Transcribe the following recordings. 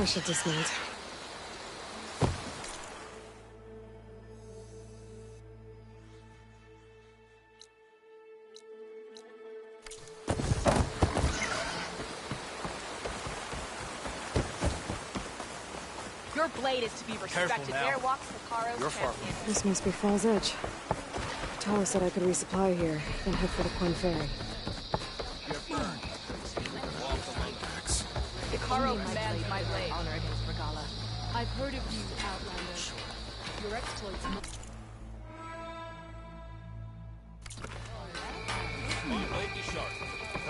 I should dismount. Your blade is to be respected. There walks the Karos champion. This must be Fall's Edge. Tala said I could resupply here, then head for the Quinn Ferry. The Karo commands my blade. Honor against Regala. I've heard of you, Outlander. Your exploits.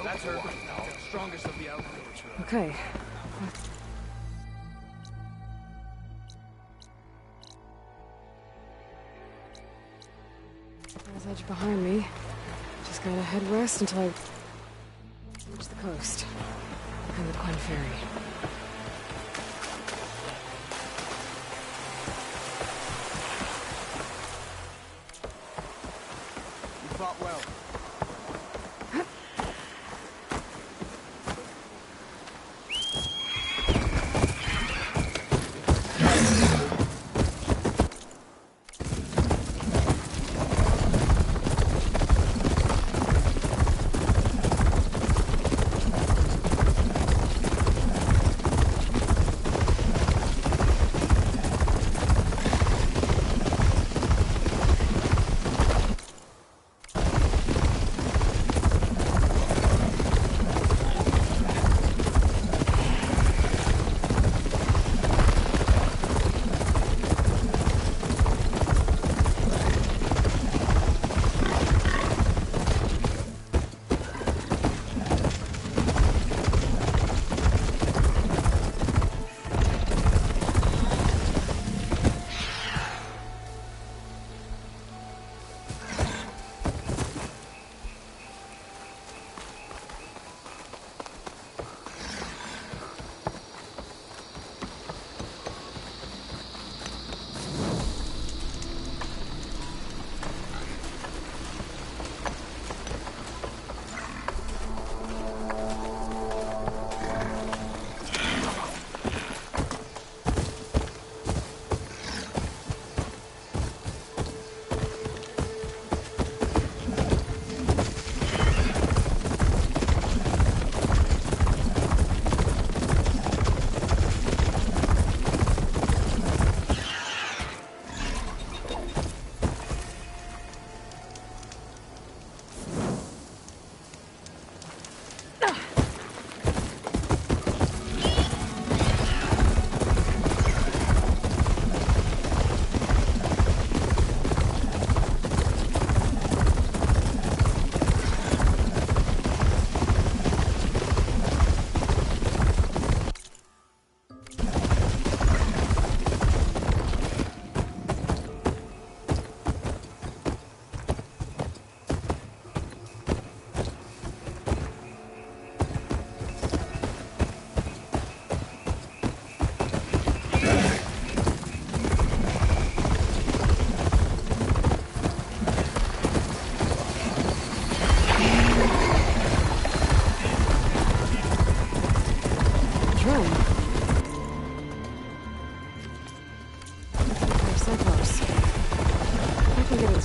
That's her. Strongest of the Outlanders. Okay. Fall's Edge behind me. Just gotta head west until I reach the coast. And the Quinn Ferry. You fought well.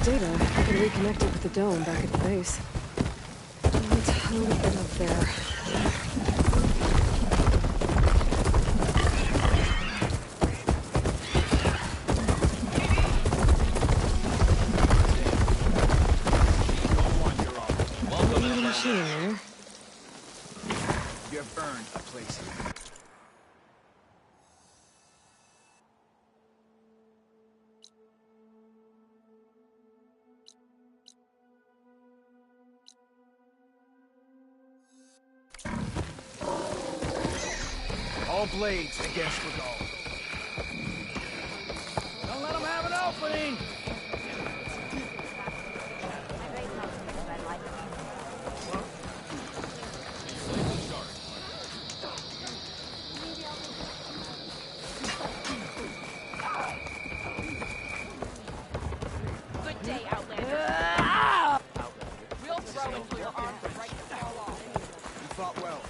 Data, I can reconnect it with the dome back at the base. Let's load a bit up there. Welcome, machine. You have earned a place here. All blades against Regala. Don't let them have an opening! Good day, Outlander. We'll throw until your arms are right to fall off. You fought well.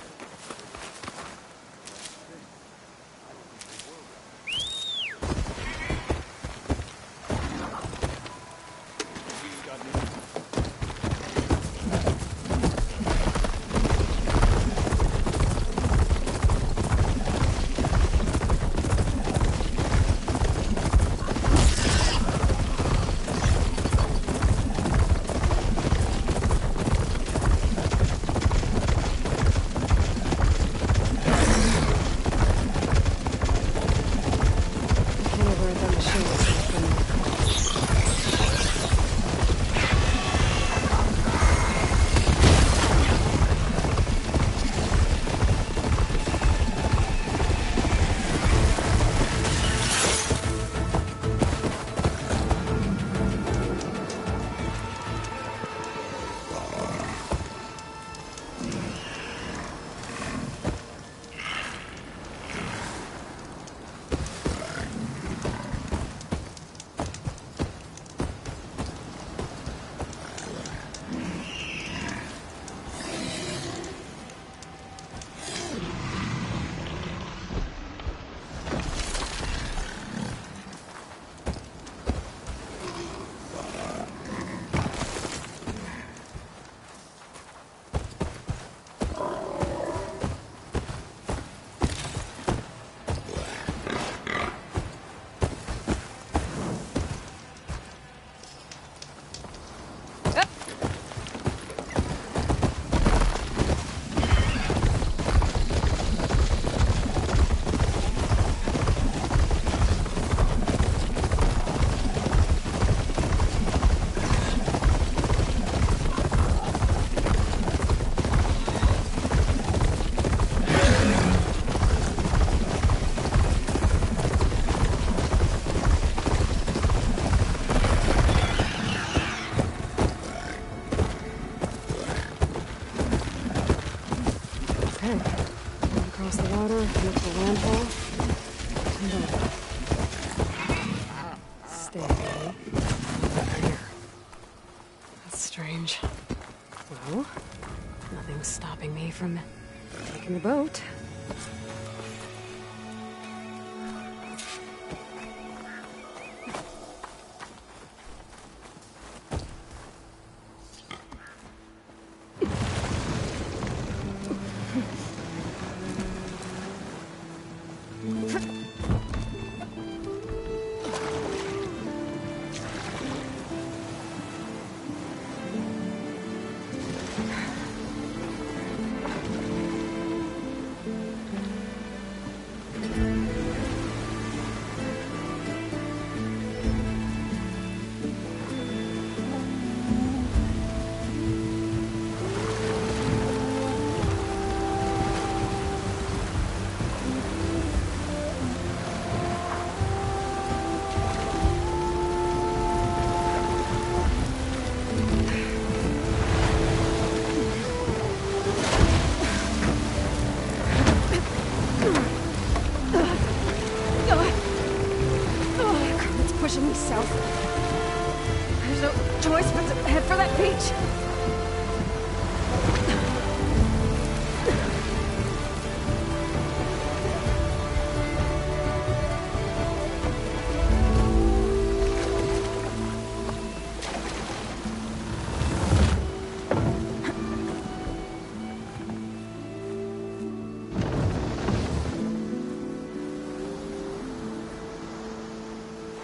Okay. Across the water, look for landfall. And stay here. That's strange. Well, nothing's stopping me from taking the boat. Pushing me south. There's no choice but to head for that beach.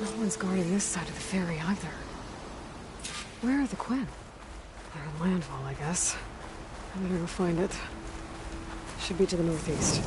No one's guarding this side of the ferry either. Where are the Quinn? They're in landfall, I guess. I better go find it. Should be to the northeast.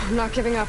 I'm not giving up.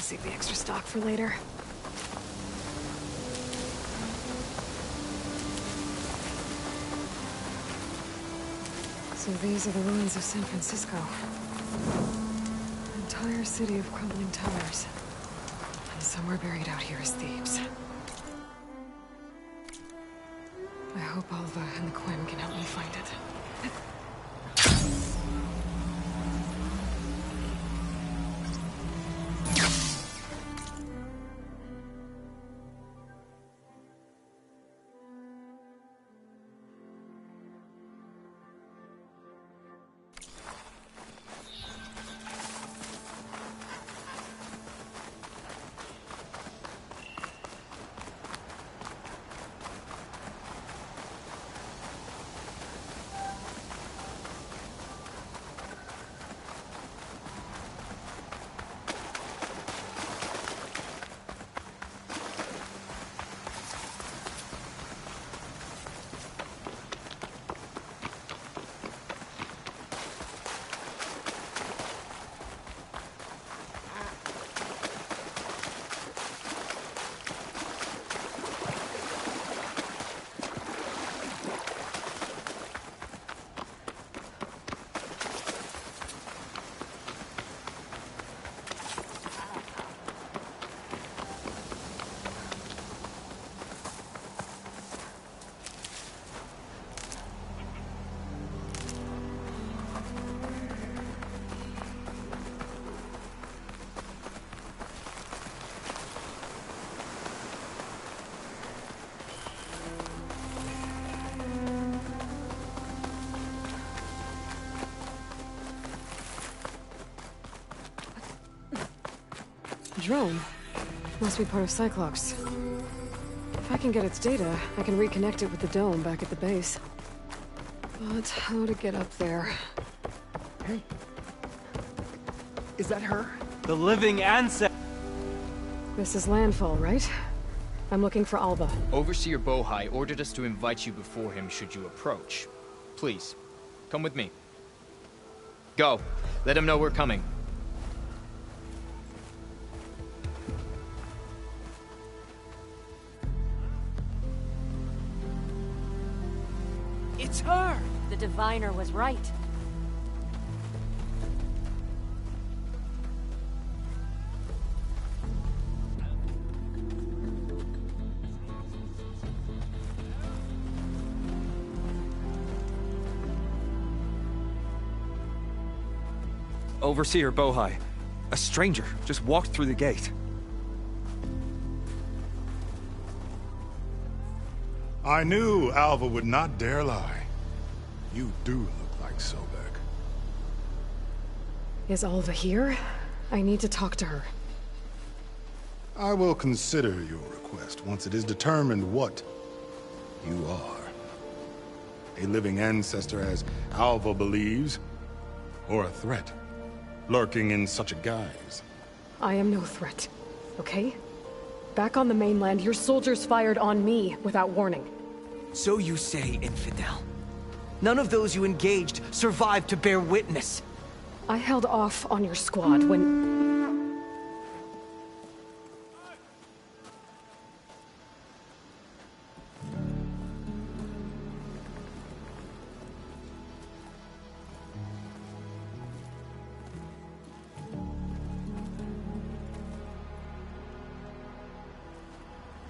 Save the extra stock for later. So these are the ruins of San Francisco. An entire city of crumbling towers. And somewhere buried out here is Thebes. I hope Alva and the Quinn can help me find it. Drone. Must be part of Cyclops. If I can get its data, I can reconnect it with the dome back at the base. But how to get up there? Hey. Is that her? The living ancestor. This is landfall, right? I'm looking for Alva. Overseer Bohai ordered us to invite you before him should you approach. Please, come with me. Go. Let him know we're coming. It's her! The diviner was right. Overseer Bohai. A stranger just walked through the gate. I knew Alva would not dare lie. You do look like Sobek. Is Alva here? I need to talk to her. I will consider your request once it is determined what you are. A living ancestor, as Alva believes, or a threat, lurking in such a guise. I am no threat, okay? Back on the mainland, your soldiers fired on me without warning. So you say, infidel. None of those you engaged survived to bear witness. I held off on your squad when...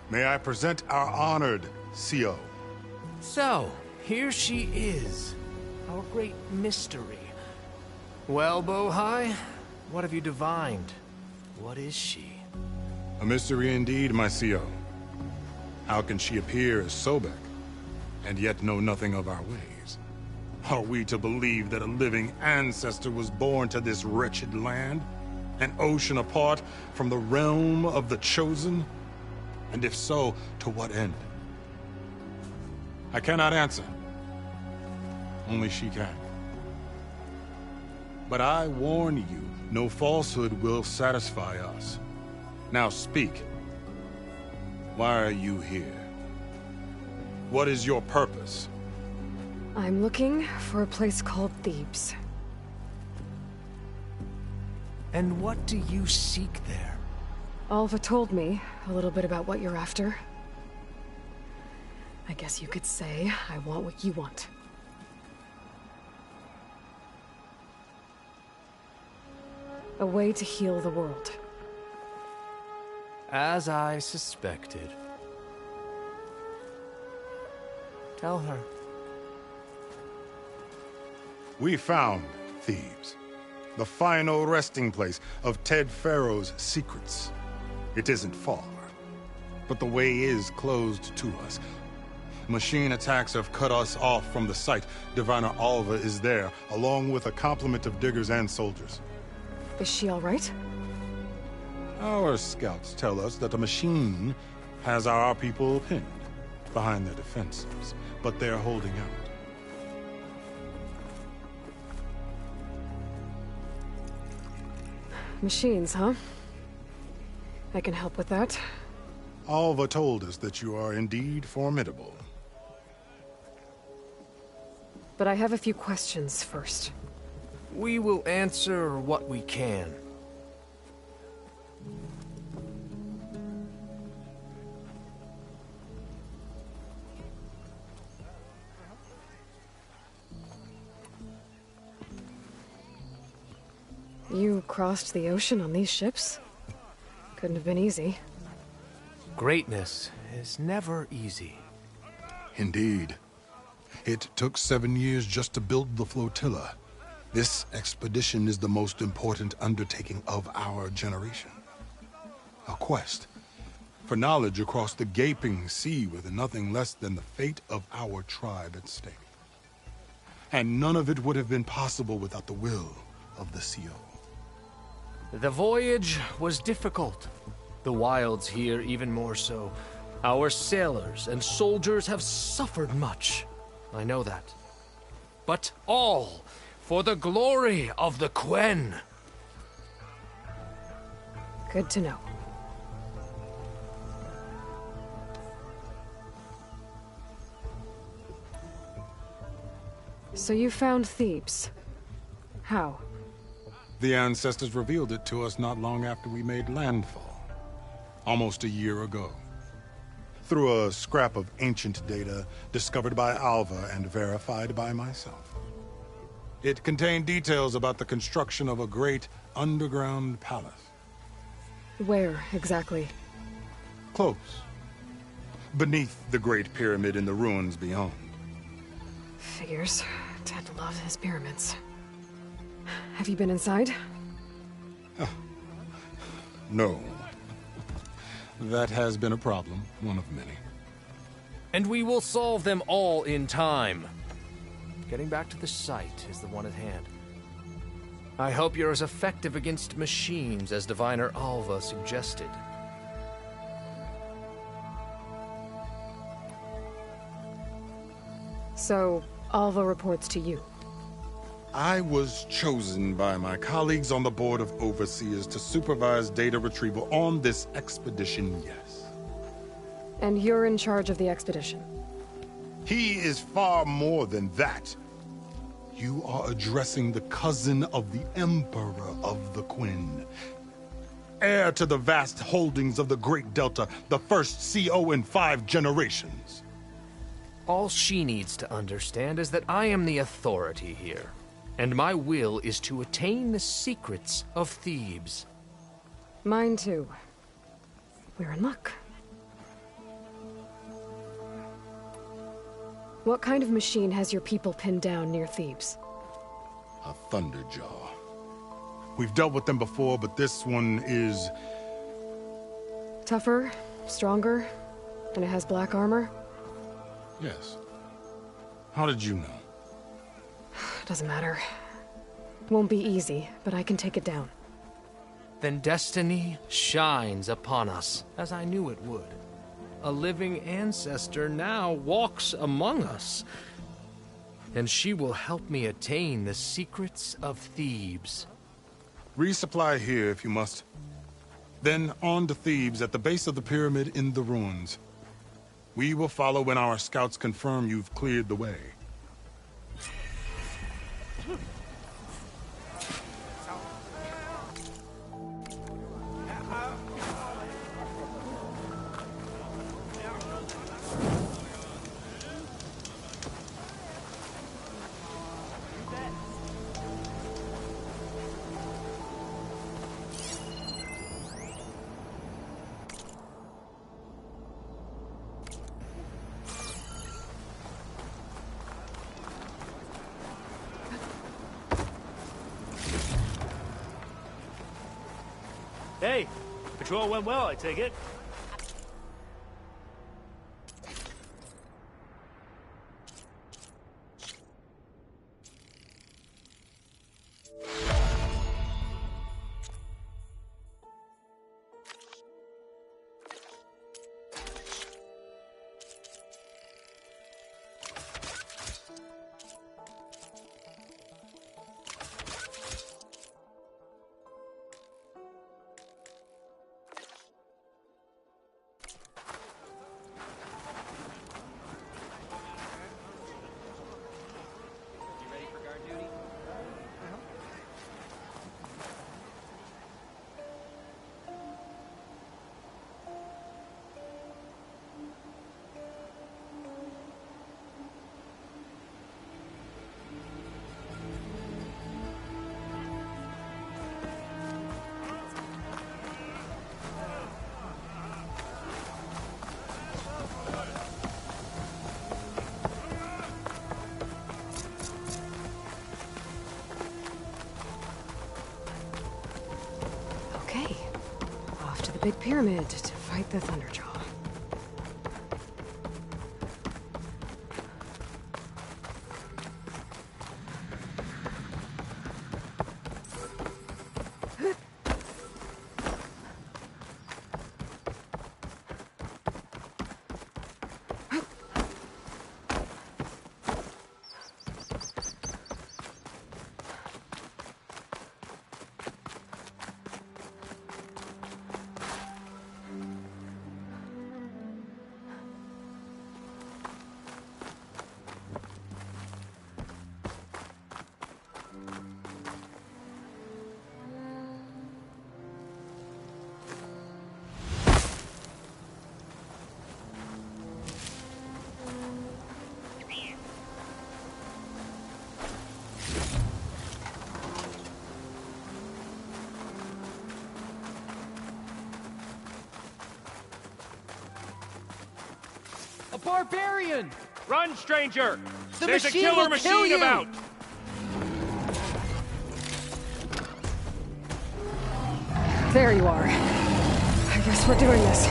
May I present our honored CO. So, here she is. Our great mystery. Well, Bohai, what have you divined? What is she? A mystery indeed, my CO. How can she appear as Sobek, and yet know nothing of our ways? Are we to believe that a living ancestor was born to this wretched land? An ocean apart from the realm of the Chosen? And if so, to what end? I cannot answer. Only she can. But I warn you, no falsehood will satisfy us. Now speak. Why are you here? What is your purpose? I'm looking for a place called Thebes. And what do you seek there? Alva told me a little bit about what you're after. I guess you could say I want what you want. A way to heal the world. As I suspected. Tell her. We found Thebes, the final resting place of Ted Pharaoh's secrets. It isn't far, but the way is closed to us. Machine attacks have cut us off from the site. Diviner Alva is there, along with a complement of diggers and soldiers. Is she all right? Our scouts tell us that a machine has our people pinned behind their defenses, but they're holding out. Machines, huh? I can help with that. Alva told us that you are indeed formidable. But I have a few questions first. We will answer what we can. You crossed the ocean on these ships? Couldn't have been easy. Greatness is never easy. Indeed. It took 7 years just to build the flotilla. This expedition is the most important undertaking of our generation. A quest for knowledge across the gaping sea with nothing less than the fate of our tribe at stake. And none of it would have been possible without the will of the CO. The voyage was difficult. The wilds here even more so. Our sailors and soldiers have suffered much. I know that. But all for the glory of the Quen. Good to know. So you found Thebes. How? The ancestors revealed it to us not long after we made landfall. Almost a year ago. Through a scrap of ancient data discovered by Alva and verified by myself. It contained details about the construction of a great underground palace. Where, exactly? Close. Beneath the Great Pyramid in the ruins beyond. Figures. Ted loved his pyramids. Have you been inside? No. That has been a problem, one of many. And we will solve them all in time. Getting back to the site is the one at hand. I hope you're as effective against machines as Diviner Alva suggested. So, Alva reports to you. I was chosen by my colleagues on the Board of Overseers to supervise data retrieval on this expedition, yes. And you're in charge of the expedition. He is far more than that. You are addressing the cousin of the Emperor of the Quinn. Heir to the vast holdings of the Great Delta, the first CO in 5 generations. All she needs to understand is that I am the authority here, and my will is to attain the secrets of Thebes. Mine too. We're in luck. What kind of machine has your people pinned down near Thebes? A Thunderjaw. We've dealt with them before, but this one is... Tougher, stronger, and it has black armor? Yes. How did you know? Doesn't matter. Won't be easy, but I can take it down. Then destiny shines upon us, as I knew it would. A living ancestor now walks among us, and she will help me attain the secrets of Thebes. Resupply here if you must. Then on to Thebes at the base of the pyramid in the ruins. We will follow when our scouts confirm you've cleared the way. Hey, patrol went well, I take it. Okay. Off to the big pyramid to fight the Thunderjaw. A barbarian! Run, stranger! The There's a machine killer will kill machine you! about! There you are. I guess we're doing this.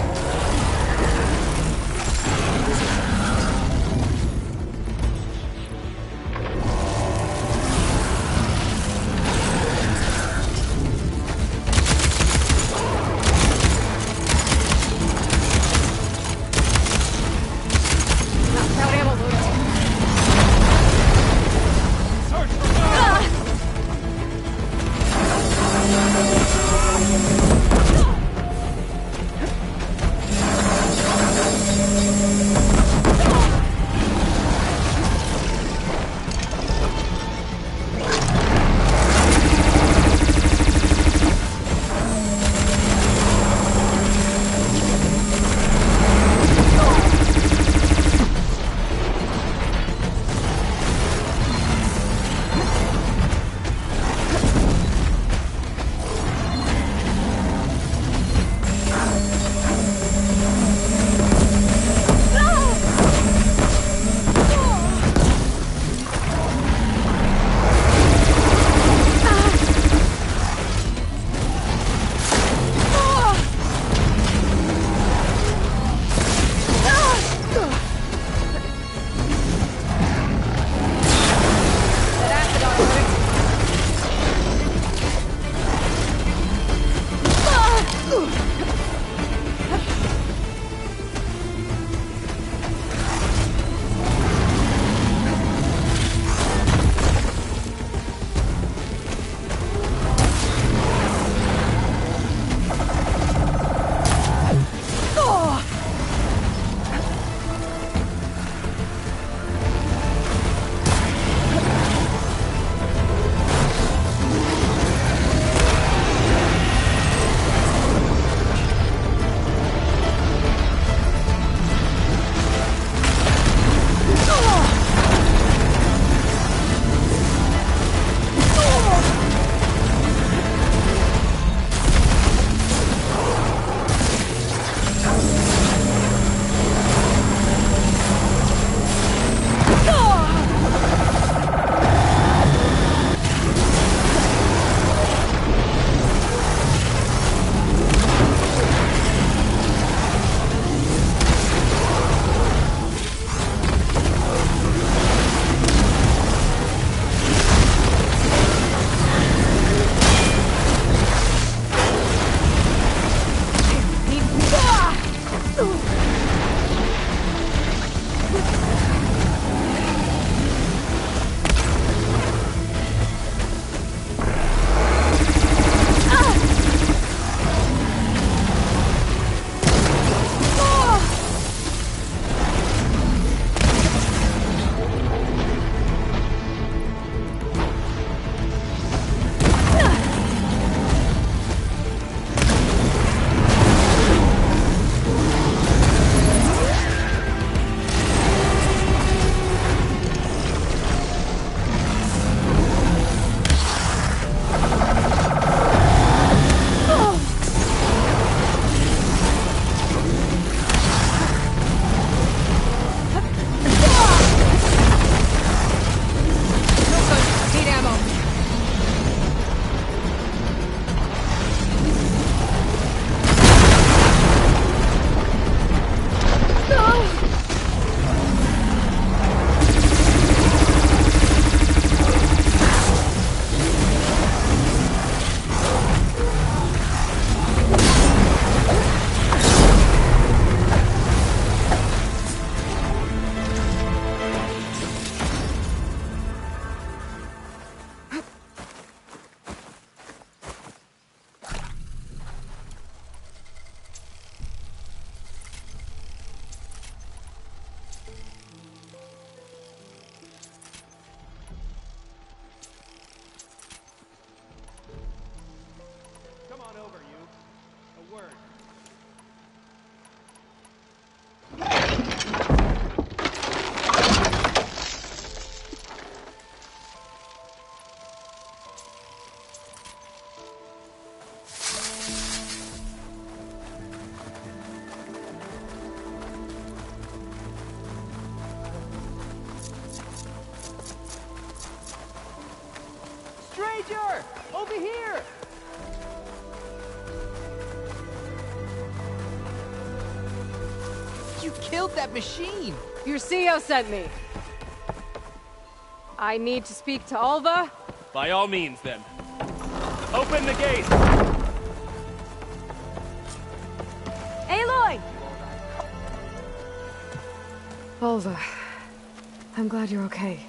Stranger! Over here! You killed that machine! Your CEO sent me. I need to speak to Alva. By all means, then. Open the gate! Aloy! Alva, I'm glad you're okay.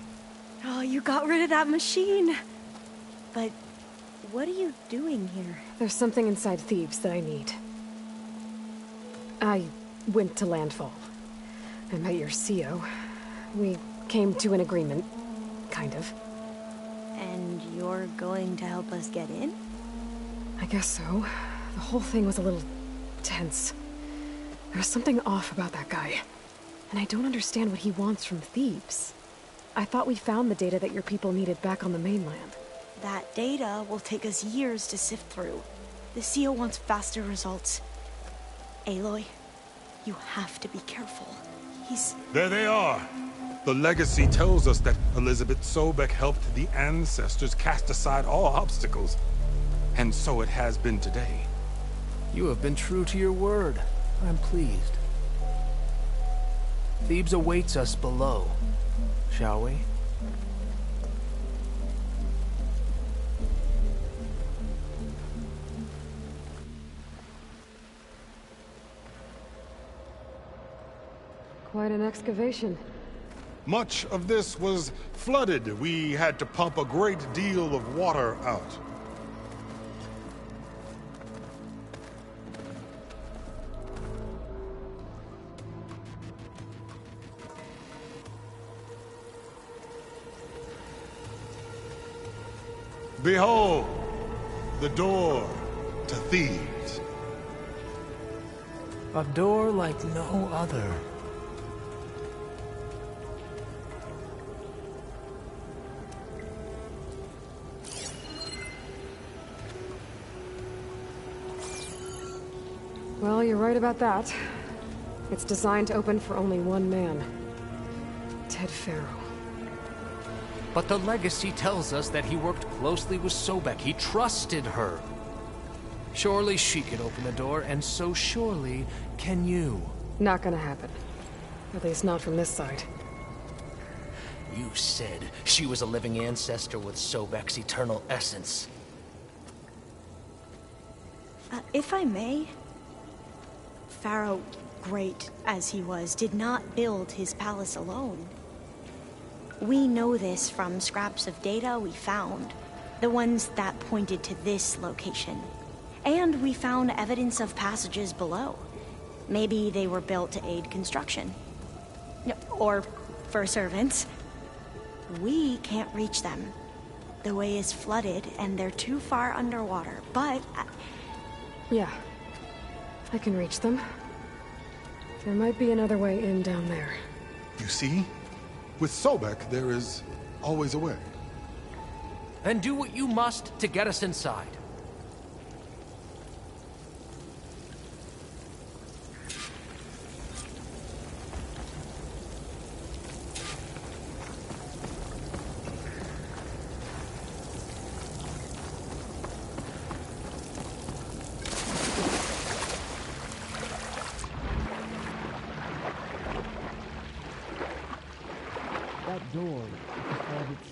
Oh, you got rid of that machine. But what are you doing here? There's something inside Thebes that I need. I went to Landfall. I met your CEO. We came to an agreement, kind of. And you're going to help us get in? I guess so. The whole thing was a little tense. There was something off about that guy. And I don't understand what he wants from Thebes. I thought we found the data that your people needed back on the mainland. That data will take us years to sift through. The CEO wants faster results. Aloy, you have to be careful. There they are. The legacy tells us that Elizabeth Sobek helped the ancestors cast aside all obstacles. And so it has been today. You have been true to your word. I'm pleased. Thebes awaits us below. Shall we? Quite an excavation. Much of this was flooded. We had to pump a great deal of water out. Behold, the door to Thebes. A door like no other. Well, you're right about that. It's designed to open for only one man. Ted Faro. But the legacy tells us that he worked closely with Sobek. He trusted her. Surely she can open the door, and so surely can you. Not gonna happen. At least not from this side. You said she was a living ancestor with Sobek's eternal essence. If I may, Pharaoh, great as he was, did not build his palace alone. We know this from scraps of data we found, the ones that pointed to this location. And we found evidence of passages below. Maybe they were built to aid construction. Or for servants. We can't reach them. The way is flooded and they're too far underwater, but... Yeah. I can reach them. There might be another way in down there. You see? With Sobek, there is always a way. Then do what you must to get us inside.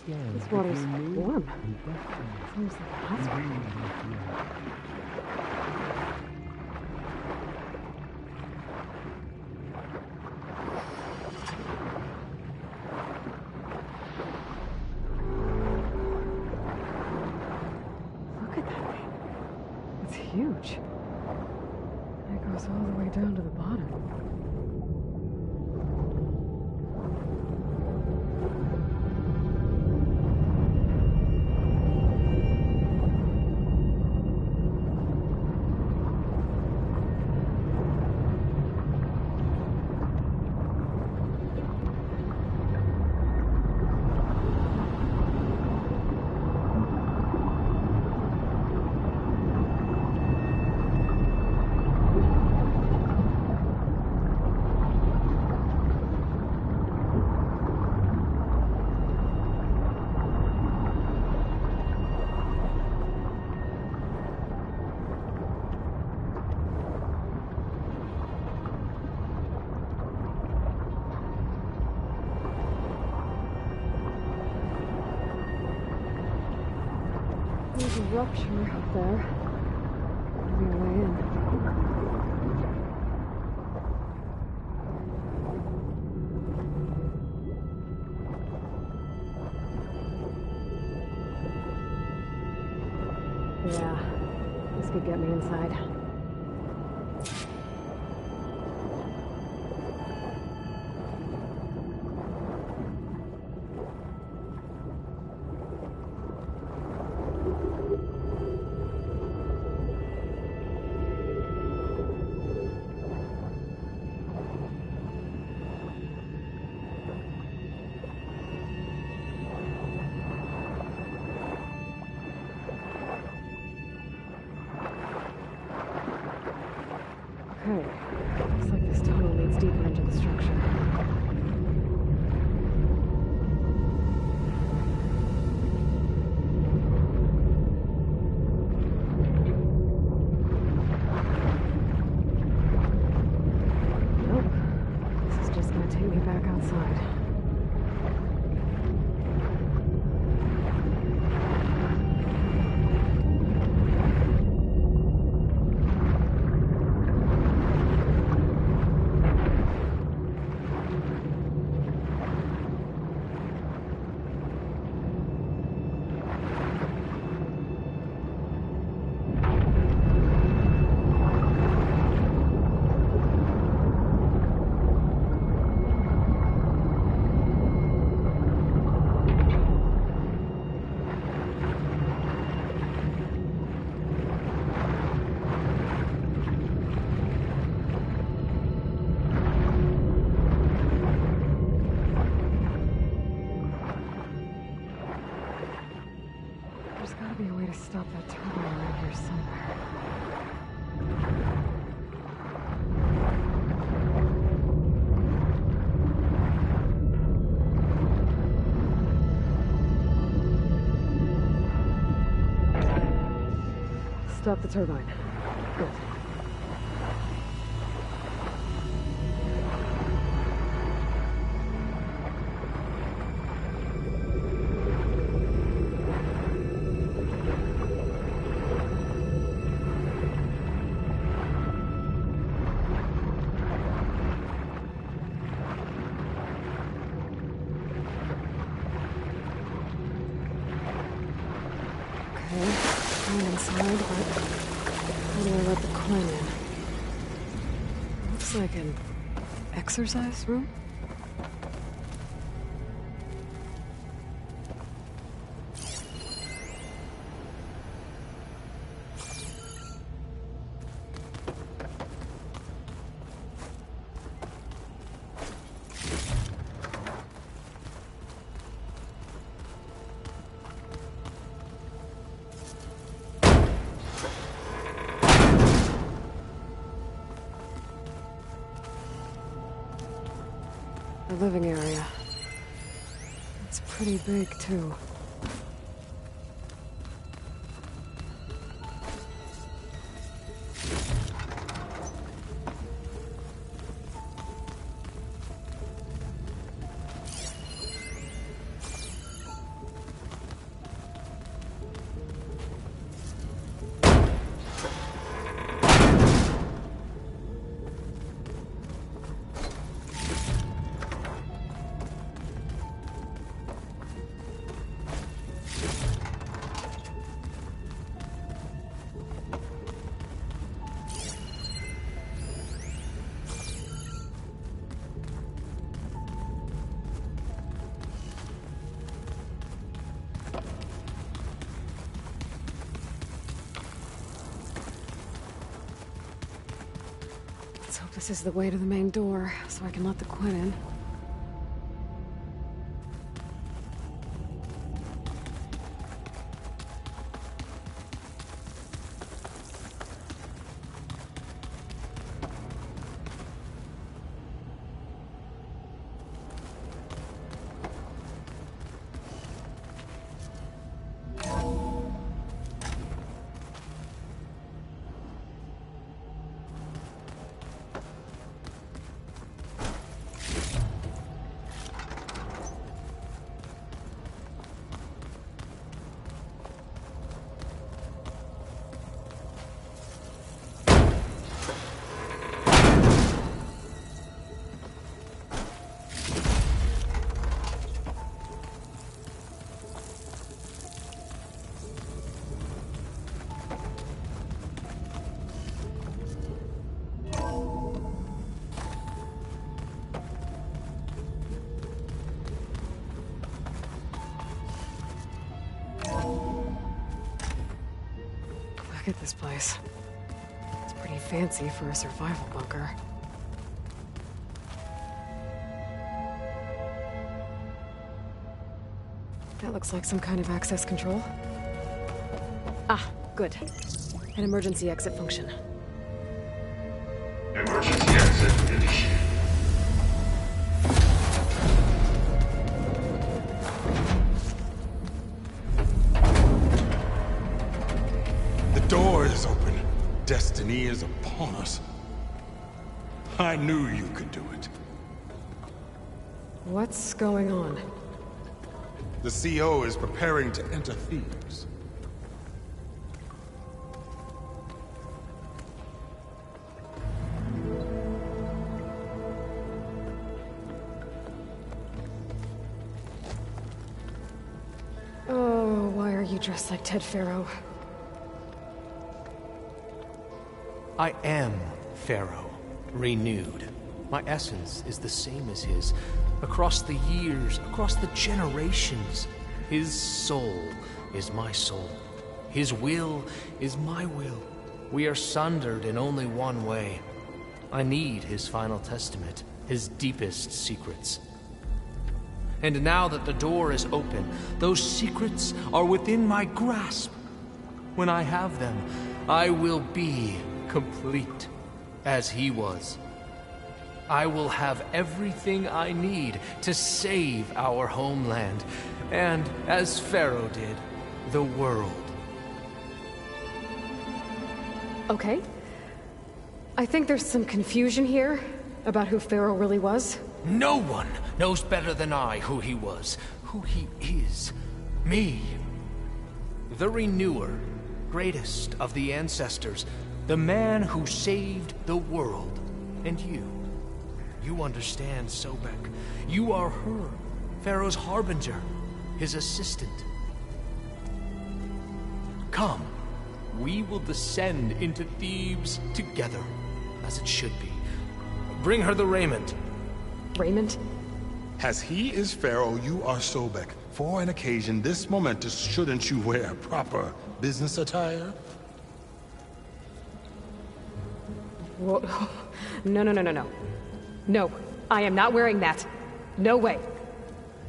This water's warm. Seems like a hot spring. Look at that thing. It's huge. It goes all the way down to the bottom. There's a rupture up there. Maybe a way in. Yeah, this could get me inside. Okay, looks like this tunnel leads deeper into the structure. Nope, this is just gonna take me back outside. There's gotta be a way to stop that turbine around here somewhere. Stop the turbine. Good. Inside, but how do I let the Quinn in? Looks like an exercise room? The living area. It's pretty big, too. Let's hope this is the way to the main door, so I can let the Quinn in. Look at this place. It's pretty fancy for a survival bunker. That looks like some kind of access control. Ah, good. An emergency exit function. Emergency exit initiated. The door is open. Destiny is upon us. I knew you could do it. What's going on? The CO is preparing to enter Thebes. Oh, why are you dressed like Ted Faro? I am Pharaoh, renewed. My essence is the same as his. Across the years, across the generations, his soul is my soul. His will is my will. We are sundered in only one way. I need his final testament, his deepest secrets. And now that the door is open, those secrets are within my grasp. When I have them, I will be complete, as he was. I will have everything I need to save our homeland, and, as Pharaoh did, the world. Okay. I think there's some confusion here about who Pharaoh really was. No one knows better than I who he was, who he is. Me. The Renewer, greatest of the ancestors, the man who saved the world. And you. You understand, Sobek. You are her, Pharaoh's harbinger, his assistant. Come, we will descend into Thebes together, as it should be. Bring her the raiment. Raiment? As he is Pharaoh, you are Sobek. For an occasion this momentous, shouldn't you wear proper business attire? Whoa. No, no, no, no, no. No, I am not wearing that. No way.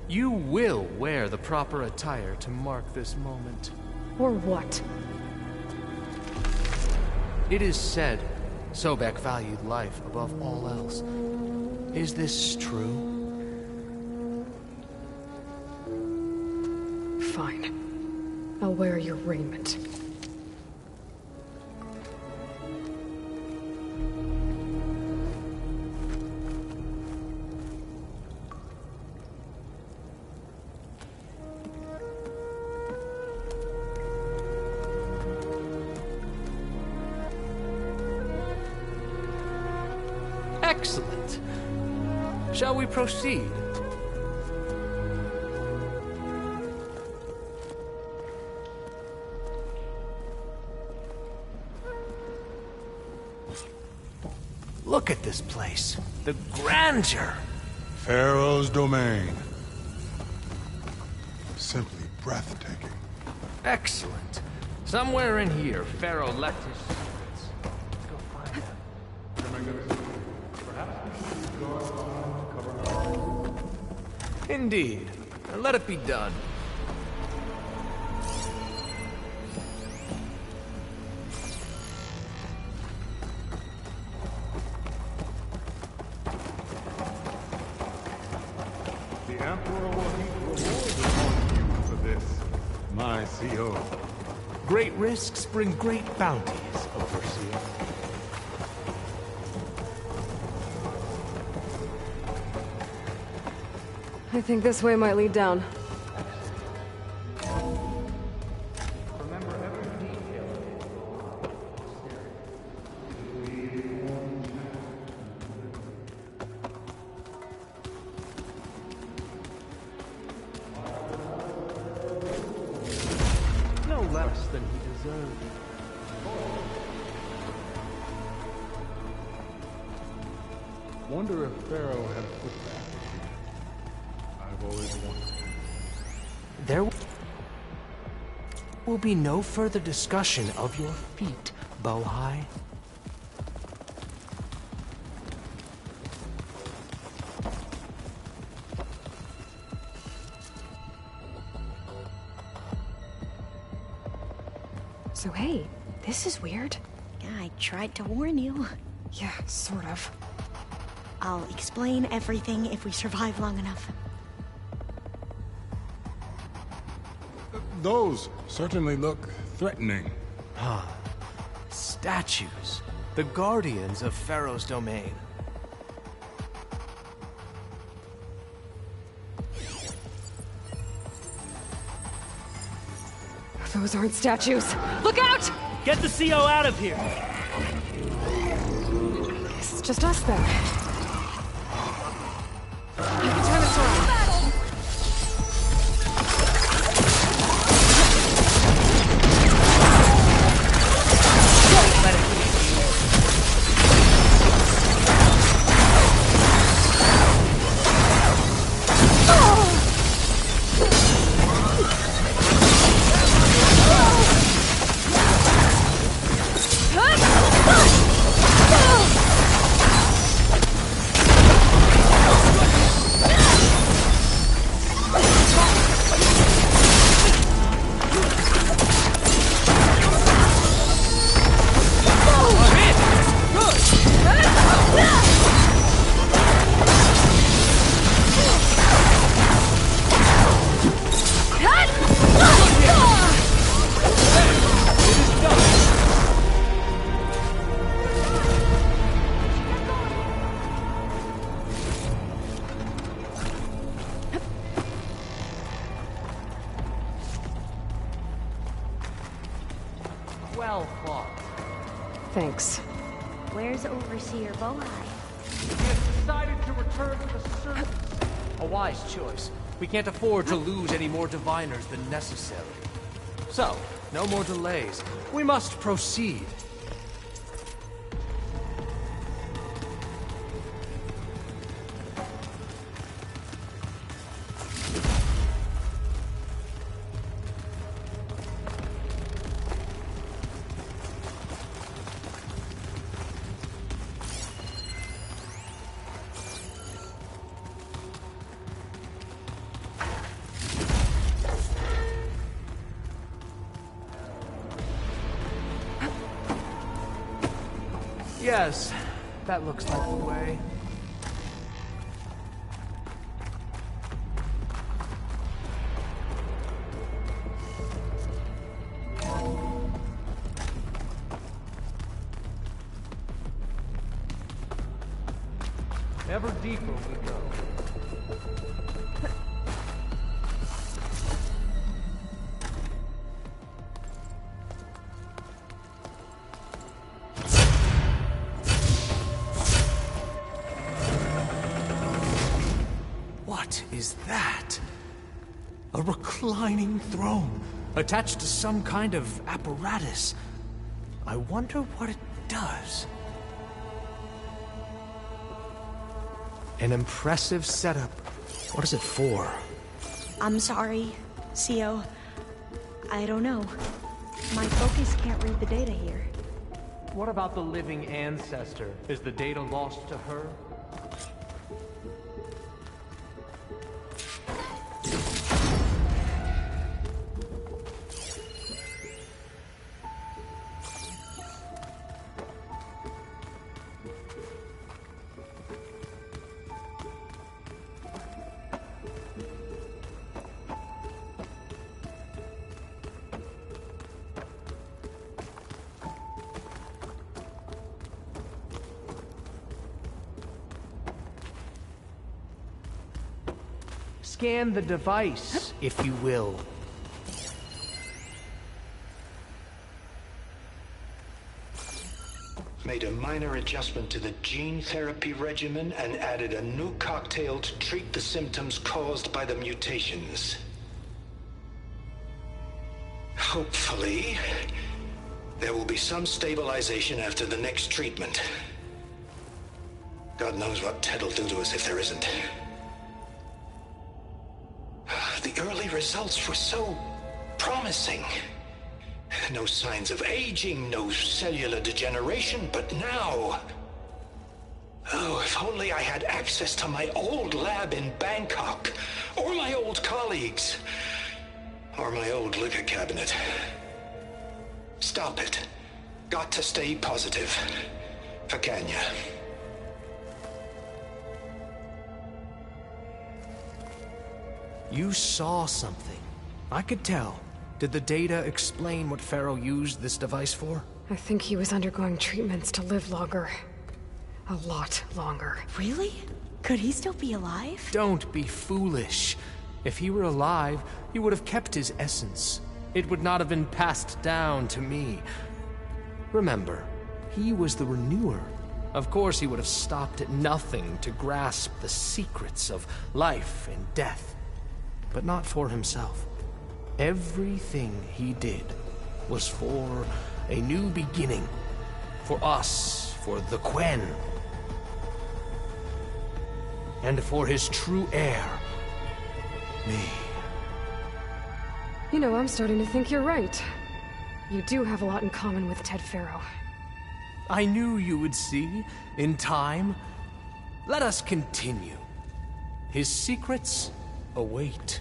You will wear the proper attire to mark this moment. Or what? It is said Sobek valued life above all else. Is this true? Fine. I'll wear your raiment. Excellent. Shall we proceed? Look at this place. The grandeur. Pharaoh's domain. Simply breathtaking. Excellent. Somewhere in here, Pharaoh left his secrets. Let's go find them. Indeed. Let it be done. The Emperor will heap rewards upon you for this, my CO. Great risks bring great bounties, Overseer. I think this way might lead down. Remember every detail of it. No less than he deserved. Wonder if Pharaoh had put that here. I've always wondered. There will be no further discussion of your feat, Bohai. So hey, this is weird. Yeah, I tried to warn you. Yeah, sort of. I'll explain everything if we survive long enough. Those certainly look threatening. Ah, statues. The guardians of Pharaoh's domain. Those aren't statues. Look out! Get the CO out of here! It's just us then. You can turn us around. Well fought. Thanks. Where's Overseer Bohai? He has decided to return to the surface. A wise choice. We can't afford to lose any more diviners than necessary. So, no more delays. We must proceed. Yes, that looks like the way. Ever deeper we go. What is that? A reclining throne, attached to some kind of apparatus. I wonder what it does. An impressive setup. What is it for? I'm sorry, Sio. I don't know. My focus can't read the data here. What about the living ancestor? Is the data lost to her? Scan the device, if you will. Made a minor adjustment to the gene therapy regimen and added a new cocktail to treat the symptoms caused by the mutations. Hopefully, there will be some stabilization after the next treatment. God knows what Ted will do to us if there isn't. The early results were so promising. No signs of aging, no cellular degeneration, but now... Oh, if only I had access to my old lab in Bangkok, or my old colleagues, or my old liquor cabinet. Stop it. Got to stay positive. For Kenya. You saw something. I could tell. Did the data explain what Pharaoh used this device for? I think he was undergoing treatments to live longer. A lot longer. Really? Could he still be alive? Don't be foolish. If he were alive, he would have kept his essence. It would not have been passed down to me. Remember, he was the renewer. Of course he would have stopped at nothing to grasp the secrets of life and death. But not for himself. Everything he did was for a new beginning. For us, for the Quen. And for his true heir, me. You know, I'm starting to think you're right. You do have a lot in common with Ted Pharaoh. I knew you would see, in time. Let us continue. His secrets await.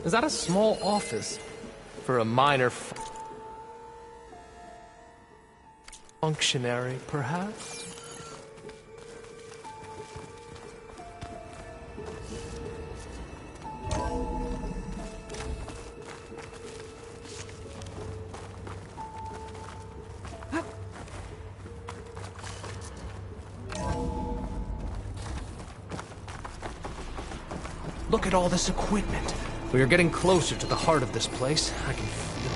Is that a small office for a minor functionary, perhaps? Look at all this equipment. We are getting closer to the heart of this place. I can feel it.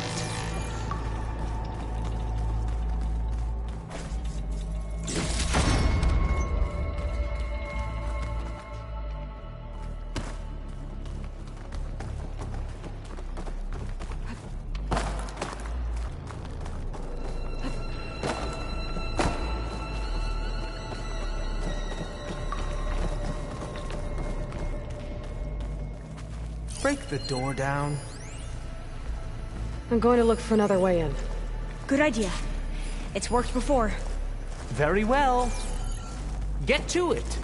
Break the door down. I'm going to look for another way in. Good idea. It's worked before. Very well. Get to it.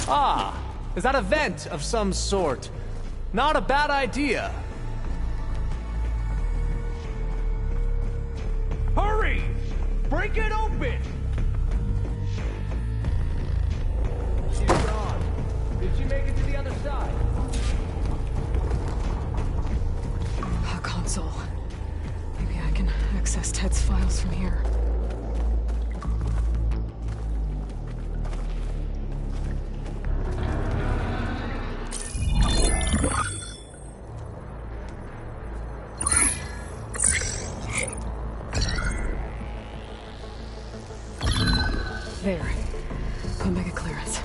Ah, is that a vent of some sort? Not a bad idea. Hurry! Break it open! She's gone. Did she make it to the other side? A console. Maybe I can access Ted's files from here. There. Omega clearance.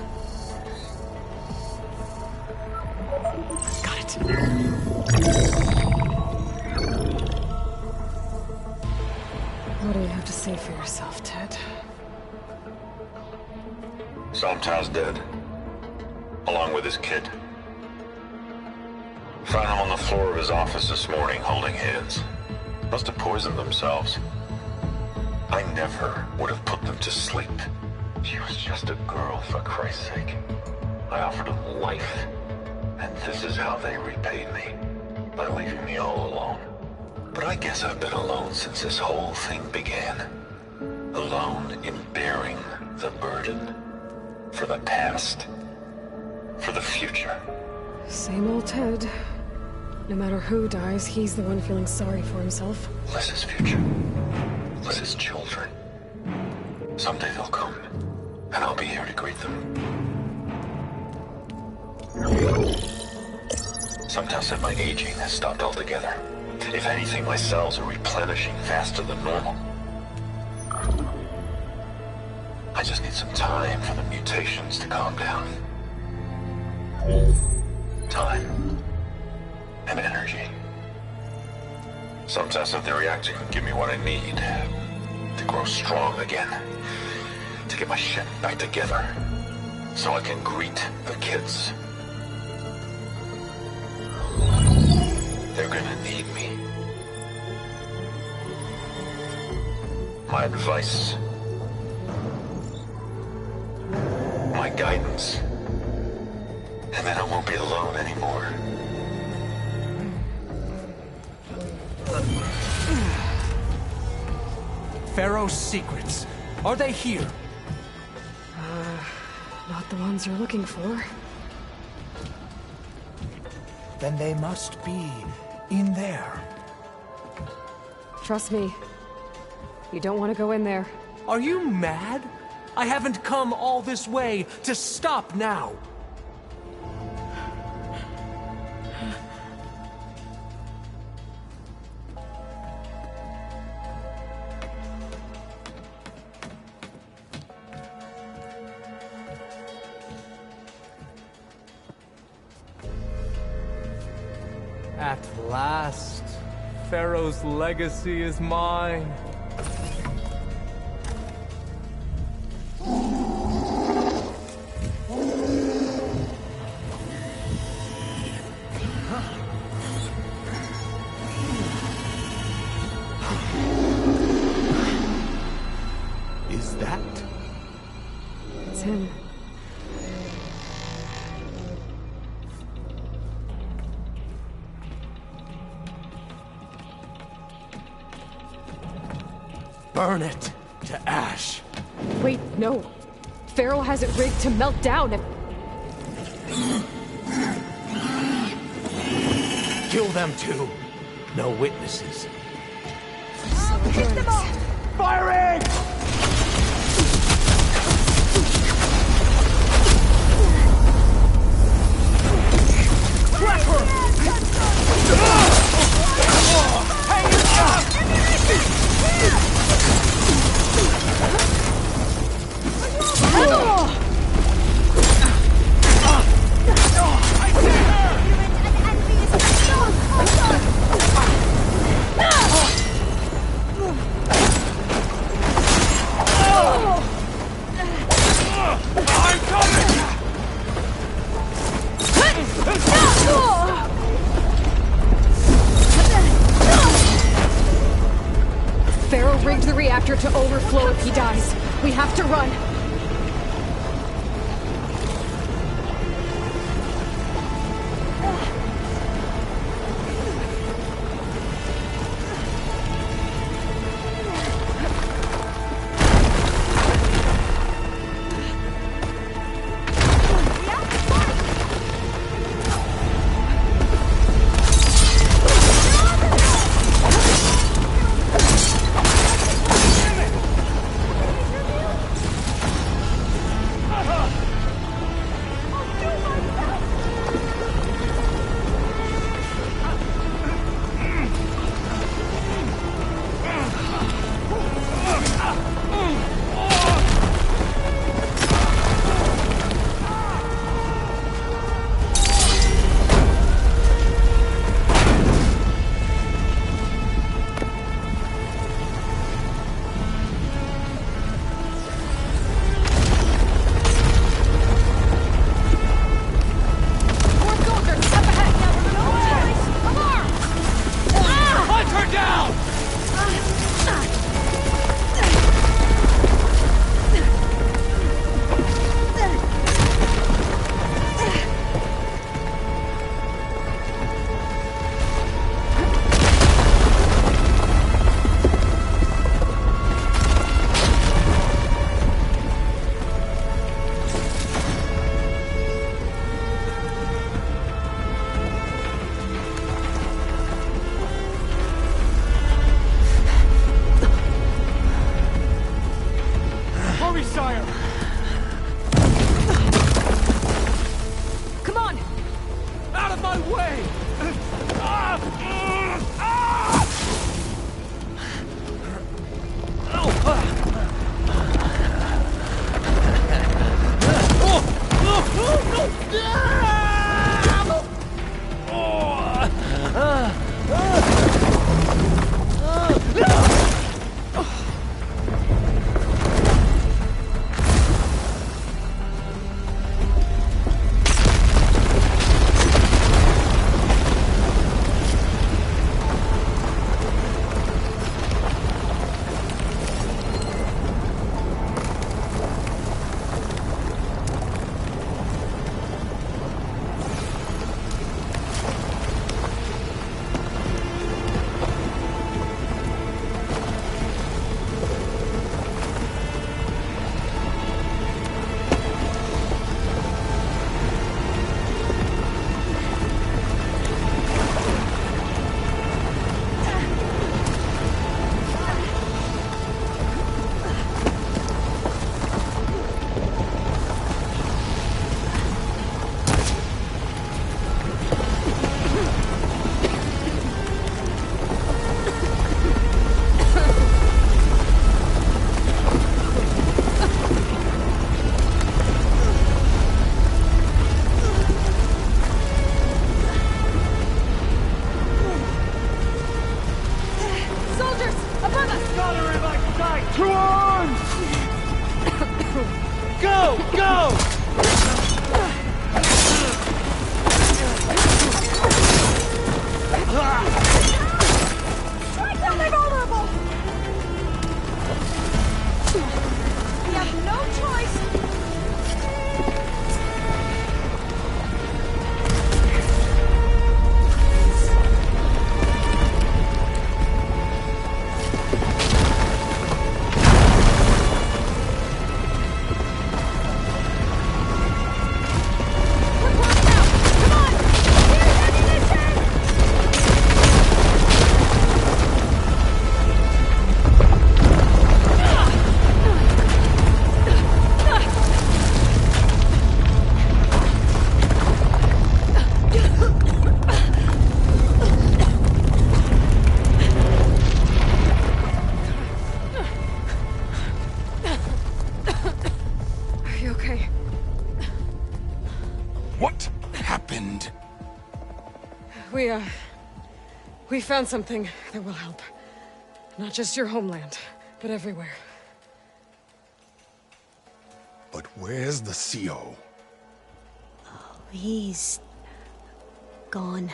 Got it. What do you have to say for yourself, Ted? Somtow's dead. Along with his kid. Found him on the floor of his office this morning, holding hands. Must have poisoned themselves. I never would have put them to sleep. She was just a girl, for Christ's sake. I offered them life, and this is how they repaid me, by leaving me all alone. But I guess I've been alone since this whole thing began. Alone in bearing the burden. For the past. For the future. Same old Ted. No matter who dies, he's the one feeling sorry for himself. Liz's future. Liz's children. Someday they'll come. And I'll be here to greet them. Sometimes said my aging has stopped altogether. If anything, my cells are replenishing faster than normal. I just need some time for the mutations to calm down. Time. And energy. Sometimes said the reactor can give me what I need to grow strong again. To get my shit back together, so I can greet the kids. They're gonna need me. My advice. My guidance. And then I won't be alone anymore. Pharaoh's secrets. Are they here? Not the ones you're looking for. Then they must be in there. Trust me. You don't want to go in there. Are you mad? I haven't come all this way to stop now. At last, Pharaoh's legacy is mine. Is that? It's him. Burn it to ash. Wait, no. Pharaoh has it rigged to melt down if... Kill them too. No witnesses. Hit them all! Firing! rigged the reactor to overflow if he dies. We have to run. We found something that will help. Not just your homeland, but everywhere. But where's the CO? Oh, he's gone.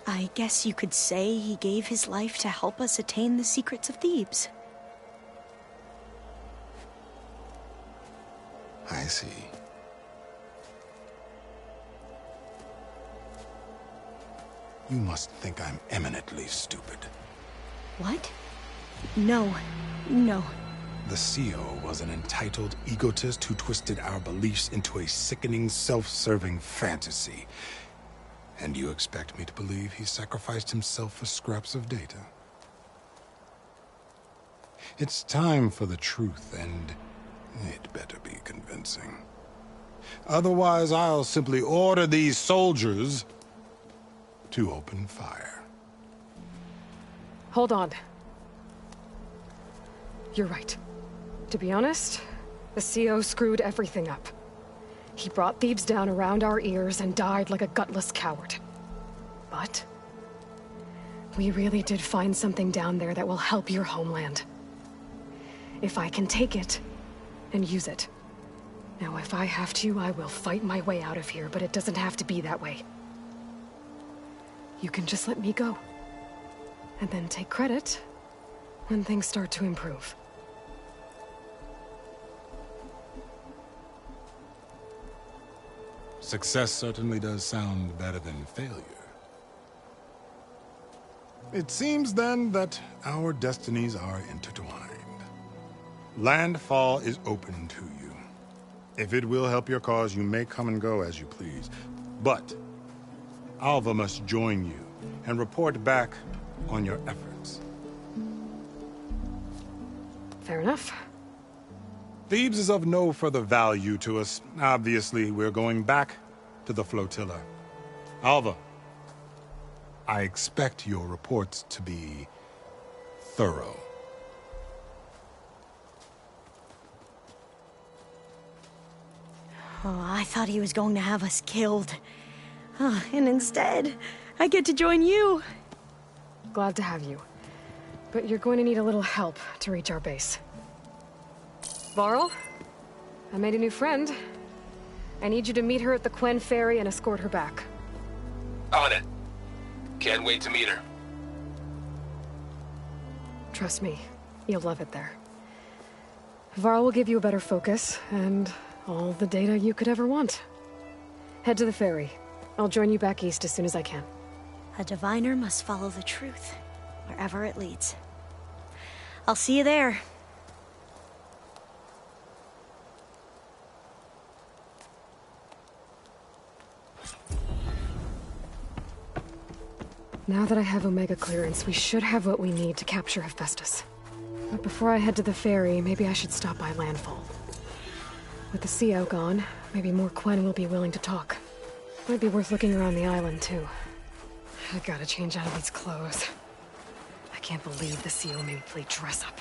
I guess you could say he gave his life to help us attain the secrets of Thebes. I see. You must think I'm eminently stupid. What? No. No. The CEO was an entitled egotist who twisted our beliefs into a sickening, self-serving fantasy. And you expect me to believe he sacrificed himself for scraps of data? It's time for the truth, and it better be convincing. Otherwise, I'll simply order these soldiers to open fire. Hold on. You're right. To be honest, the CO screwed everything up. He brought Thebes down around our ears and died like a gutless coward. But we really did find something down there that will help your homeland. If I can take it and use it. Now, if I have to, I will fight my way out of here, but it doesn't have to be that way. You can just let me go. And then take credit when things start to improve. Success certainly does sound better than failure. It seems then that our destinies are intertwined. Landfall is open to you. If it will help your cause, you may come and go as you please. But Alva must join you and report back on your efforts. Fair enough. Thebes is of no further value to us. Obviously, we're going back to the flotilla. Alva, I expect your reports to be thorough. Oh, I thought he was going to have us killed. And instead, I get to join you. Glad to have you. But you're going to need a little help to reach our base. Varl, I made a new friend. I need you to meet her at the Quen Ferry and escort her back. On it. Can't wait to meet her. Trust me, you'll love it there. Varl will give you a better focus, and all the data you could ever want. Head to the ferry. I'll join you back east as soon as I can. A diviner must follow the truth, wherever it leads. I'll see you there. Now that I have Omega clearance, we should have what we need to capture Hephaestus. But before I head to the ferry, maybe I should stop by Landfall. With the CO gone, maybe more Quen will be willing to talk. Might be worth looking around the island, too. I gotta change out of these clothes. I can't believe the CO made me play dress up.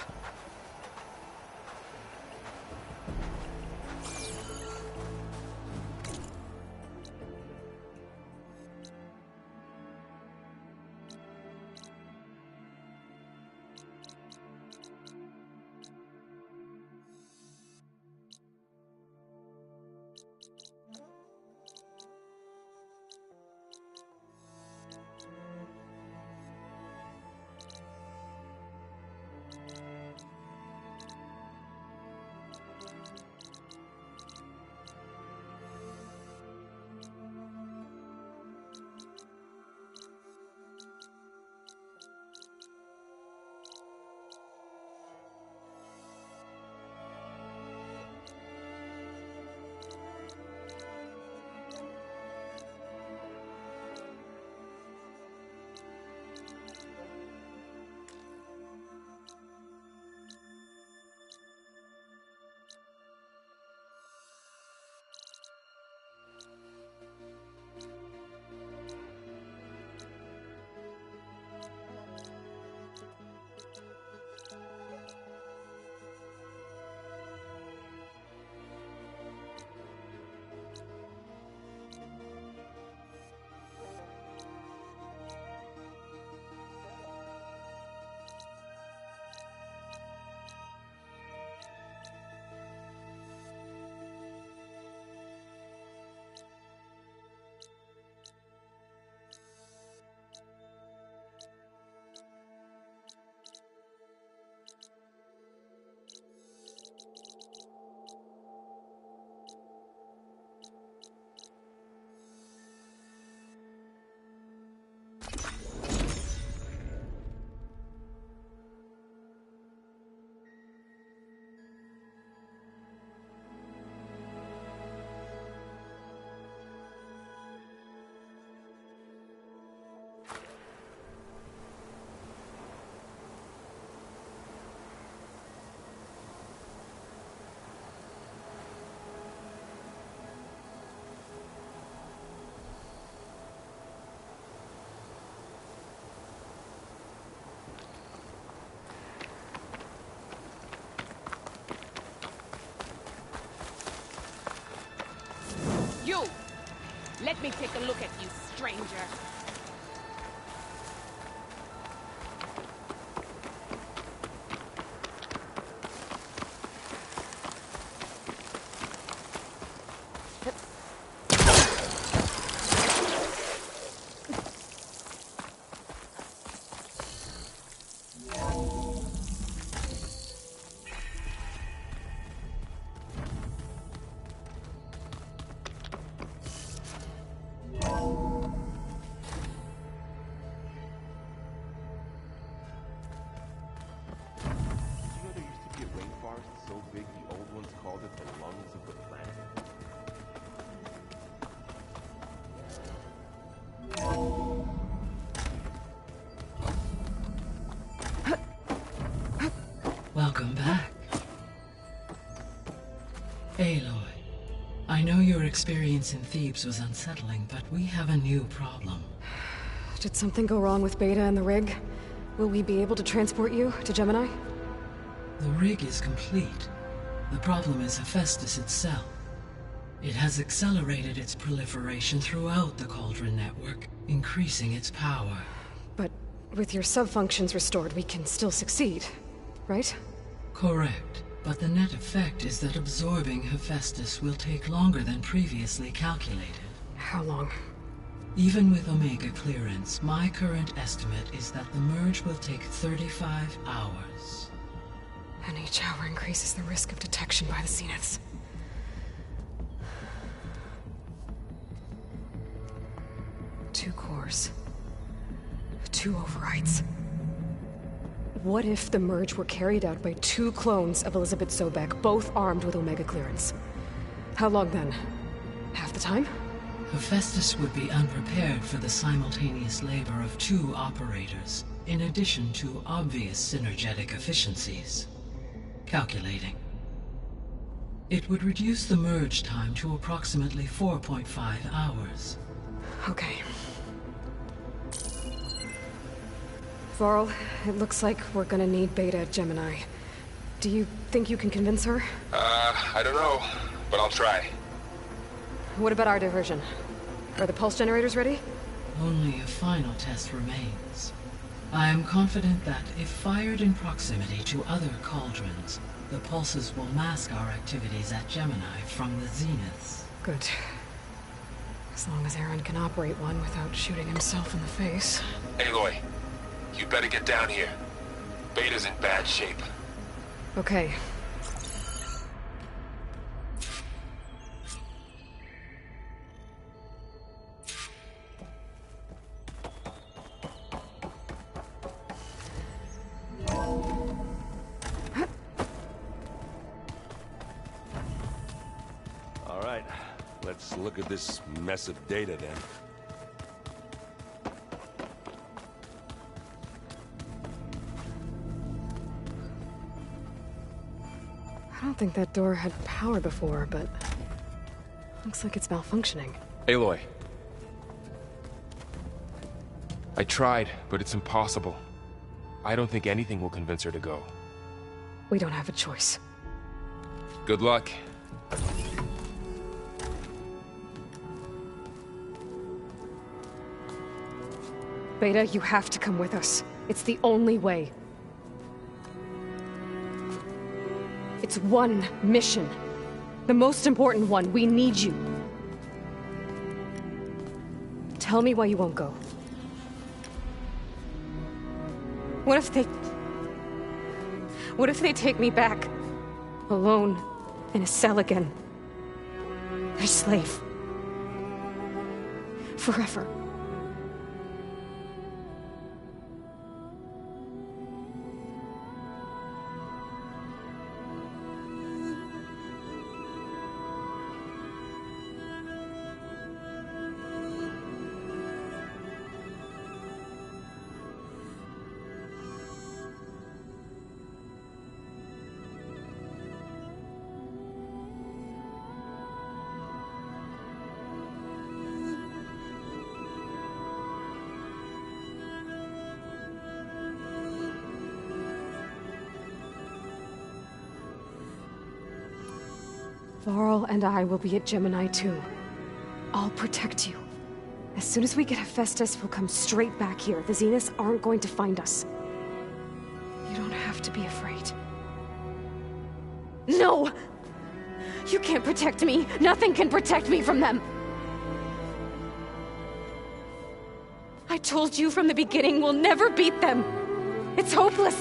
Let me take a look at you, stranger. Welcome back. Aloy, I know your experience in Thebes was unsettling, but we have a new problem. Did something go wrong with Beta and the rig? Will we be able to transport you to Gemini? The rig is complete. The problem is Hephaestus itself. It has accelerated its proliferation throughout the Cauldron network, increasing its power. But with your sub-functions restored, we can still succeed, right? Correct. But the net effect is that absorbing Hephaestus will take longer than previously calculated. How long? Even with Omega clearance, my current estimate is that the merge will take 35 hours. And each hour increases the risk of detection by the Zeniths. Two cores. Two overrides. What if the merge were carried out by two clones of Elizabeth Sobek, both armed with Omega clearance? How long then? Half the time? Hephaestus would be unprepared for the simultaneous labor of two operators, in addition to obvious synergetic efficiencies. Calculating. It would reduce the merge time to approximately 4.5 hours. Okay. Varl, it looks like we're gonna need Beta at Gemini. Do you think you can convince her? I don't know, but I'll try. What about our diversion? Are the pulse generators ready? Only a final test remains. I am confident that if fired in proximity to other cauldrons, the pulses will mask our activities at Gemini from the Zeniths. Good. As long as Aaron can operate one without shooting himself in the face. Aloy, you better get down here. Beta's in bad shape. Okay. All right, let's look at this mess of data then. I don't think that door had power before, but looks like it's malfunctioning. Aloy. I tried, but it's impossible. I don't think anything will convince her to go. We don't have a choice. Good luck. Beta, you have to come with us. It's the only way. It's one mission. The most important one. We need you. Tell me why you won't go. What if they take me back? Alone, in a cell again. Their slave. Forever. Varl and I will be at Gemini too. I'll protect you. As soon as we get Hephaestus, we'll come straight back here. The Zeniths aren't going to find us. You don't have to be afraid. No! You can't protect me. Nothing can protect me from them. I told you from the beginning we'll never beat them. It's hopeless.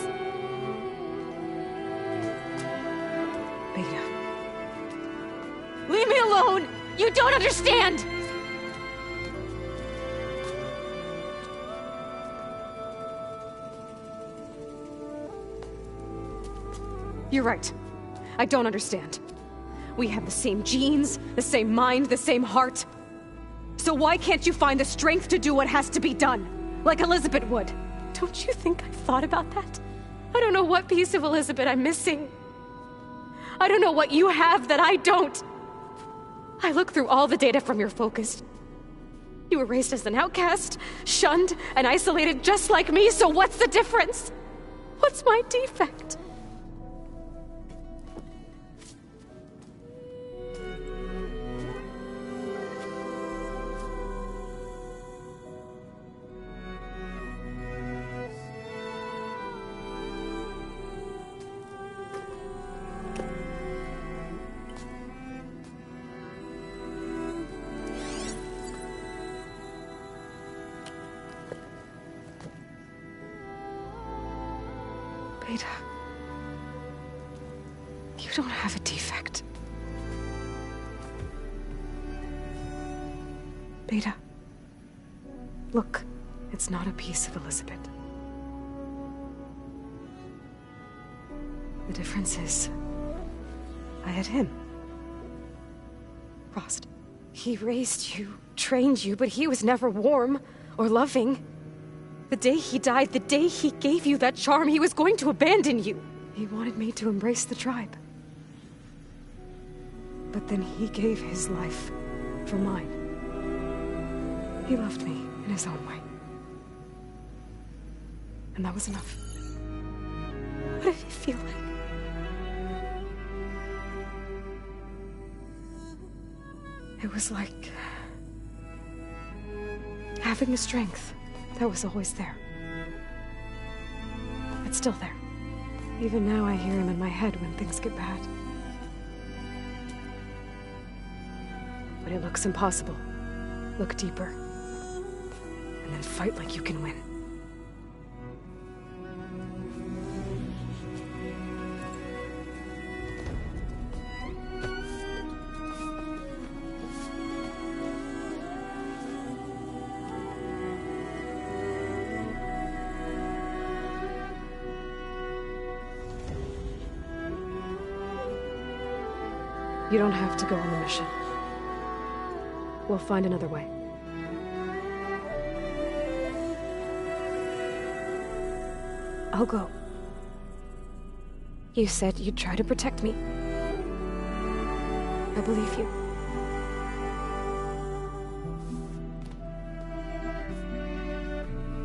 Beta. Leave me alone! You don't understand! You're right. I don't understand. We have the same genes, the same mind, the same heart. So why can't you find the strength to do what has to be done? Like Elizabeth would. Don't you think I've thought about that? I don't know what piece of Elizabeth I'm missing. I don't know what you have that I don't. I look through all the data from your focus. You were raised as an outcast, shunned, and isolated just like me, so what's the difference? What's my defect? Beta, you don't have a defect. Beta, look, it's not a piece of Elizabeth. The difference is, I had him. Frost. He raised you, trained you, but he was never warm or loving. The day he died, the day he gave you that charm, he was going to abandon you. He wanted me to embrace the tribe. But then he gave his life for mine. He loved me in his own way. And that was enough. What did he feel like? It was like having the strength that was always there. It's still there. Even now I hear him in my head when things get bad. But it looks impossible. Look deeper. And then fight like you can win. You don't have to go on the mission. We'll find another way. I'll go. You said you'd try to protect me. I believe you.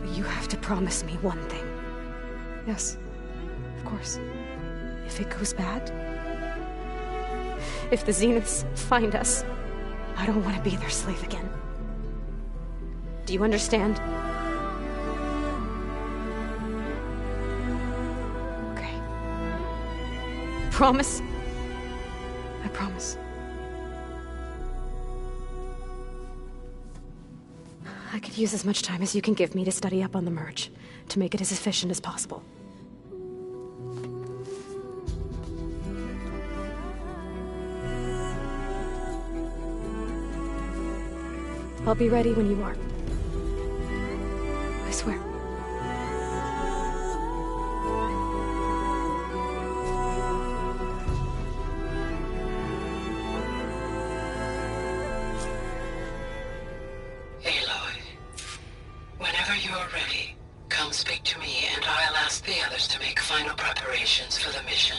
But you have to promise me one thing. Yes, of course. If it goes bad, if the Zeniths find us, I don't want to be their slave again. Do you understand? Okay. Promise? I promise. I could use as much time as you can give me to study up on the merge, to make it as efficient as possible. I'll be ready when you are. I swear. Aloy, whenever you are ready, come speak to me and I'll ask the others to make final preparations for the mission.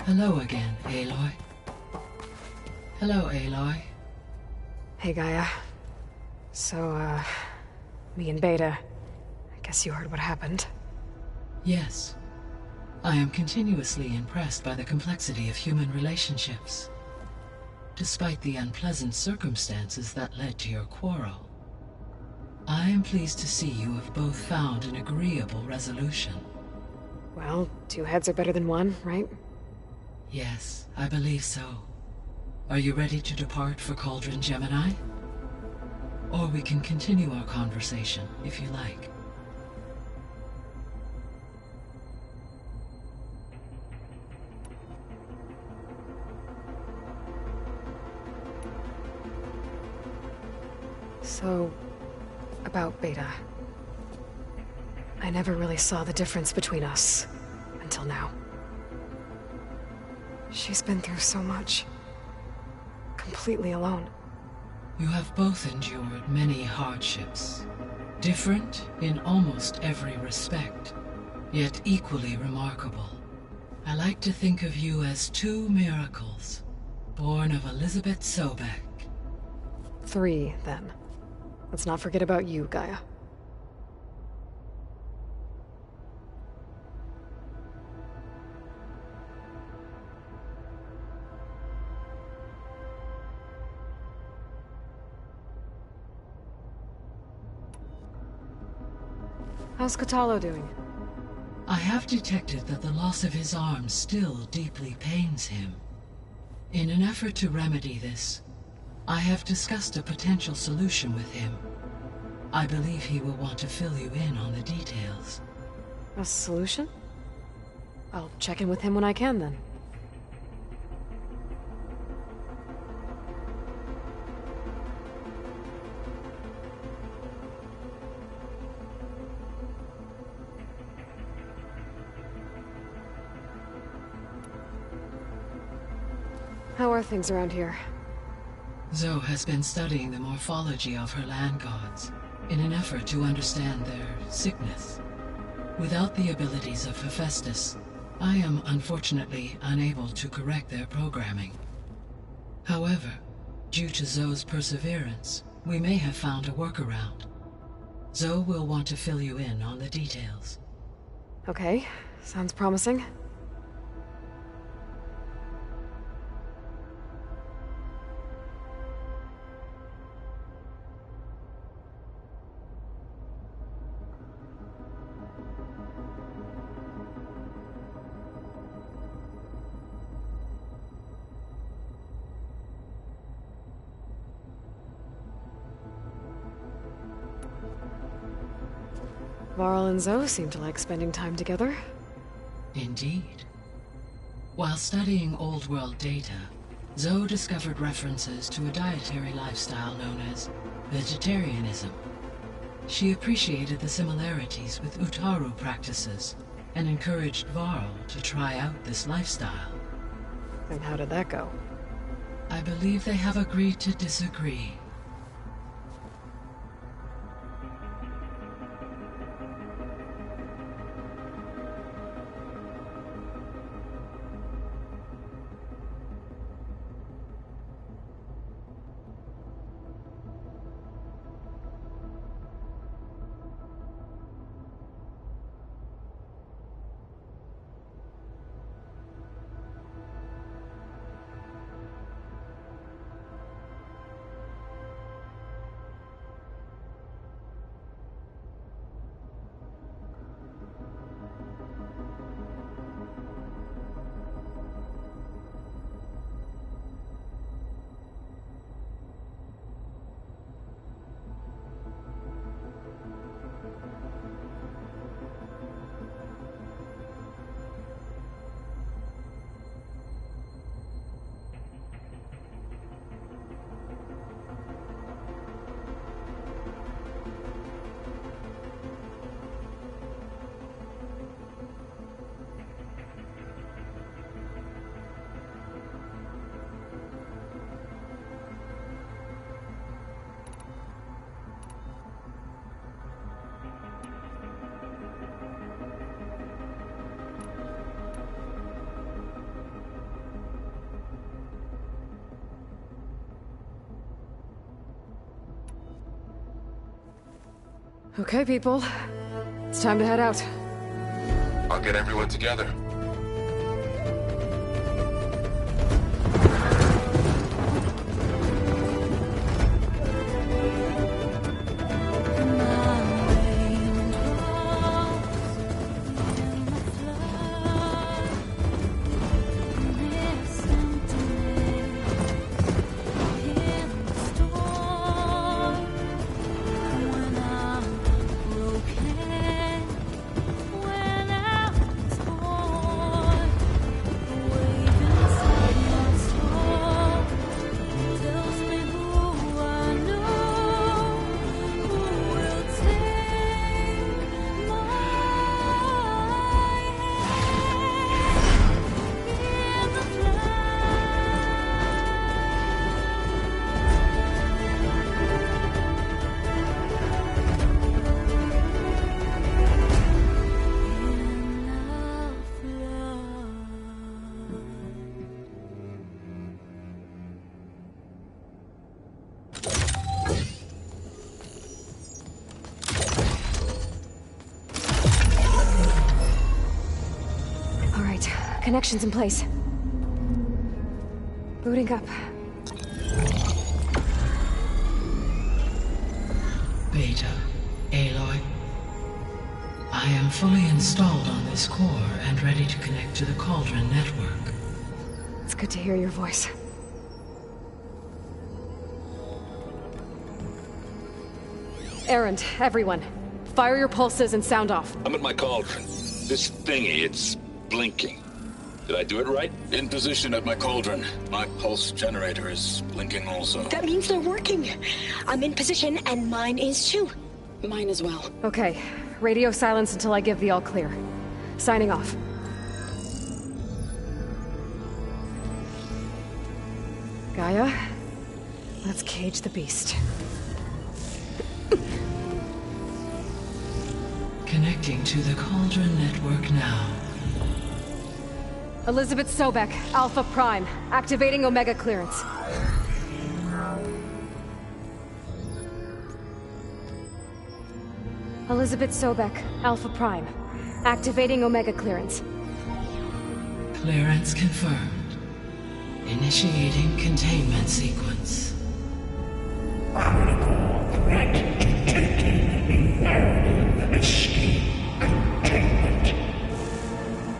Hello again, Aloy. Hello, Aloy. Hey, Gaia. So, me and Beta, I guess you heard what happened. Yes. I am continuously impressed by the complexity of human relationships. Despite the unpleasant circumstances that led to your quarrel, I am pleased to see you have both found an agreeable resolution. Well, two heads are better than one, right? Yes, I believe so. Are you ready to depart for Cauldron Gemini? Or we can continue our conversation, if you like. So, about Beta. I never really saw the difference between us, until now. She's been through so much. Completely alone. You have both endured many hardships. Different in almost every respect, yet equally remarkable. I like to think of you as two miracles, born of Elizabeth Sobek. 3, then. Let's not forget about you, Gaia. How's Kotallo doing? I have detected that the loss of his arm still deeply pains him. In an effort to remedy this, I have discussed a potential solution with him. I believe he will want to fill you in on the details. A solution? I'll check in with him when I can, then. How are things around here? Zoe has been studying the morphology of her land gods in an effort to understand their sickness. Without the abilities of Hephaestus, I am unfortunately unable to correct their programming. However, due to Zoe's perseverance, we may have found a workaround. Zoe will want to fill you in on the details. Okay, sounds promising. Varl and Zoe seem to like spending time together. Indeed. While studying Old World data, Zoe discovered references to a dietary lifestyle known as vegetarianism. She appreciated the similarities with Utaru practices and encouraged Varl to try out this lifestyle. And how did that go? I believe they have agreed to disagree. Okay, people. It's time to head out. I'll get everyone together. Connections in place. Booting up. Beta, Aloy. I am fully installed on this core and ready to connect to the Cauldron network. It's good to hear your voice. Erend, everyone. Fire your pulses and sound off. I'm at my cauldron. This thingy, it's blinking. Did I do it right? In position at my cauldron. My pulse generator is blinking also. That means they're working. I'm in position and mine is too. Mine as well. Okay. Radio silence until I give the all clear. Signing off. Gaia, let's cage the beast. Connecting to the Cauldron network now. Elizabeth Sobek, Alpha Prime, activating Omega clearance. Elizabeth Sobek, Alpha Prime, activating Omega clearance. Clearance confirmed. Initiating containment sequence. Critical threat detected. Imperative escape containment.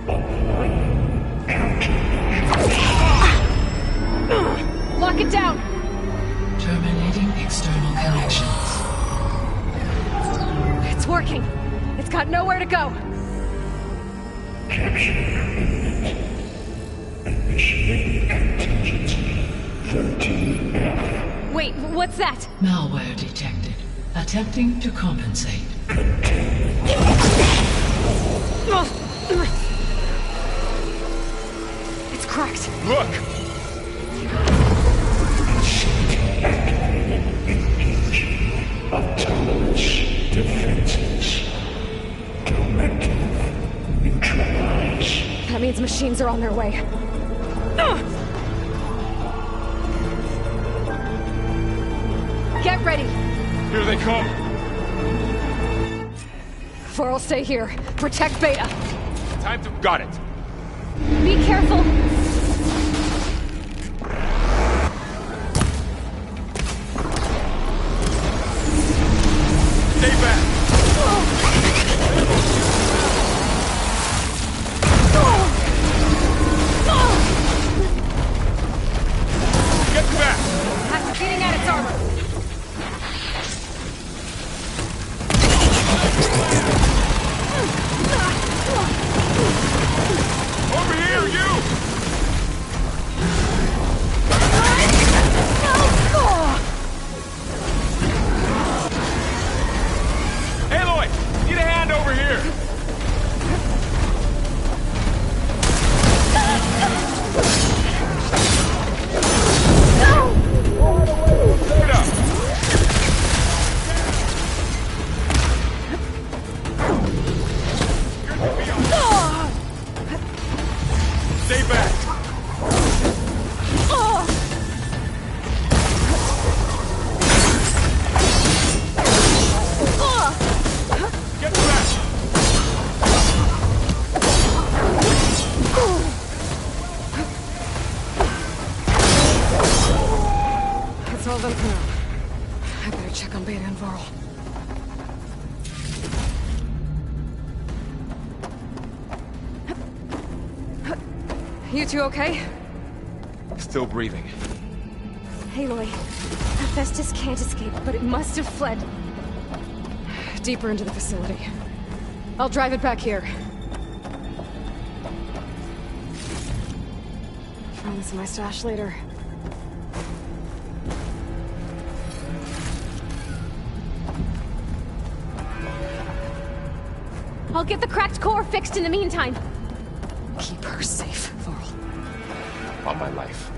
Applying countermeasures. Lock it down! Terminating external connections. It's working. It's got nowhere to go. Capture imminent. Initiating contingency 13F. Wait, what's that? Malware detected. Attempting to compensate. It's cracked. Look! Engaging autonomous defenses. Directive neutralize. That means machines are on their way. Get ready! Here they come! For'll stay here. Protect Beta. Time to... Got it! Be careful! Stay back! Get back! I'm getting at its armor. Over here, you! You two okay? Still breathing. Aloy, Hephaestus can't escape, but it must have fled. Deeper into the facility. I'll drive it back here. Find this in my stash later. I'll get the cracked core fixed in the meantime. Keep her safe, Varl. On my life.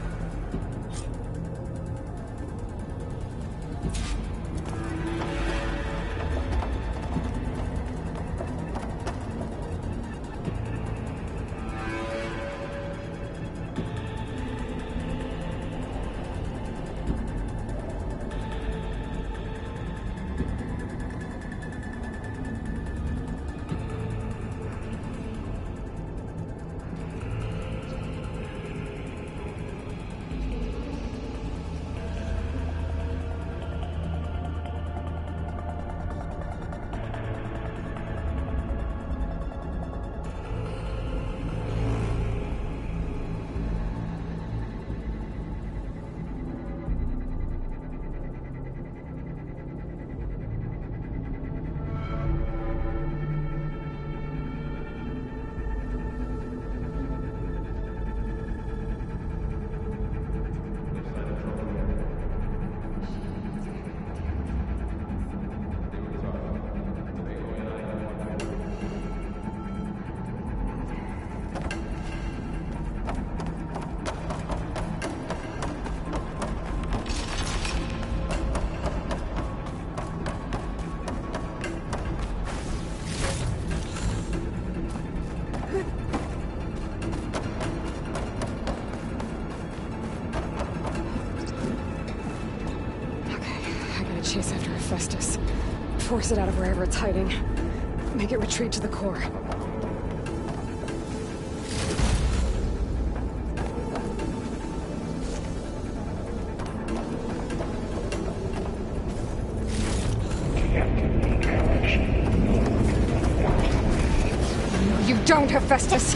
Chase after Hephaestus. Force it out of wherever it's hiding. Make it retreat to the core. No, you don't, Hephaestus!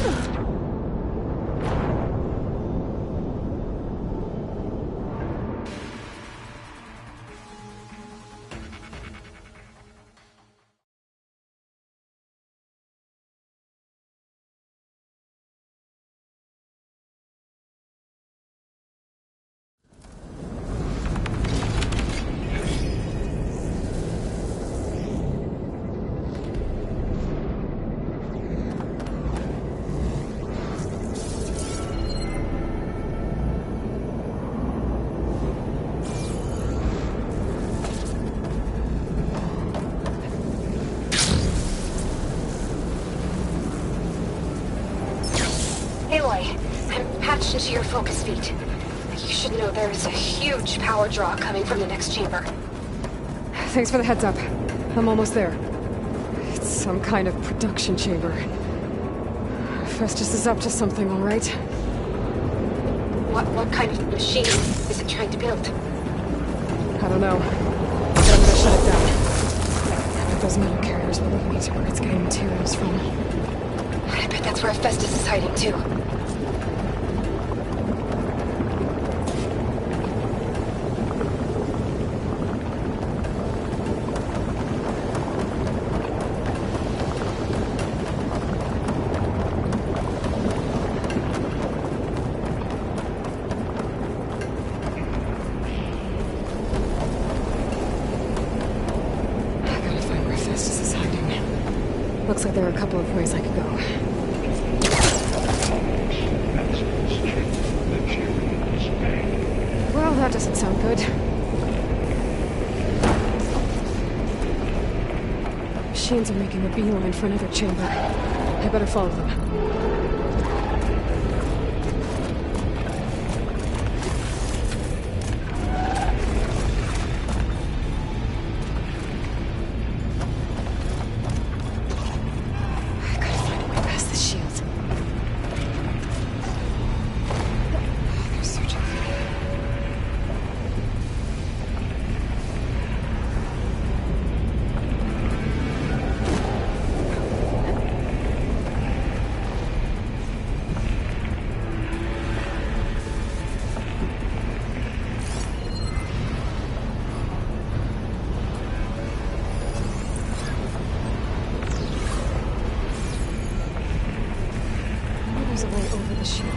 I'm patched into your focus feed. You should know there is a huge power draw coming from the next chamber. Thanks for the heads up. I'm almost there. It's some kind of production chamber. Festus is up to something, all right? What kind of machine is it trying to build? I don't know. But I'm gonna shut it down. I bet those metal carriers will lead me to where it's getting materials from. I bet that's where Festus is hiding too. Looks like there are a couple of ways I could go. Well, that doesn't sound good. Machines are making a beeline for another chamber. I better follow them. a way over the shield.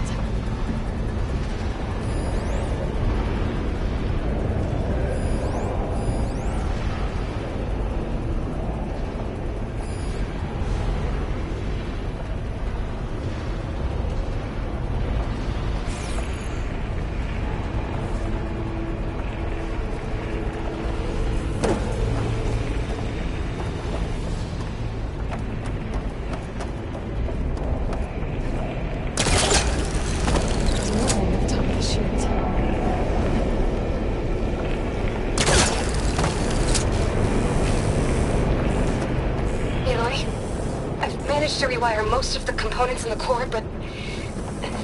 To rewire most of the components in the core, but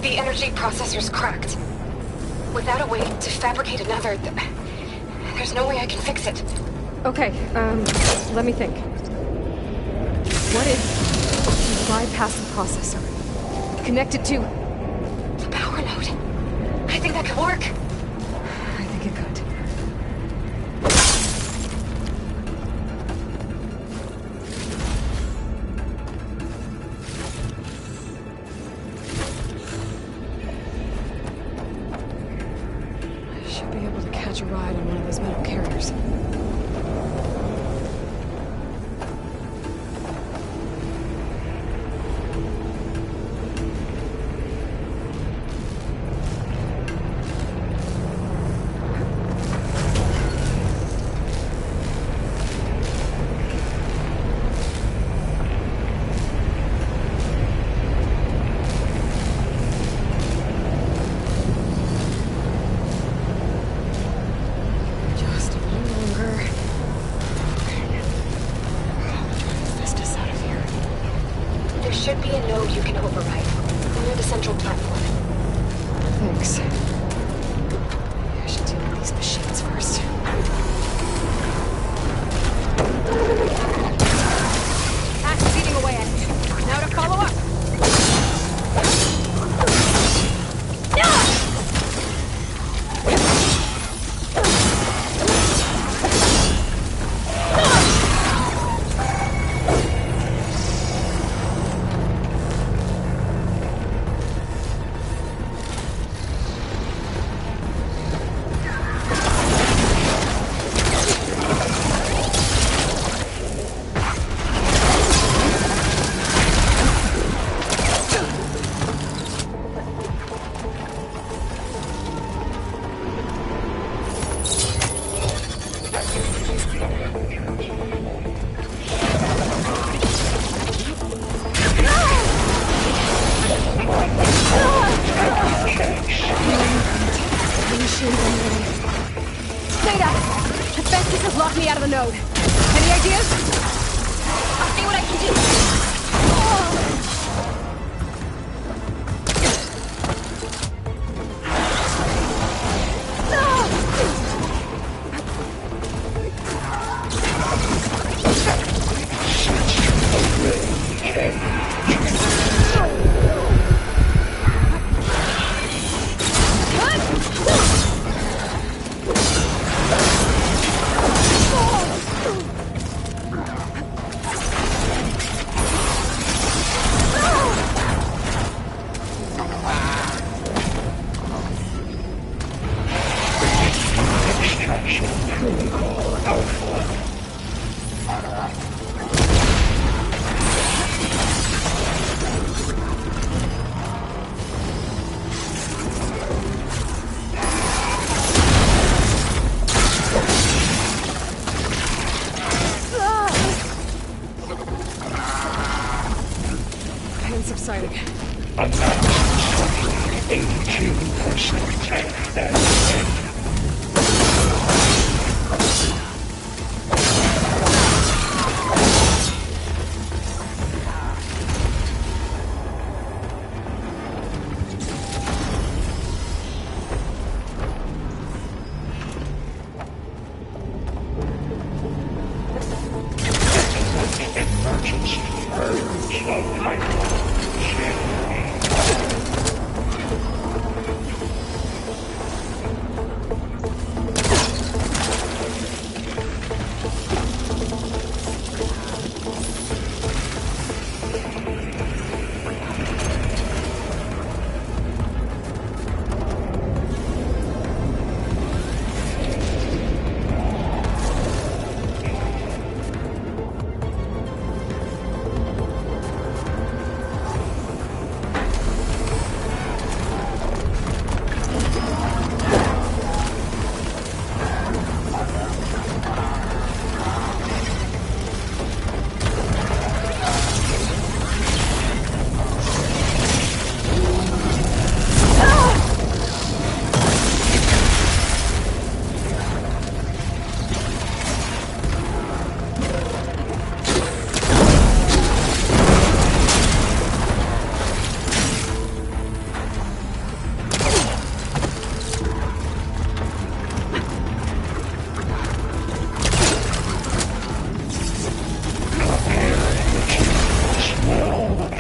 the energy processor's cracked. Without a way to fabricate another, there's no way I can fix it. Okay, let me think. What if you bypass the processor? Connect it to... the power node. I think that could work. I think it could. Catch a ride on one of those metal carriers. Should be a node you can override near the central platform. Thanks. I should deal with these machines first. Axe eating away at it. Now to follow up. Lock me out of the node. Any ideas? I'll see what I can do. Subsiding.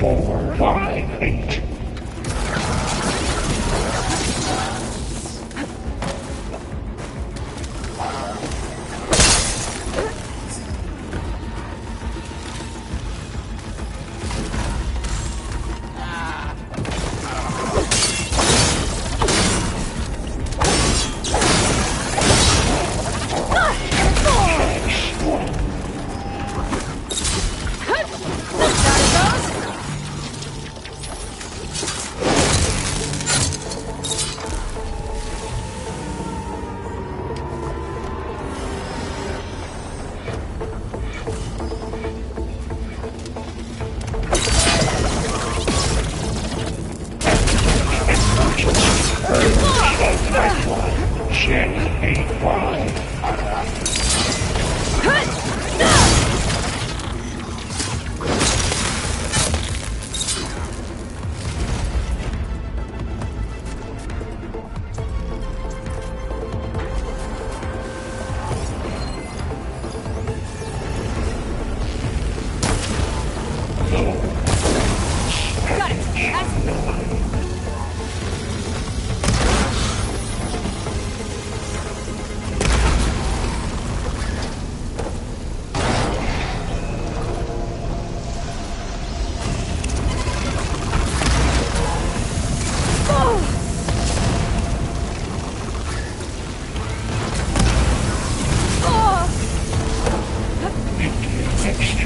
458.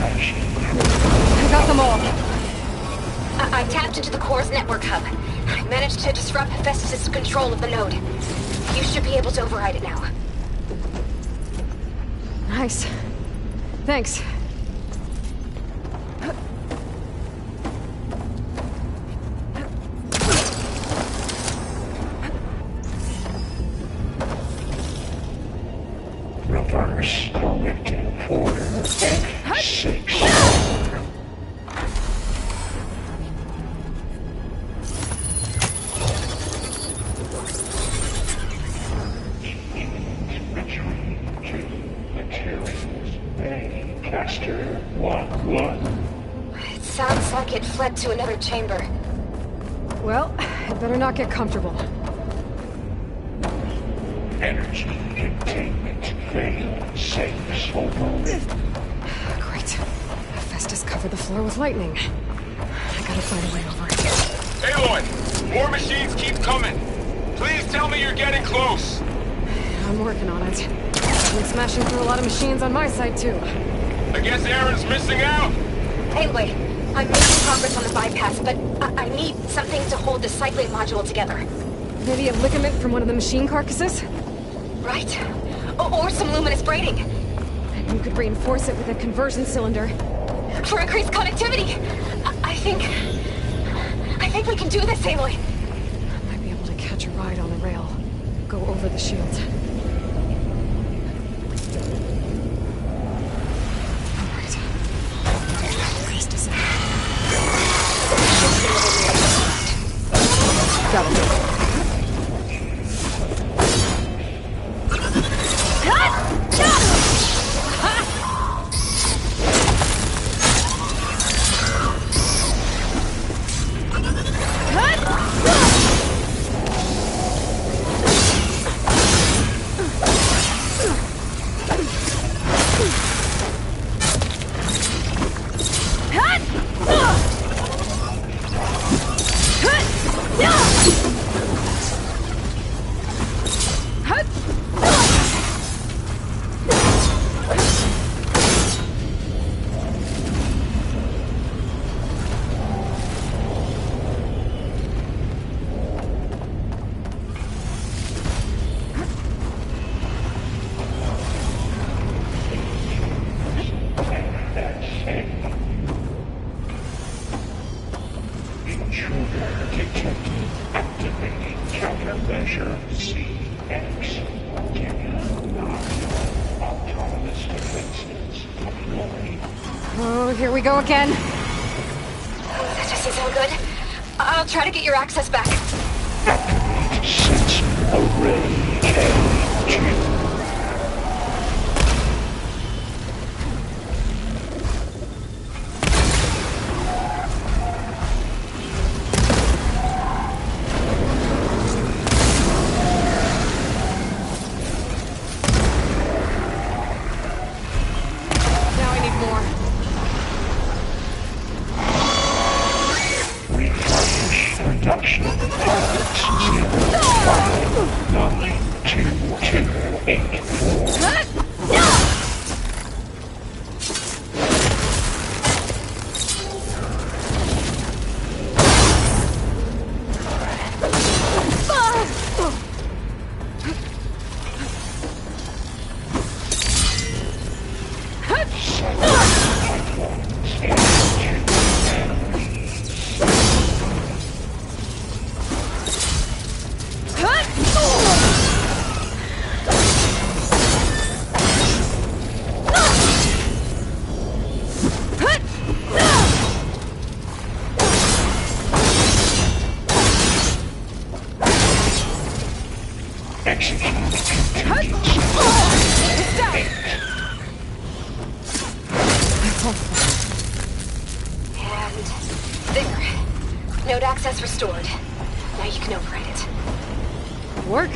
I got them all. I tapped into the core's network hub. I managed to disrupt Hephaestus' control of the node. You should be able to override it now. Nice. Thanks. Reverse corrective order F6. Caster 1-1. It sounds like it fled to another chamber. Well, it better not get comfortable. Energy containment failed. Safe over. Great. Hephaestus covered the floor with lightning. I gotta find a way over it. Aloy! More machines keep coming! Please tell me you're getting close! I'm working on it. I've been smashing through a lot of machines on my side, too. I guess Aaron's missing out! Aloy, I'm making progress on the bypass, but I need something to hold the cycling module together. Maybe a ligament from one of the machine carcasses? Right. Or some luminous braiding. And you could reinforce it with a conversion cylinder. For increased connectivity! I think we can do this, Aloy. I might be able to catch a ride on the rail. Go over the shield. Got him. Oh, here we go again. That doesn't sound good. I'll try to get your access back. Sensor array K2. Execute. It's down! And there. Node access restored. Now you can override it. Work?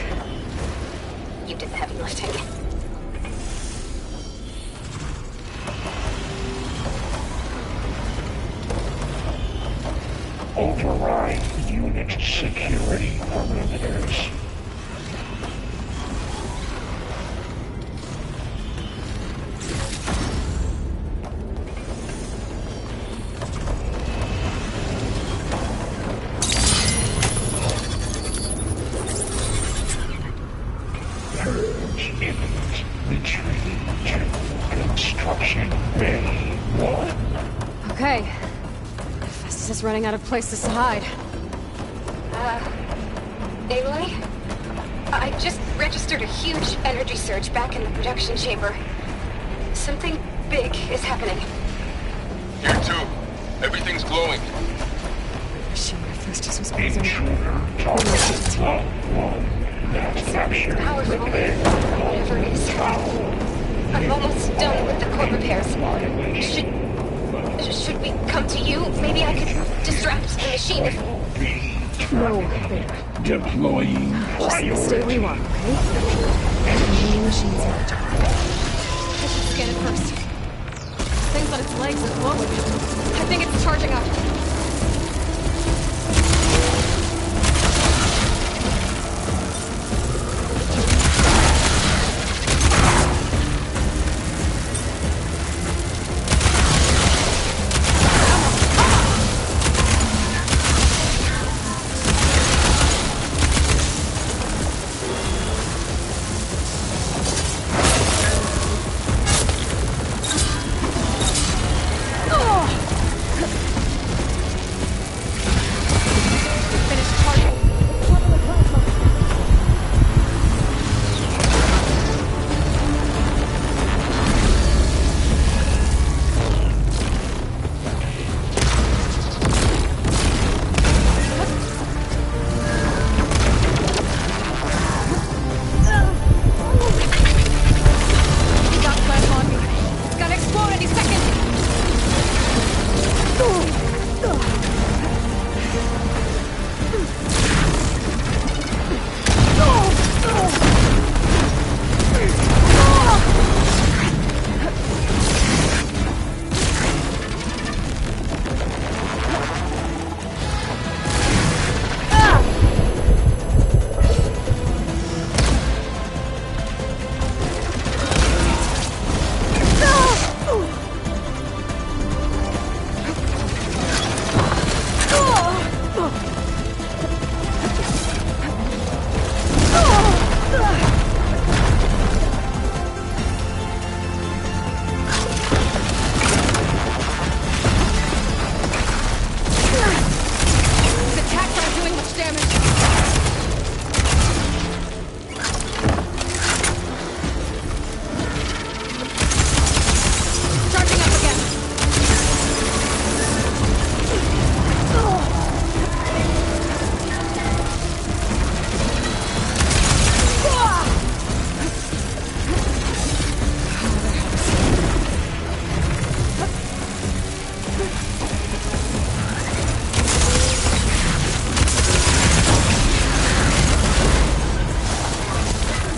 You did the heavy lifting. Override unit security parameters. Purge imminent. Retreat to construction bay 1. Okay. Festus is running out of places to hide. Aloy? I just registered a huge energy surge back in the production chamber. Something big is happening. Here too. Everything's glowing. Assuming Festus was present. Intruder target Lot 1. Manufactured Powerful. Whatever it is. I'm almost done with the core repairs. Should we come to you? Maybe I could distract the machine if... No, Beta. Deploying Just stay where you are, okay? The machine's not dark. I should scan it first. Thing's on its legs and glowing. I think it's charging up.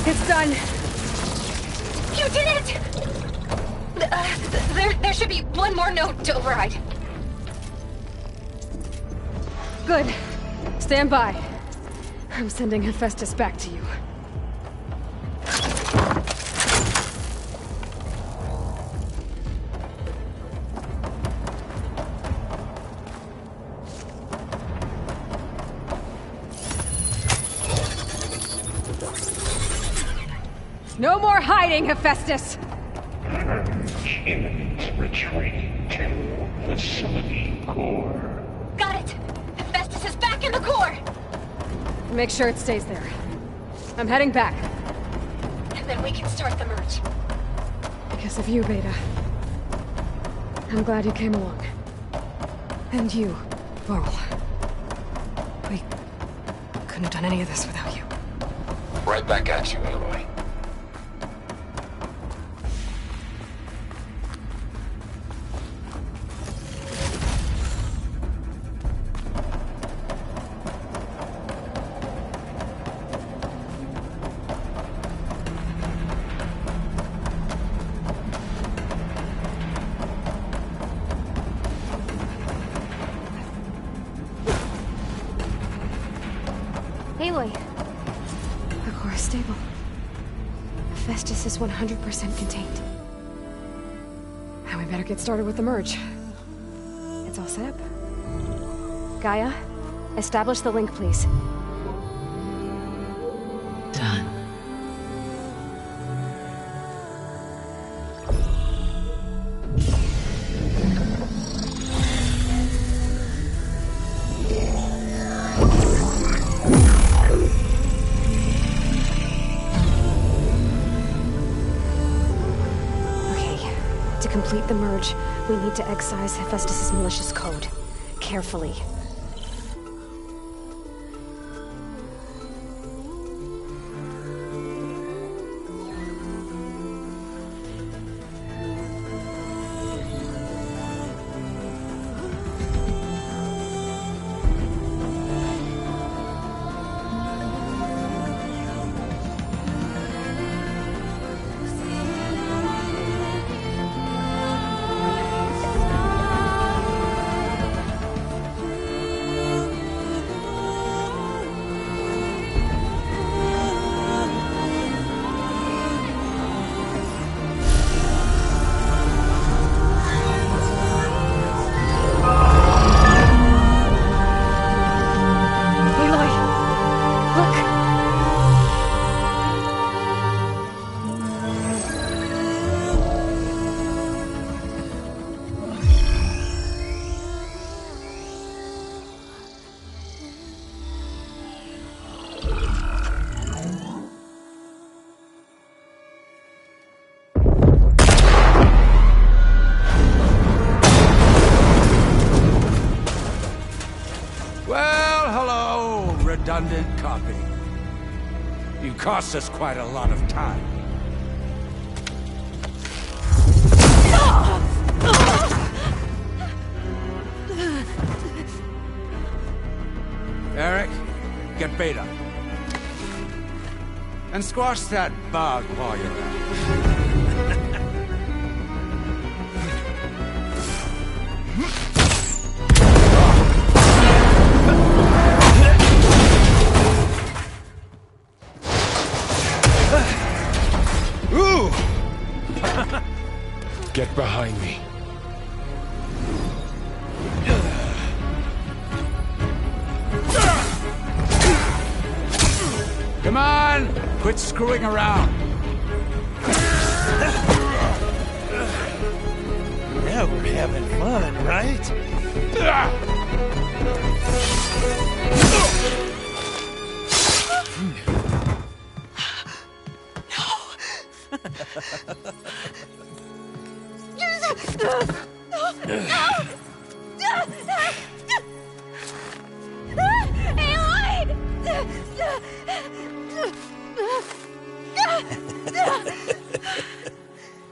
It's done. You did it! There should be one more node to override. Good. Stand by. I'm sending Hephaestus back to you. No more hiding, Hephaestus! Imminent retreat to facility core. Got it! Hephaestus is back in the core! Make sure it stays there. I'm heading back. And then we can start the merge. Because of you, Beta. I'm glad you came along. And you, Varl. We couldn't have done any of this without you. Right back at you, Aloy. Aloy. The core is stable. Hephaestus is 100% contained. Now we better get started with the merge. It's all set up. Gaia, establish the link, please. Done. To complete the merge, we need to excise Hephaestus' malicious code. Carefully. Well, hello, redundant copy. You cost us quite a lot of time. Eric, get Beta. And squash that bug while you're at it. Ooh! Get behind me. Come on! Quit screwing around. Now we're having fun, right?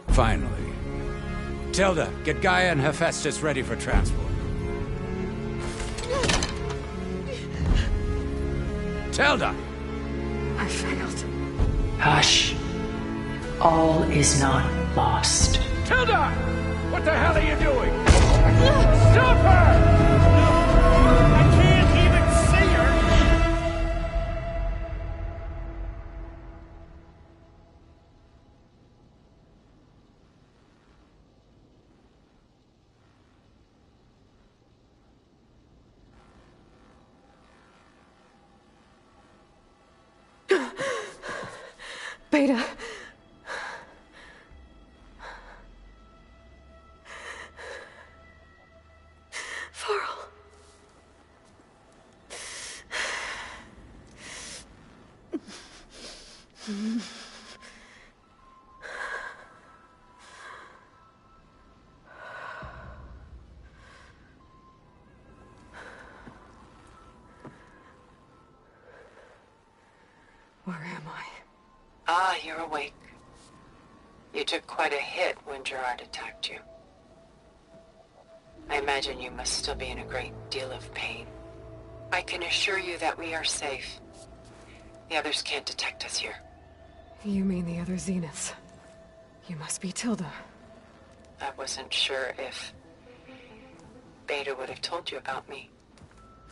Finally. Tilda, get Gaia and Hephaestus ready for transport. Tilda! I failed. Hush. All is not lost. Tilda! What the hell are you doing? Stop her! I can't even see her! Beta. Varl. Where am I? Ah, you're awake. You took quite a hit when Gerard attacked you. I imagine you must still be in a great deal of pain. I can assure you that we are safe. The others can't detect us here. You mean the other Zeniths? You must be Tilda. I wasn't sure if Beta would have told you about me.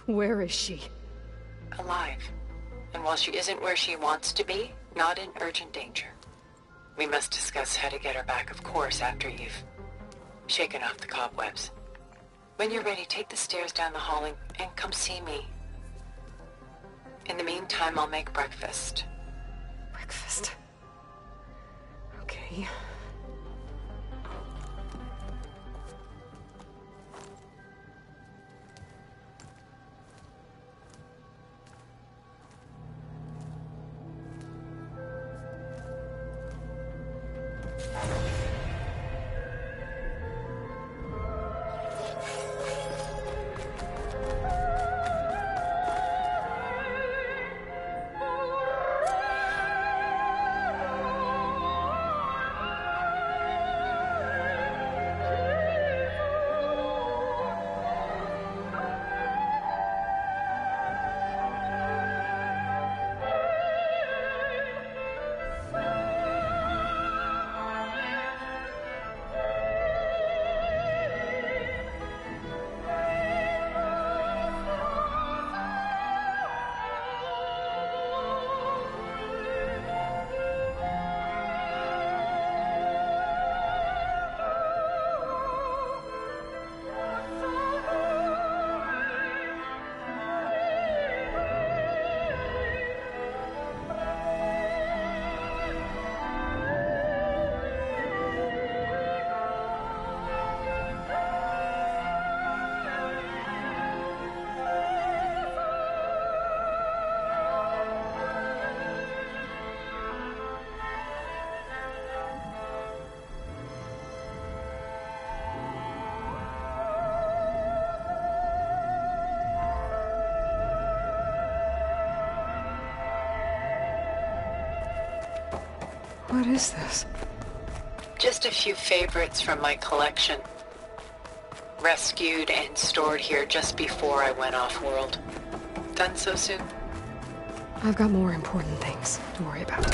Where is she? Alive. And while she isn't where she wants to be, not in urgent danger. We must discuss how to get her back, of course, after you've shaken off the cobwebs. When you're ready, take the stairs down the hall and come see me. In the meantime, I'll make breakfast. Breakfast? Okay. What is this? Just a few favorites from my collection. Rescued and stored here just before I went off-world. Done so soon? I've got more important things to worry about.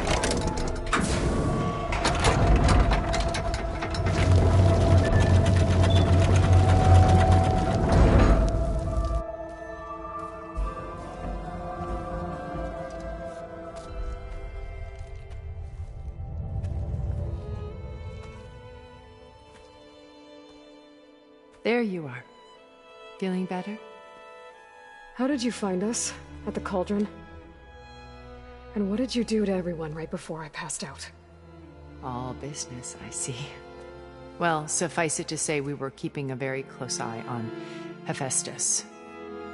There you are. Feeling better? How did you find us? At the Cauldron? And what did you do to everyone right before I passed out? All business, I see. Well, suffice it to say we were keeping a very close eye on Hephaestus,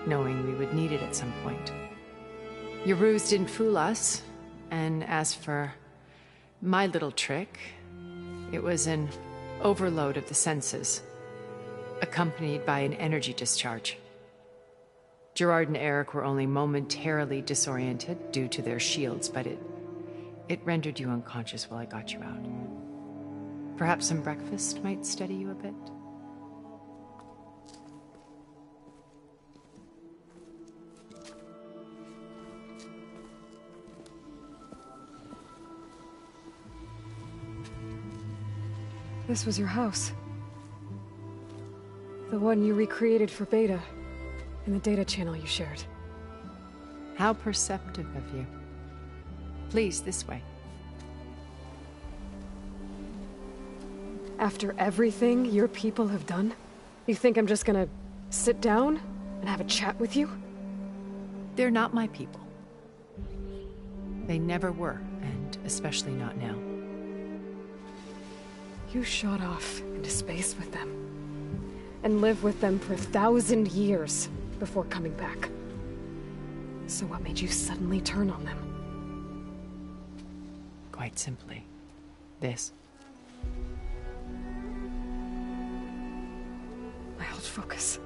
knowing we would need it at some point. Your ruse didn't fool us, and as for my little trick, it was an overload of the senses, accompanied by an energy discharge. Gerard and Eric were only momentarily disoriented due to their shields, but it rendered you unconscious while I got you out. Perhaps some breakfast might steady you a bit? This was your house. The one you recreated for Beta, in the data channel you shared. How perceptive of you. Please, this way. After everything your people have done, you think I'm just gonna sit down and have a chat with you? They're not my people. They never were, and especially not now. You shot off into space with them, and lived with them for 1,000 years before coming back. So what made you suddenly turn on them? Quite simply, this. My old focus.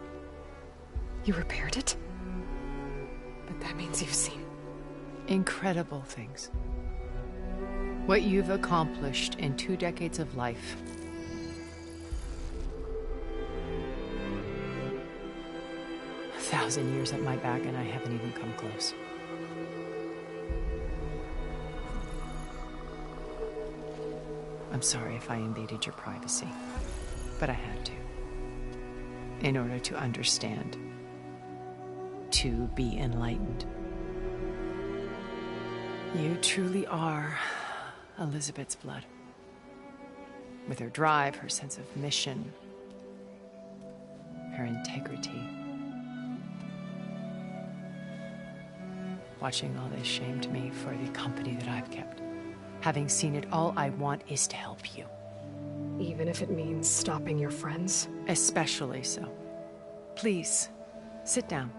You repaired it? But that means you've seen... incredible things. What you've accomplished in 2 decades of life. A 1,000 years at my back and I haven't even come close. I'm sorry if I invaded your privacy, but I had to. In order to understand. To be enlightened. You truly are Elizabeth's blood. With her drive, her sense of mission, her integrity. Watching all this shamed me for the company that I've kept. Having seen it, all I want is to help you. Even if it means stopping your friends? Especially so. Please, sit down.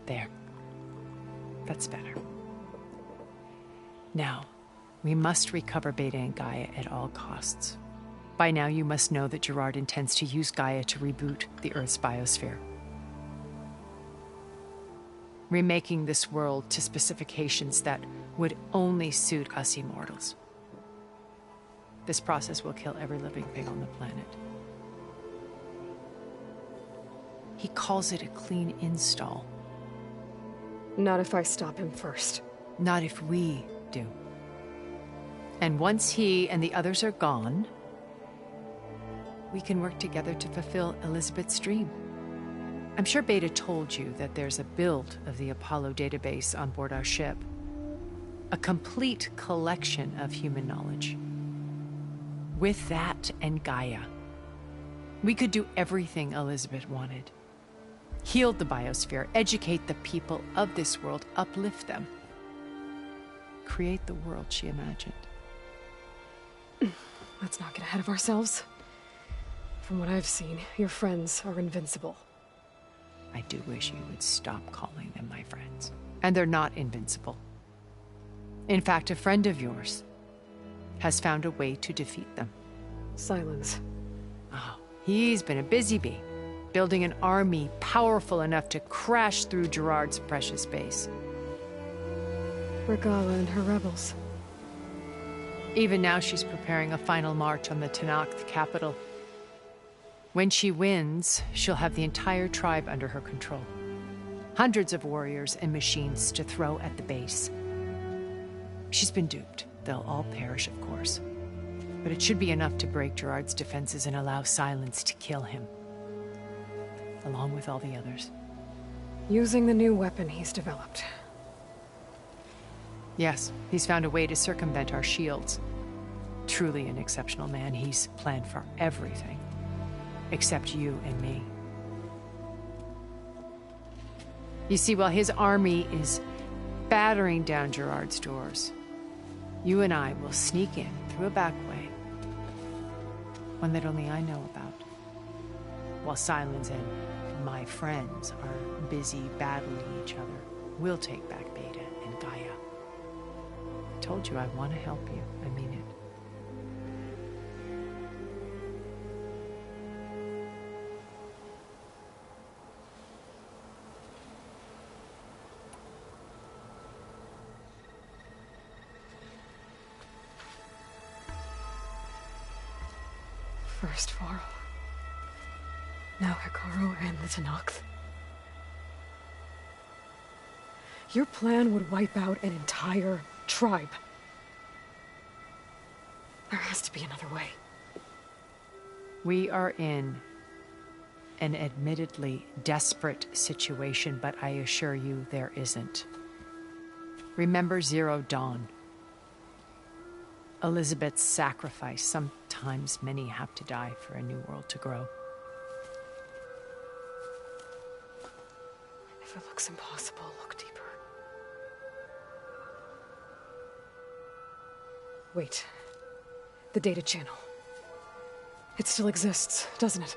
There. That's better. Now, we must recover Beta and Gaia at all costs. By now, you must know that Gerard intends to use Gaia to reboot the Earth's biosphere. Remaking this world to specifications that would only suit us immortals. This process will kill every living thing on the planet. He calls it a clean install. Not if I stop him first. Not if we do. And once he and the others are gone, we can work together to fulfill Elizabeth's dream. I'm sure Beta told you that there's a build of the Apollo database on board our ship. A complete collection of human knowledge. With that and Gaia, we could do everything Elizabeth wanted. Heal the biosphere, educate the people of this world, uplift them. Create the world she imagined. Let's not get ahead of ourselves. From what I've seen, your friends are invincible. I do wish you would stop calling them my friends. And they're not invincible. In fact, a friend of yours has found a way to defeat them. Silence. Oh, he's been a busy bee, building an army powerful enough to crash through Gerard's precious base. Regala and her rebels. Even now, she's preparing a final march on the Tenakth capital. When she wins, she'll have the entire tribe under her control. Hundreds of warriors and machines to throw at the base. She's been duped. They'll all perish, of course. But it should be enough to break Gerard's defenses and allow Silence to kill him. Along with all the others. Using the new weapon he's developed. Yes, he's found a way to circumvent our shields. Truly an exceptional man. He's planned for everything. Except you and me. You see, while his army is battering down Gerard's doors, you and I will sneak in through a back way. One that only I know about. While Silence and my friends are busy battling each other, we'll take back Beta and Gaia. I told you I want to help you. I mean it. First Varl. Now Hekarro and the Tenakth. Your plan would wipe out an entire tribe. There has to be another way. We are in an admittedly desperate situation, but I assure you there isn't. Remember Zero Dawn. Elizabeth's sacrifice. Sometimes many have to die for a new world to grow. If it looks impossible, look deeper. Wait. The data channel. It still exists, doesn't it?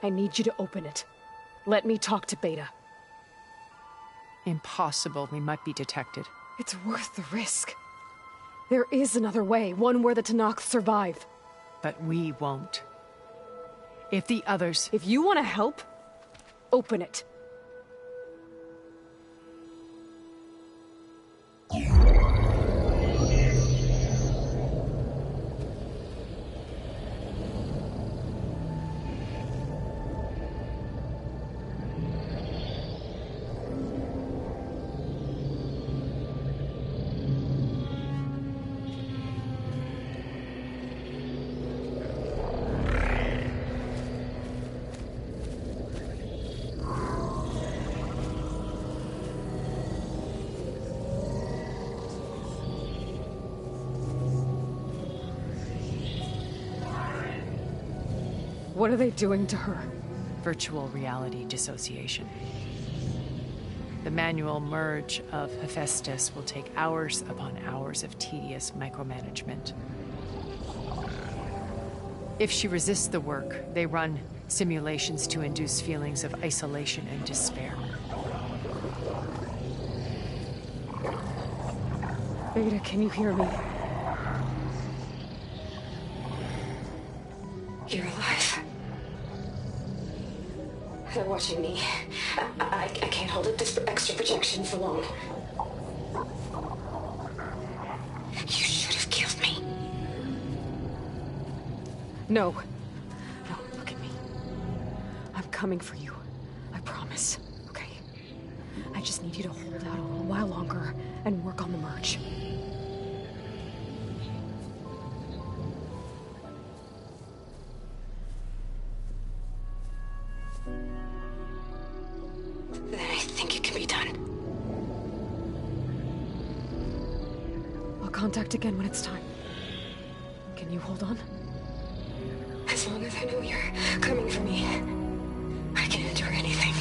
I need you to open it. Let me talk to Beta. Impossible. We might be detected. It's worth the risk. There is another way, one where the Tenakth survive. But we won't. If the others... If you want to help, open it. What are they doing to her? Virtual reality dissociation. The manual merge of Hephaestus will take hours upon hours of tedious micromanagement. If she resists the work, they run simulations to induce feelings of isolation and despair. Beta, can you hear me? You're alive. They're watching me. I can't hold up this extra projection for long. You should have killed me. No. No, look at me. I'm coming for you. I promise. Okay? I just need you to hold out a little while longer and work on the merge. Then I think it can be done. I'll contact again when it's time. Can you hold on? As long as I know you're coming for me, I can endure anything.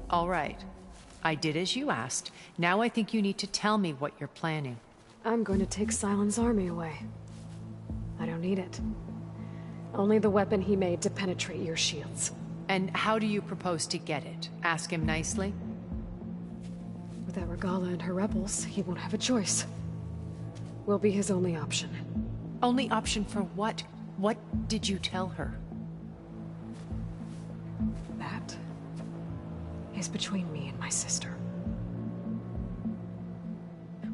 All right. I did as you asked. Now I think you need to tell me what you're planning. I'm going to take Sylens' army away. I don't need it. Only the weapon he made to penetrate your shields. And how do you propose to get it? Ask him nicely? Without Regala and her rebels, he won't have a choice. We'll be his only option. Only option for what? What did you tell her? That is between me and my sister.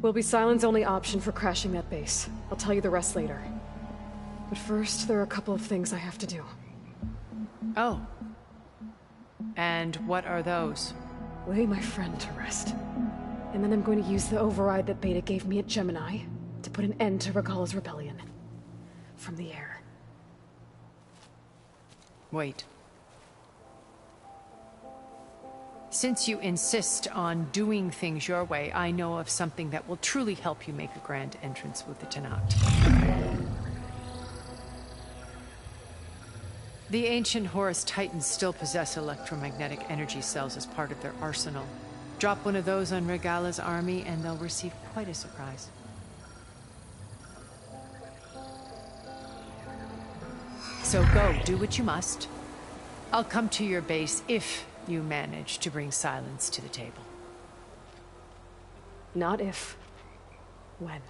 Will be Sylens' only option for crashing that base. I'll tell you the rest later. But first, there are a couple of things I have to do. Oh. And what are those? Lay my friend to rest. And then I'm going to use the override that Beta gave me at Gemini to put an end to Regala's rebellion. From the air. Wait. Since you insist on doing things your way, I know of something that will truly help you make a grand entrance with the Tenat. The ancient Horus Titans still possess electromagnetic energy cells as part of their arsenal. Drop one of those on Regala's army and they'll receive quite a surprise. So go, do what you must. I'll come to your base if you manage to bring Sylens to the table. Not if. When.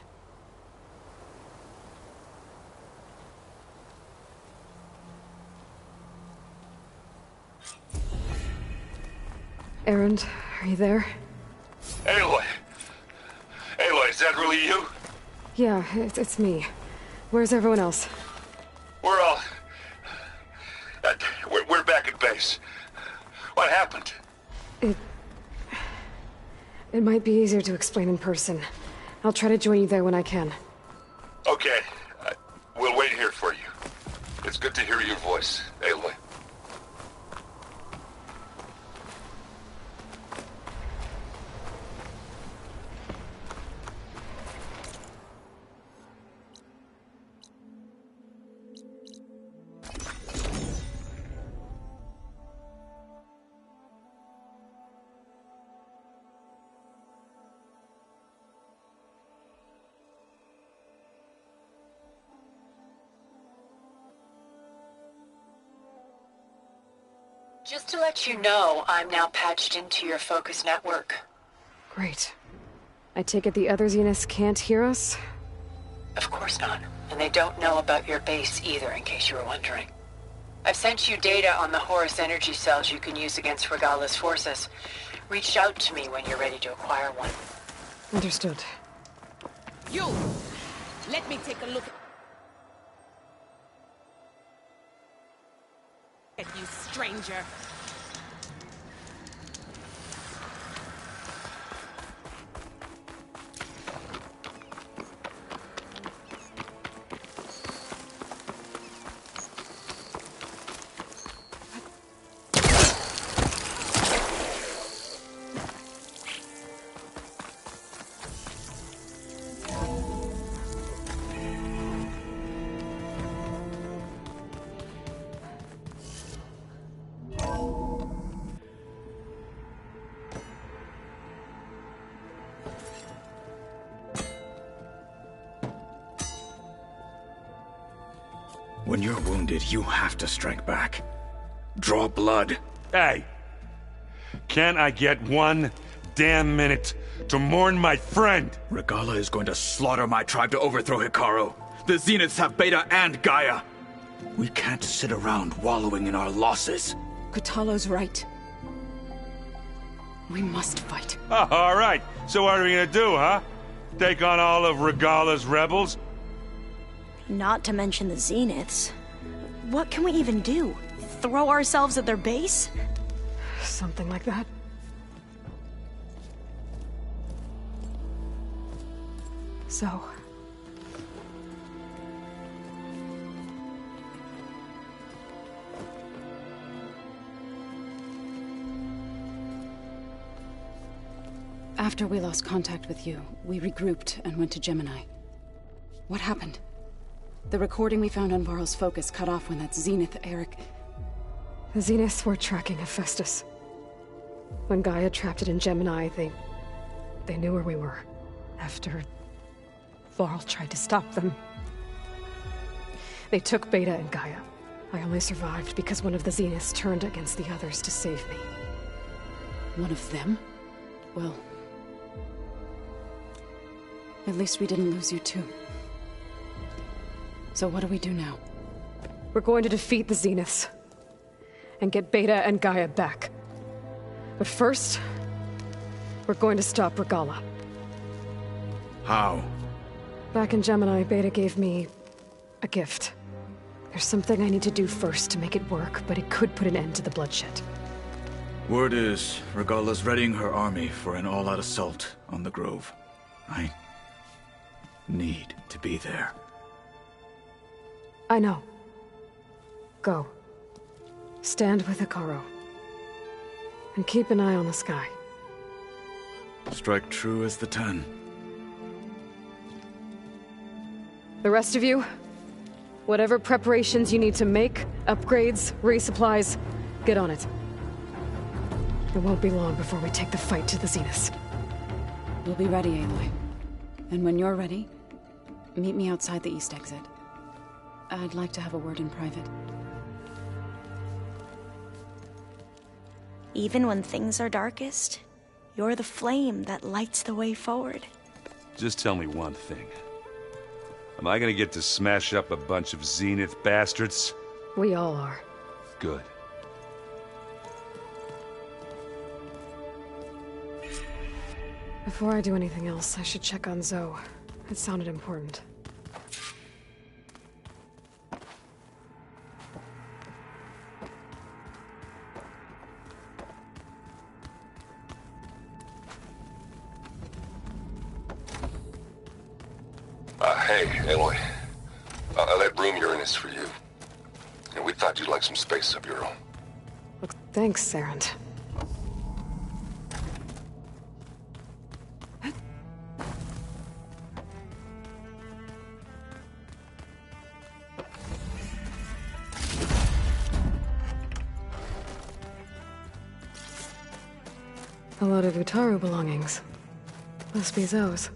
Erend, are you there? Aloy! Aloy, is that really you? Yeah, it's me. Where's everyone else? We're all... we're back at base. What happened? It might be easier to explain in person. I'll try to join you there when I can. Okay. We'll wait here for you. It's good to hear your voice, Aloy. Just to let you know, I'm now patched into your focus network. Great. I take it the other Zeniths can't hear us? Of course not. And they don't know about your base either, in case you were wondering. I've sent you data on the Horus energy cells you can use against Regalla's forces. Reach out to me when you're ready to acquire one. Understood. You! Let me take a look at you, stranger. When you're wounded, you have to strike back. Draw blood. Hey! Can't I get one damn minute to mourn my friend? Regalla is going to slaughter my tribe to overthrow Hikaru. The Zeniths have Beta and Gaia. We can't sit around wallowing in our losses. Kotallo's right. We must fight. Oh, all right. So what are we gonna do, huh? Take on all of Regalla's rebels? Not to mention the Zeniths. What can we even do? Throw ourselves at their base? Something like that. So... After we lost contact with you, we regrouped and went to Gemini. What happened? The recording we found on Varl's focus cut off when that Zenith, Eric... The Zeniths were tracking Hephaestus. When Gaia trapped it in Gemini, they knew where we were. After... Varl tried to stop them. They took Beta and Gaia. I only survived because one of the Zeniths turned against the others to save me. One of them? Well... At least we didn't lose you too. So what do we do now? We're going to defeat the Zeniths. And get Beta and Gaia back. But first... we're going to stop Regalla. How? Back in Gemini, Beta gave me... a gift. There's something I need to do first to make it work, but it could put an end to the bloodshed. Word is, Regalla's readying her army for an all-out assault on the Grove. I need to be there. I know. Go. Stand with Hikaru. And keep an eye on the sky. Strike true as the 10. The rest of you, whatever preparations you need to make, upgrades, resupplies, get on it. It won't be long before we take the fight to the Zeniths. We'll be ready, Aloy. And when you're ready, meet me outside the east exit. I'd like to have a word in private. Even when things are darkest, you're the flame that lights the way forward. Just tell me one thing. Am I gonna get to smash up a bunch of Zenith bastards? We all are. Good. Before I do anything else, I should check on Zoe. It sounded important. Hey, Aloy. That room you're in is for you. And we thought you'd like some space of your own. Look, thanks, Sarand. A lot of Utaru belongings. Must be Zoe's.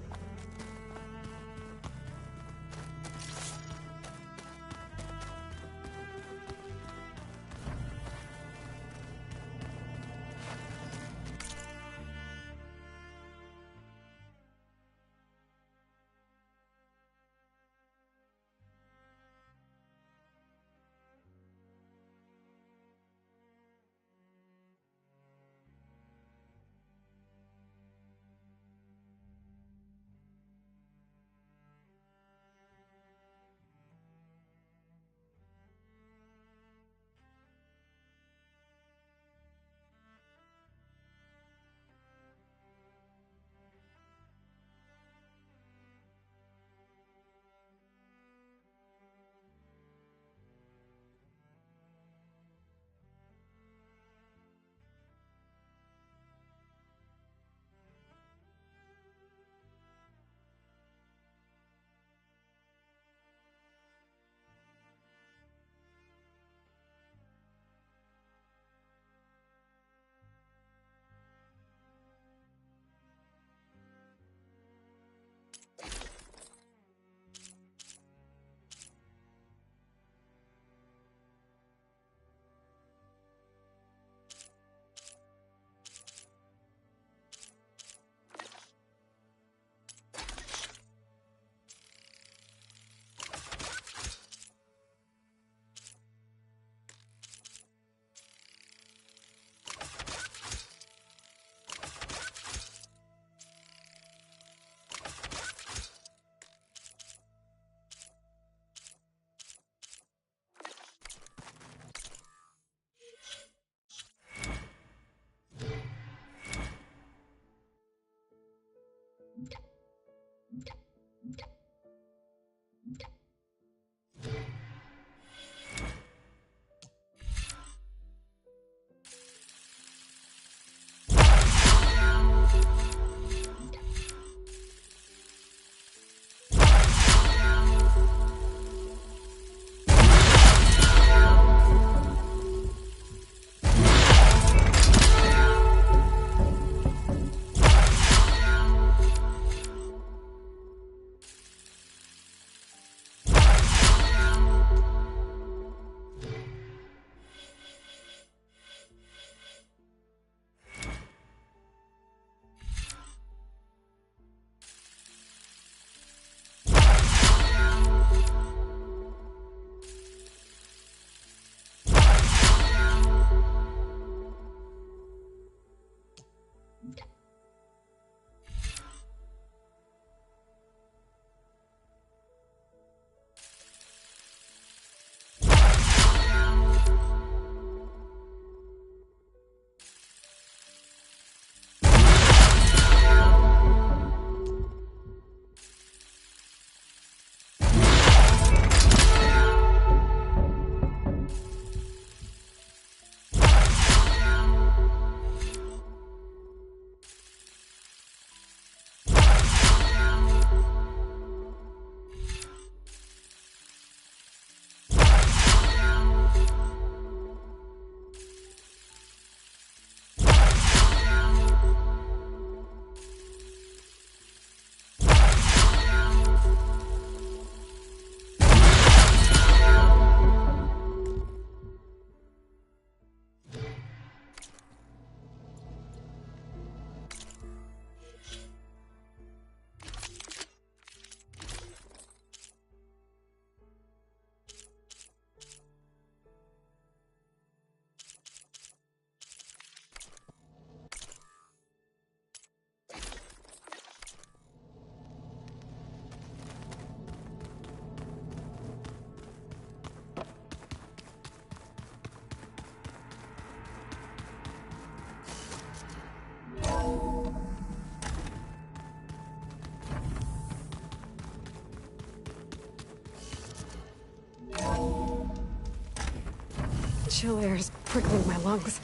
Chill air is prickling my lungs.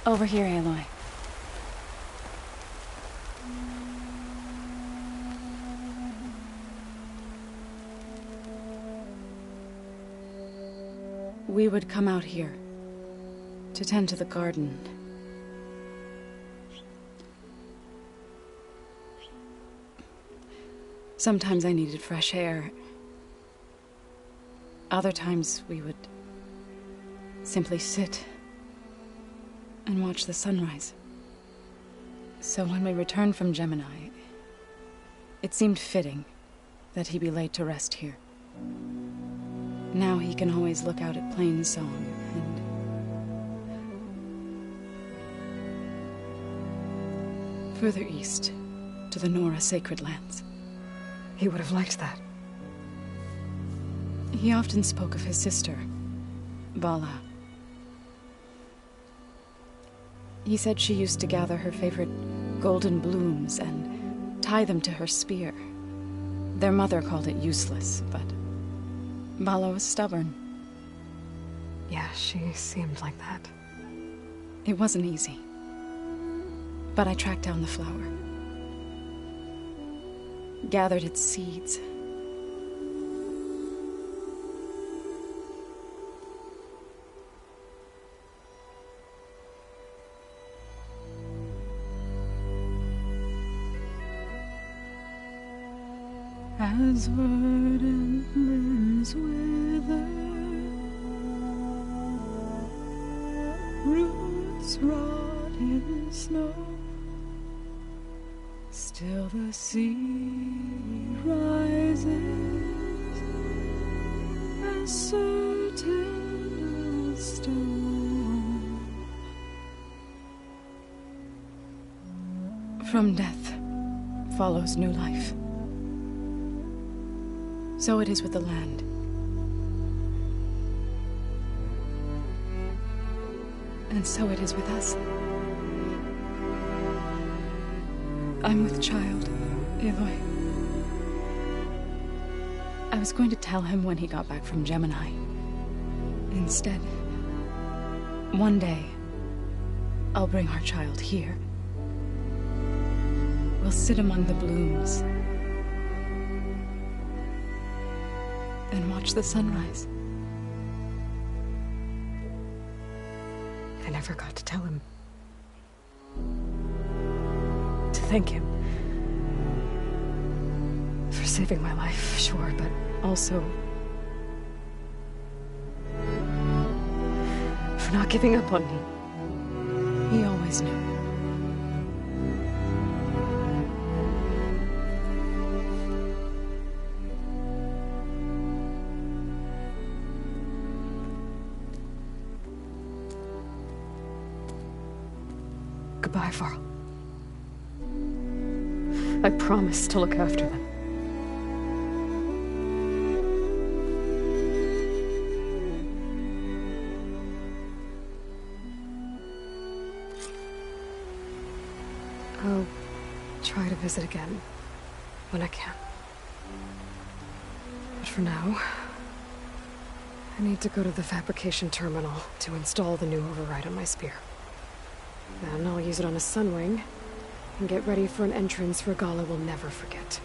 Over here, Aloy. We would come out here to tend to the garden. Sometimes I needed fresh air. Other times we would simply sit and watch the sunrise. So when we returned from Gemini, it seemed fitting that he be laid to rest here. Now he can always look out at Plainsong and further east to the Nora Sacred Lands. He would have liked that. He often spoke of his sister, Vala. He said she used to gather her favorite golden blooms and tie them to her spear. Their mother called it useless, but Vala was stubborn. Yeah, she seemed like that. It wasn't easy. But I tracked down the flower. Gathered its seeds. As verdant limbs wither, roots rot in snow, still the sea rises, as certain as stone. From death follows new life. So it is with the land. And so it is with us. I'm with child, Aloy. I was going to tell him when he got back from Gemini. Instead, one day, I'll bring our child here. We'll sit among the blooms and watch the sunrise. I never got to tell him. To thank him. For saving my life, sure, but also for not giving up on me. He always knew. Goodbye, Varl. I promise to look after them. I'll try to visit again when I can. But for now, I need to go to the fabrication terminal to install the new override on my spear. Then I'll use it on a Sunwing and get ready for an entrance Regalla will never forget.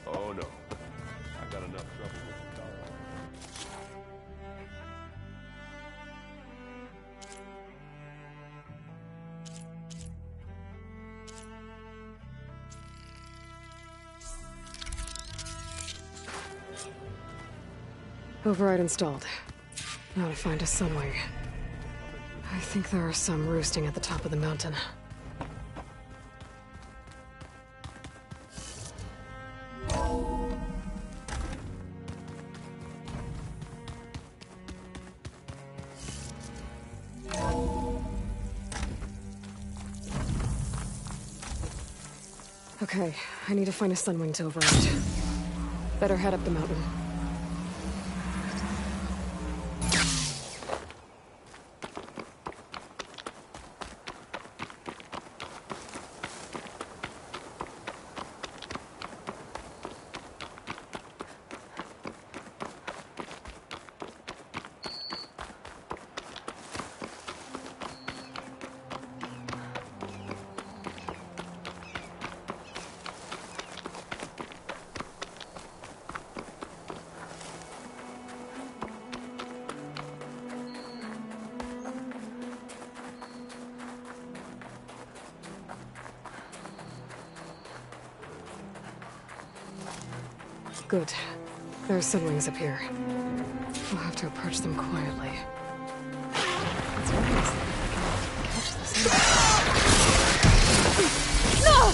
Oh no. I've got enough trouble with the dog. Override installed. Now to find a sunwing. I think there are some roosting at the top of the mountain. Okay, I need to find a sunwing to override. Better head up the mountain. Good. There are sunwings up here. We'll have to to approach them quietly. It's nice that I can catch this. No!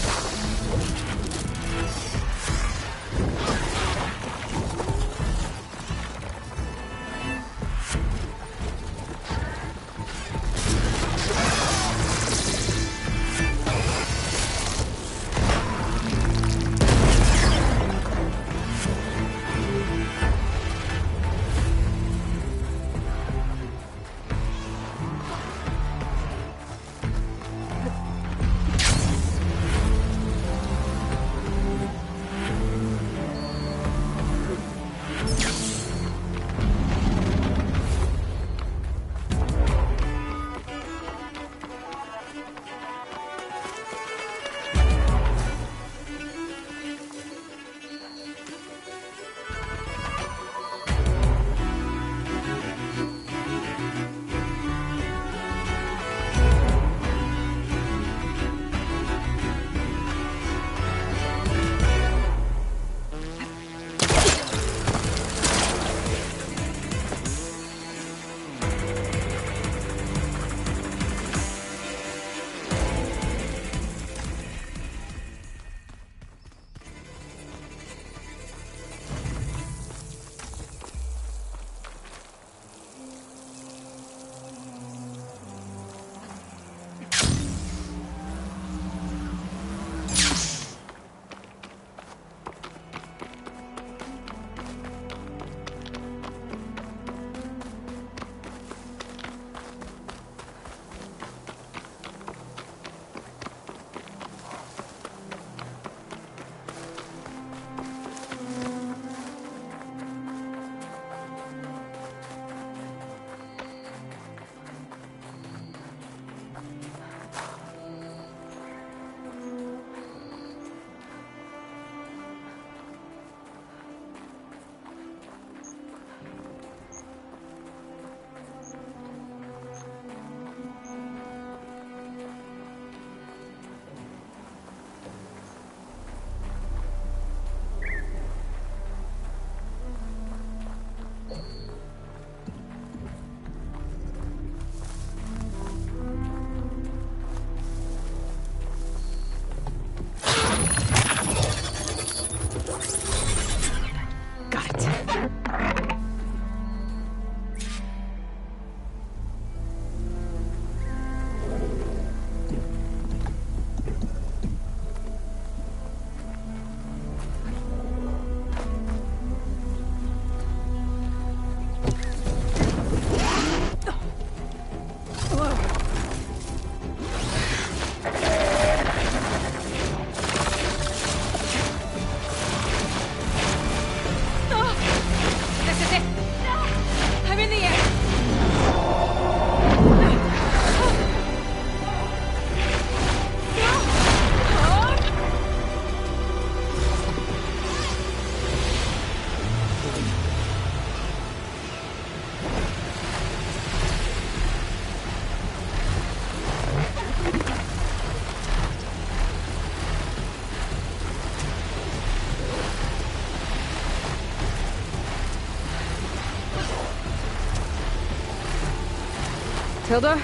Tilda,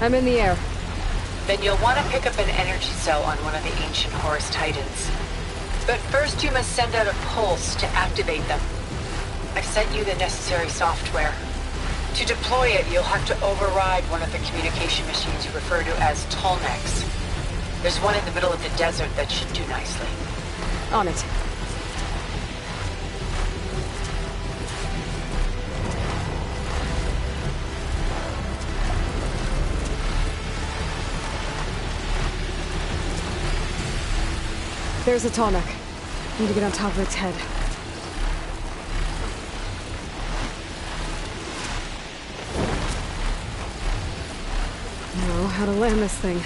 I'm in the air. Then you'll want to pick up an energy cell on one of the ancient Horus Titans. But first you must send out a pulse to activate them. I've sent you the necessary software. To deploy it, you'll have to override one of the communication machines you refer to as Tallnecks. There's one in the middle of the desert that should do nicely. On it. There's a Tallneck. Need to get on top of its head. Know how to land this thing.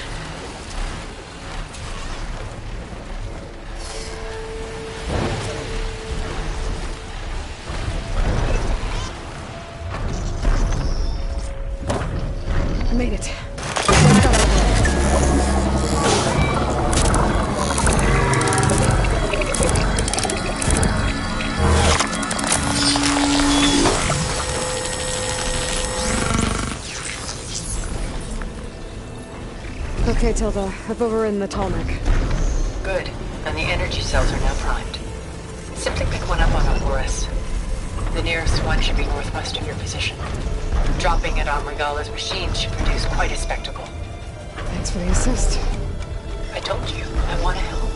I made it. Okay, Tilda. I've overridden the Tallneck. Good. And the energy cells are now primed. Simply pick one up on Alvarez. The nearest one should be northwest of your position. Dropping it on Regala's machine should produce quite a spectacle. Thanks for the assist. I told you, I want to help.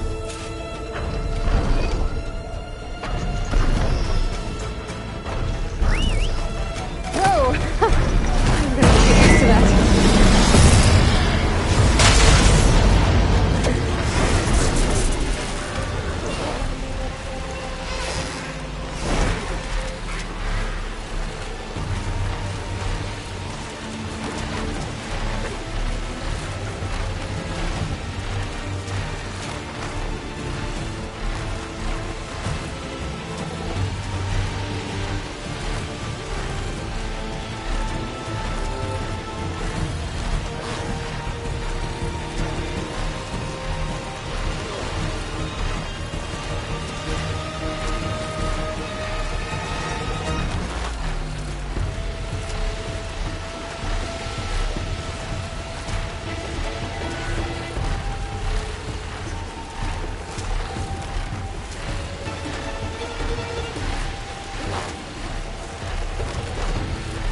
Whoa! I'm gonna have to get used to that.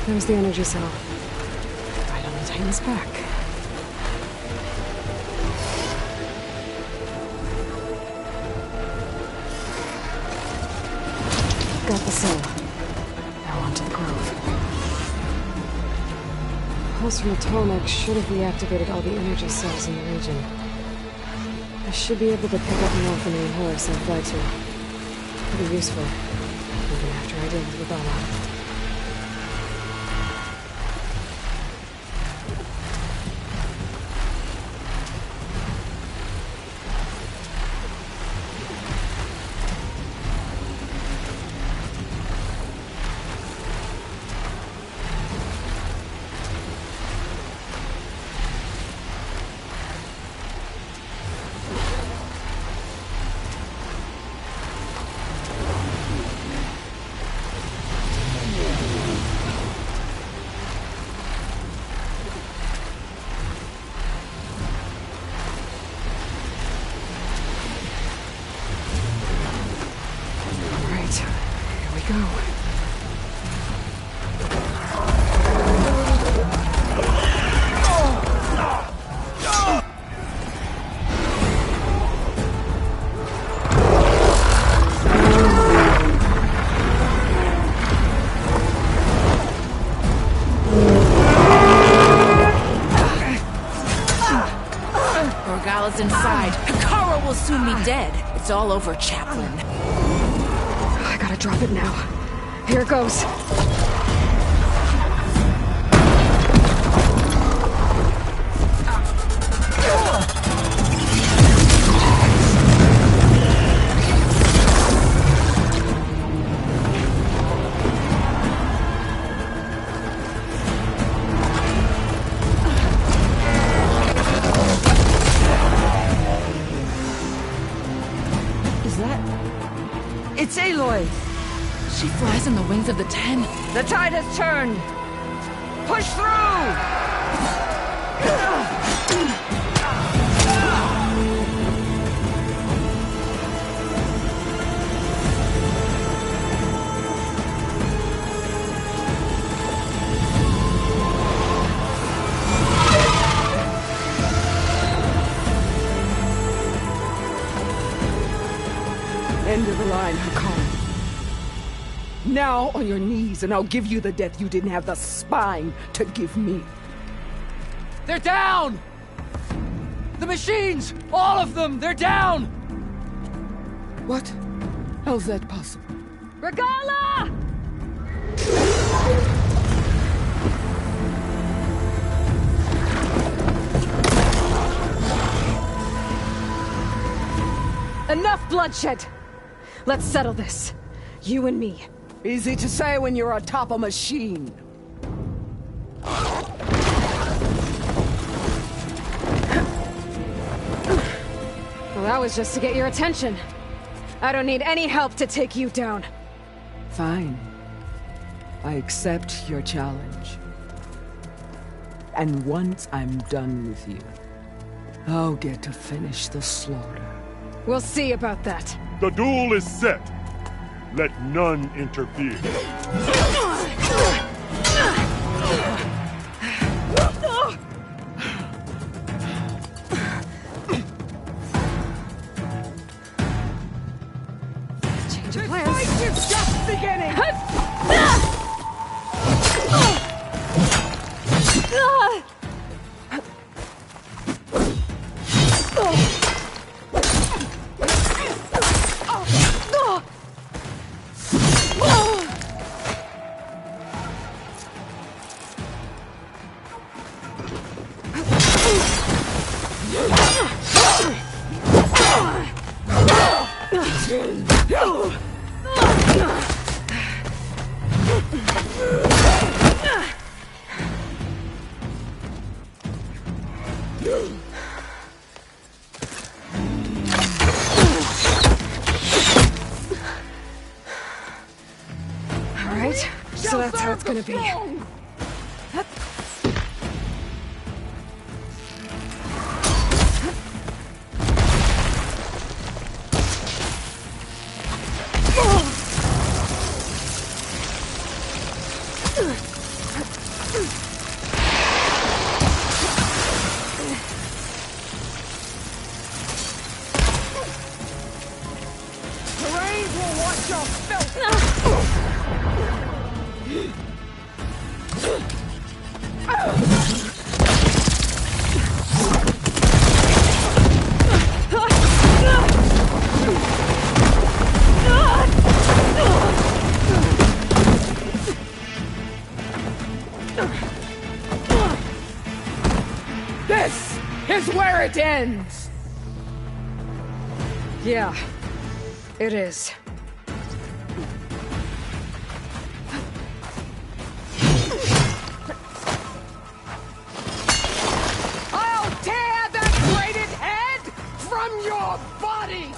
There's the energy cell. Right on the Titan's back. Got the cell. Now onto the Grove. Pulse from the Tallneck should have reactivated all the energy cells in the region. I should be able to pick up more from the horse and fly to. Pretty useful. Even after I deal with Regala. Inside. Hikaru will soon be dead. It's all over, Chaplain. I gotta drop it now. Here it goes. It's Aloy! She flies on the wings of the Ten. The tide has turned! Push through! End of the line, Hikaru. Now on your knees, and I'll give you the death you didn't have the spine to give me. They're down! The machines! All of them! They're down! What? How's that possible? Regala! Enough bloodshed! Let's settle this. You and me. Easy to say when you're atop a machine. Well, that was just to get your attention. I don't need any help to take you down. Fine. I accept your challenge. And once I'm done with you, I'll get to finish the slaughter. We'll see about that. The duel is set. Let none interfere. Change of plans. This fight is just beginning. So that's how it's gonna be. Terrain will watch your filth! This is where it ends! Yeah, it is. I'll tear that braided head from your body!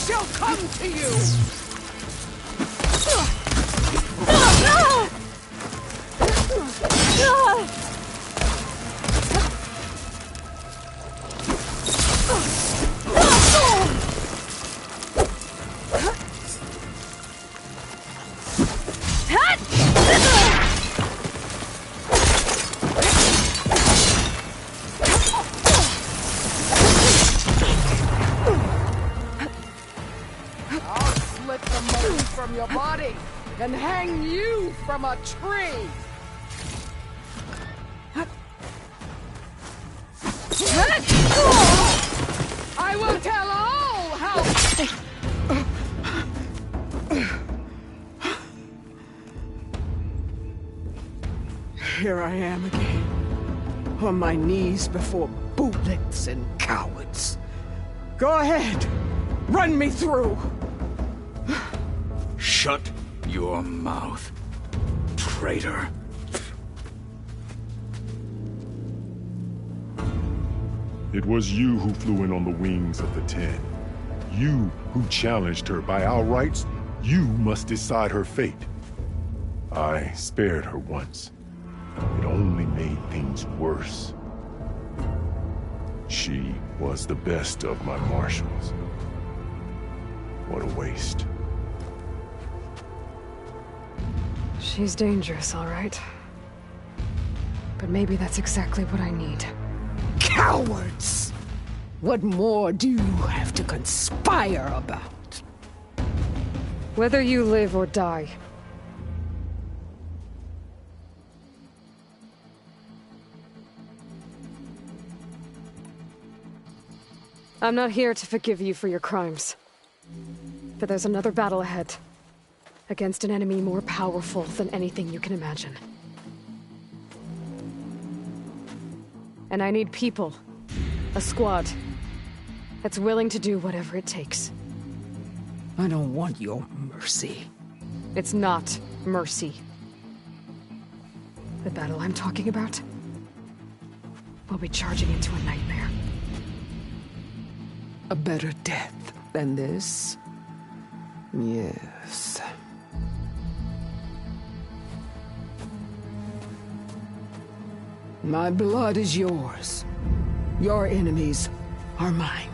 Shall come to you! I'll slit the mold from your body and hang you from a tree! I will tell all how... Here I am again, on my knees before bootlets and cowards. Go ahead, run me through! Shut your mouth, traitor. It was you who flew in on the wings of the Ten. You who challenged her. By our rights, you must decide her fate. I spared her once. It only made things worse. She was the best of my marshals. What a waste. She's dangerous, all right. But maybe that's exactly what I need. Cowards! What more do you have to conspire about? Whether you live or die, I'm not here to forgive you for your crimes. But there's another battle ahead. Against an enemy more powerful than anything you can imagine. And I need people. A squad. That's willing to do whatever it takes. I don't want your mercy. It's not mercy. The battle I'm talking about will be charging into a nightmare. A better death than this? Yes. My blood is yours. Your enemies are mine.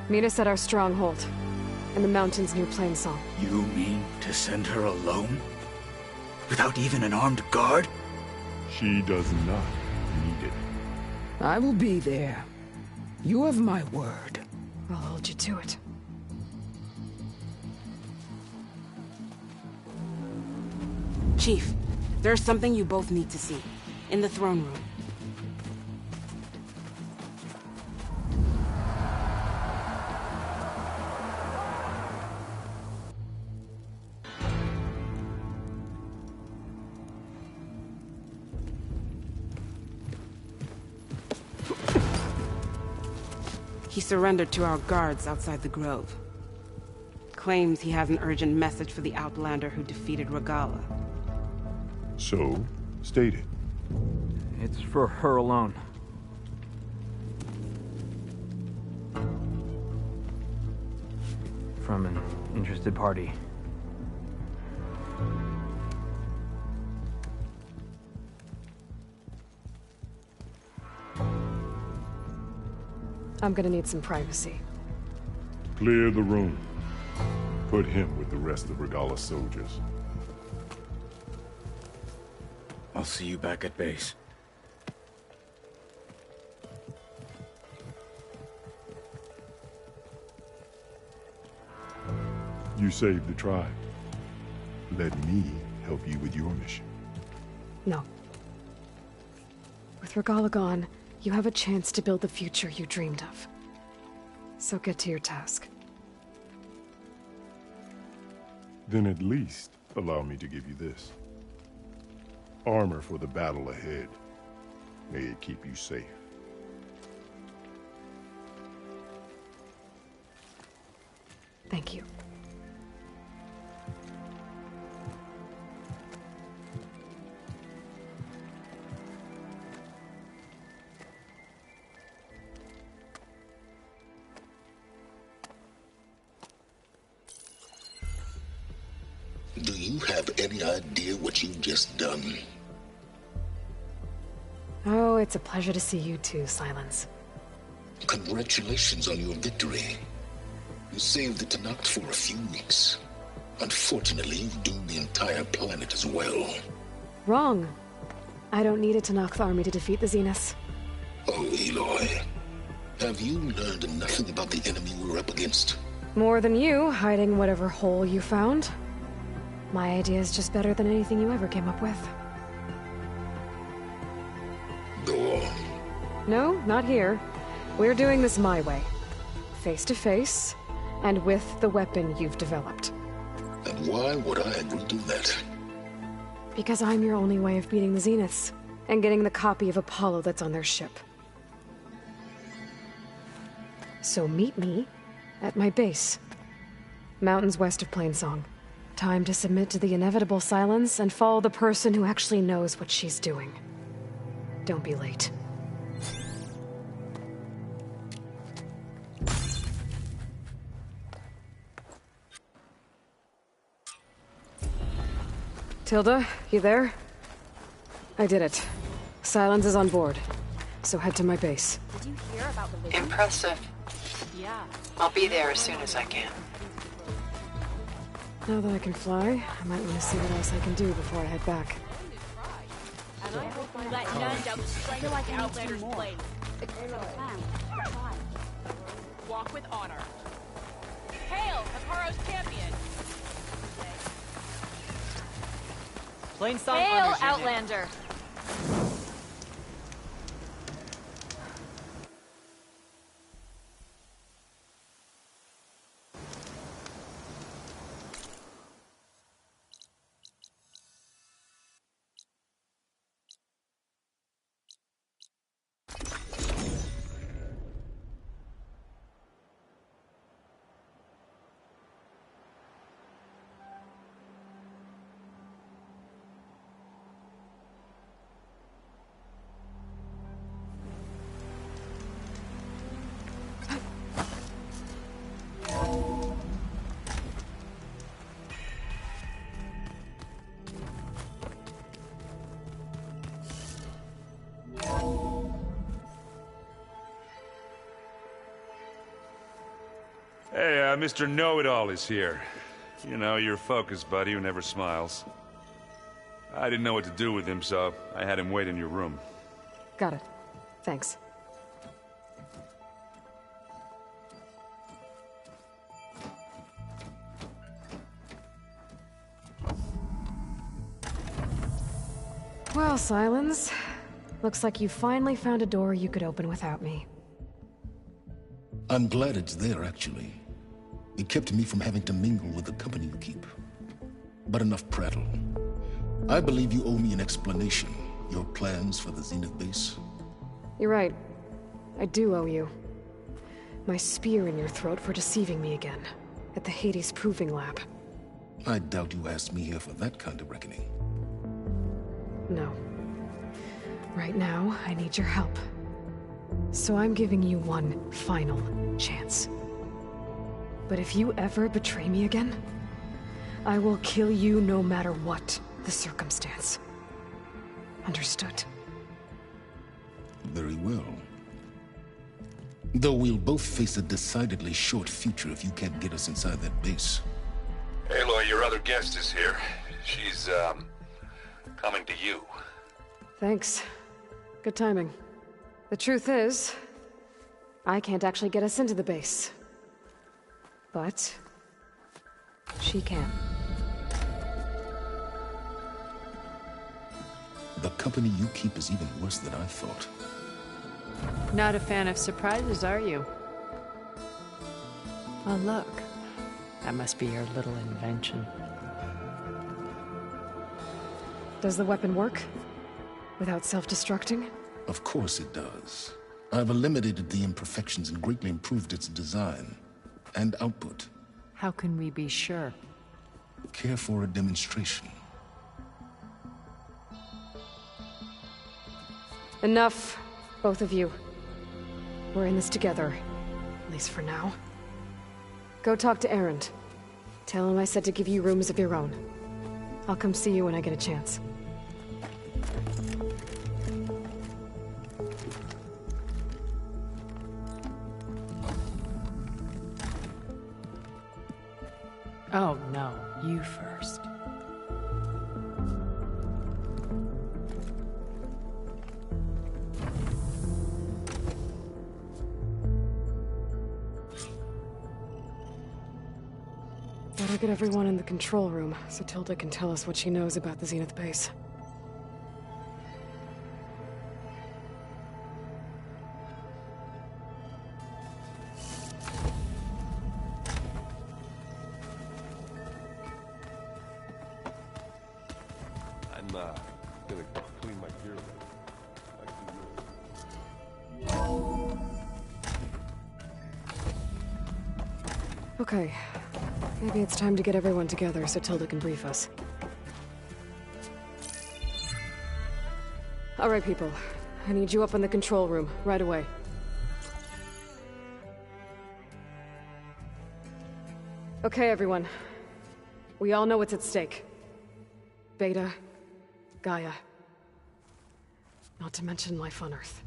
Meet us at our stronghold, in the mountains near Plainsong. You mean to send her alone? Without even an armed guard? She does not need it. I will be there. You have my word. I'll hold you to it. Chief, there's something you both need to see. In the throne room. He surrendered to our guards outside the grove. Claims he has an urgent message for the Outlander who defeated Regalla. So, state it. It's for her alone. From an interested party. I'm gonna need some privacy. Clear the room. Put him with the rest of Regalla's soldiers. I'll see you back at base. You saved the tribe. Let me help you with your mission. No. With Regalla gone, you have a chance to build the future you dreamed of. So get to your task. Then at least allow me to give you this. Armor for the battle ahead. May it keep you safe. Thank you. Do you have any idea what you've just done? Oh, it's a pleasure to see you too, Silence. Congratulations on your victory. You saved the Tenakth for a few weeks. Unfortunately, you've doomed the entire planet as well. Wrong. I don't need a Tenakth army to defeat the Zeniths. Oh, Aloy. Have you learned nothing about the enemy we're up against? More than you, hiding whatever hole you found. My idea is just better than anything you ever came up with. Go on. No, not here. We're doing this my way. Face to face, and with the weapon you've developed. And why would I agree to that? Because I'm your only way of beating the Zeniths, and getting the copy of Apollo that's on their ship. So meet me at my base. Mountains west of Plainsong. Time to submit to the inevitable silence and follow the person who actually knows what she's doing. Don't be late. Tilda, you there? I did it. Silence is on board. So head to my base. Did you hear about the vision? Impressive. Yeah. I'll be there as soon as I can. Now that I can fly, I might want to see what else I can do before I head back. I feel like Outlander's blade. Walk with honor. Hail, Hikaru's champion! Plainsong Hail, honors you, Mr. Know-It-All is here. You know, your focus buddy who never smiles. I didn't know what to do with him, so I had him wait in your room. Got it. Thanks. Well, Sylens. Looks like you finally found a door you could open without me. I'm glad it's there, actually. It kept me from having to mingle with the company you keep. But enough prattle. I believe you owe me an explanation. Your plans for the Zenith base? You're right. I do owe you. My spear in your throat for deceiving me again. At the Hades Proving Lab. I doubt you asked me here for that kind of reckoning. No. Right now, I need your help. So I'm giving you one final chance. But if you ever betray me again, I will kill you no matter what the circumstance. Understood? Very well. Though we'll both face a decidedly short future if you can't get us inside that base. Aloy, your other guest is here. She's, coming to you. Thanks. Good timing. The truth is, I can't actually get us into the base. But she can. The company you keep is even worse than I thought. Not a fan of surprises, are you? Oh, look. That must be your little invention. Does the weapon work? Without self-destructing? Of course it does. I've eliminated the imperfections and greatly improved its design and output. How can we be sure? Care for a demonstration? Enough, both of you. We're in this together, at least for now. Go talk to Erend. Tell him I said to give you rooms of your own. I'll come see you when I get a chance. Oh, no. You first. Better get everyone in the control room so Tilda can tell us what she knows about the Zenith base. I'm, gonna clean my gear Okay. Maybe it's time to get everyone together so Tilda can brief us. All right, people. I need you up in the control room, right away. Okay, everyone. We all know what's at stake. Beta, Gaia. Not to mention life on Earth.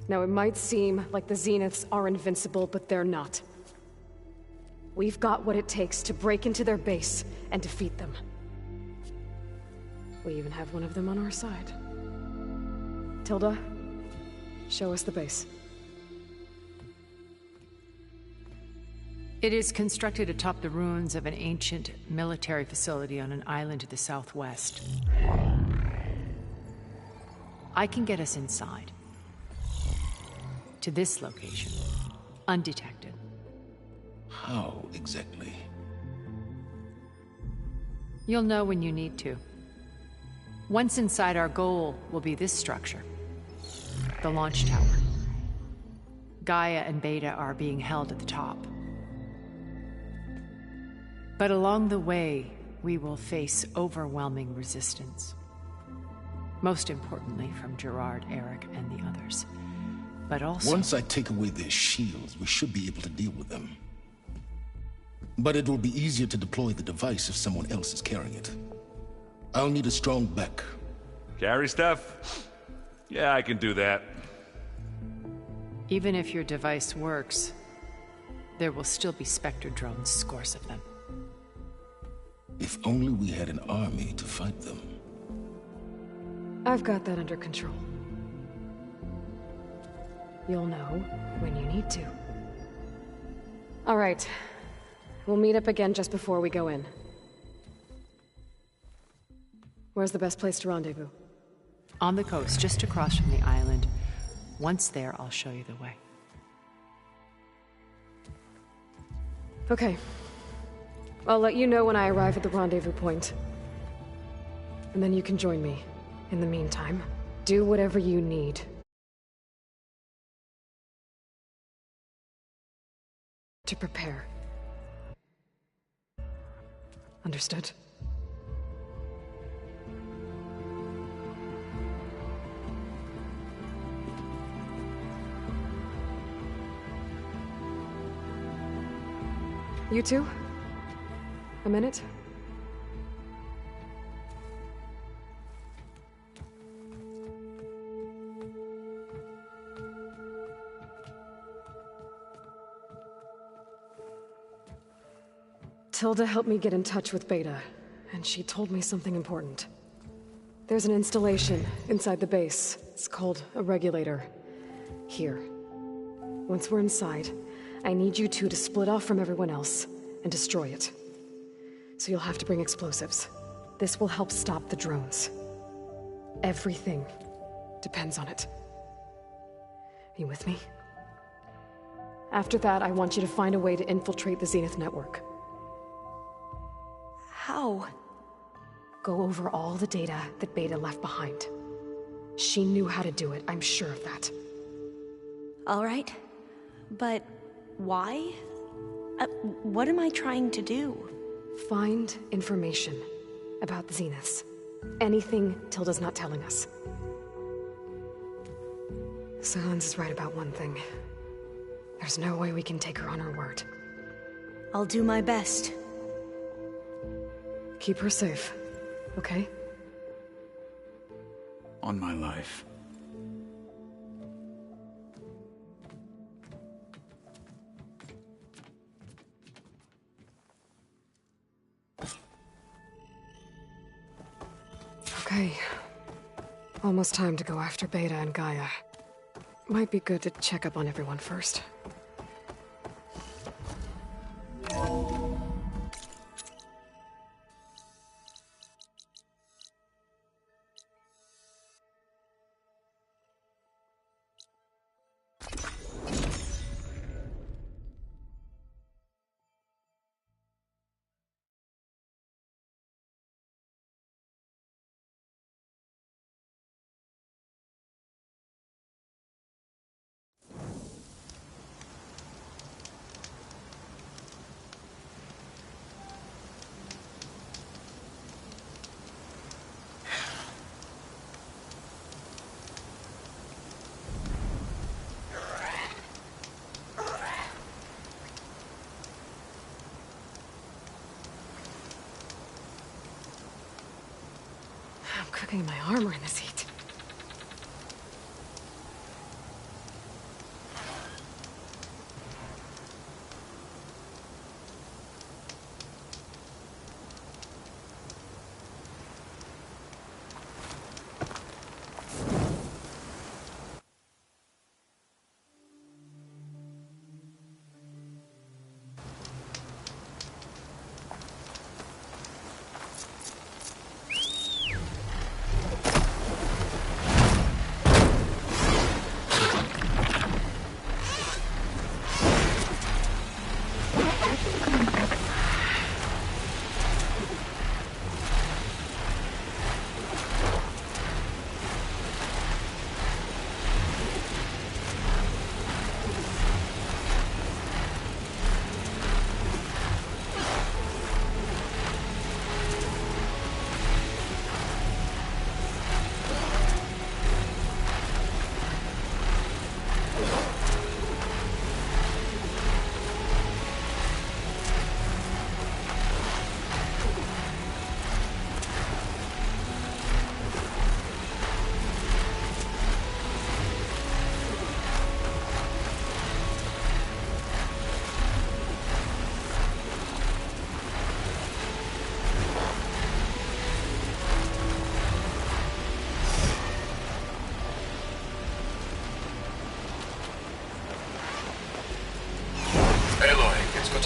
Now, it might seem like the Zeniths are invincible, but they're not. We've got what it takes to break into their base and defeat them. We even have one of them on our side. Tilda, show us the base. It is constructed atop the ruins of an ancient military facility on an island to the southwest. I can get us inside. To this location. Undetected. How exactly? You'll know when you need to. Once inside, our goal will be this structure. The launch tower. Gaia and Beta are being held at the top. But along the way, we will face overwhelming resistance. Most importantly from Gerard, Eric, and the others. But also... Once I take away their shields, we should be able to deal with them. But it will be easier to deploy the device if someone else is carrying it. I'll need a strong back. Carry stuff? Yeah, I can do that. Even if your device works, there will still be Spectre drones, scores of them. If only we had an army to fight them. I've got that under control. You'll know when you need to. All right. We'll meet up again just before we go in. Where's the best place to rendezvous? On the coast, just across from the island. Once there, I'll show you the way. Okay. I'll let you know when I arrive at the rendezvous point. And then you can join me. In the meantime, do whatever you need to prepare. Understood? You two? A minute? Tilda helped me get in touch with Beta, and she told me something important. There's an installation inside the base. It's called a regulator. Here. Once we're inside, I need you two to split off from everyone else and destroy it. So you'll have to bring explosives. This will help stop the drones. Everything depends on it. Are you with me? After that, I want you to find a way to infiltrate the Zenith network. How? Go over all the data that Beta left behind. She knew how to do it, I'm sure of that. All right. But why? What am I trying to do? Find information about the Zeniths. Anything Tilda's not telling us. Silence is right about one thing. There's no way we can take her on her word. I'll do my best. Keep her safe, okay? On my life. Okay. Almost time to go after Beta and Gaia. Might be good to check up on everyone first. I'm cooking my armor in this heat.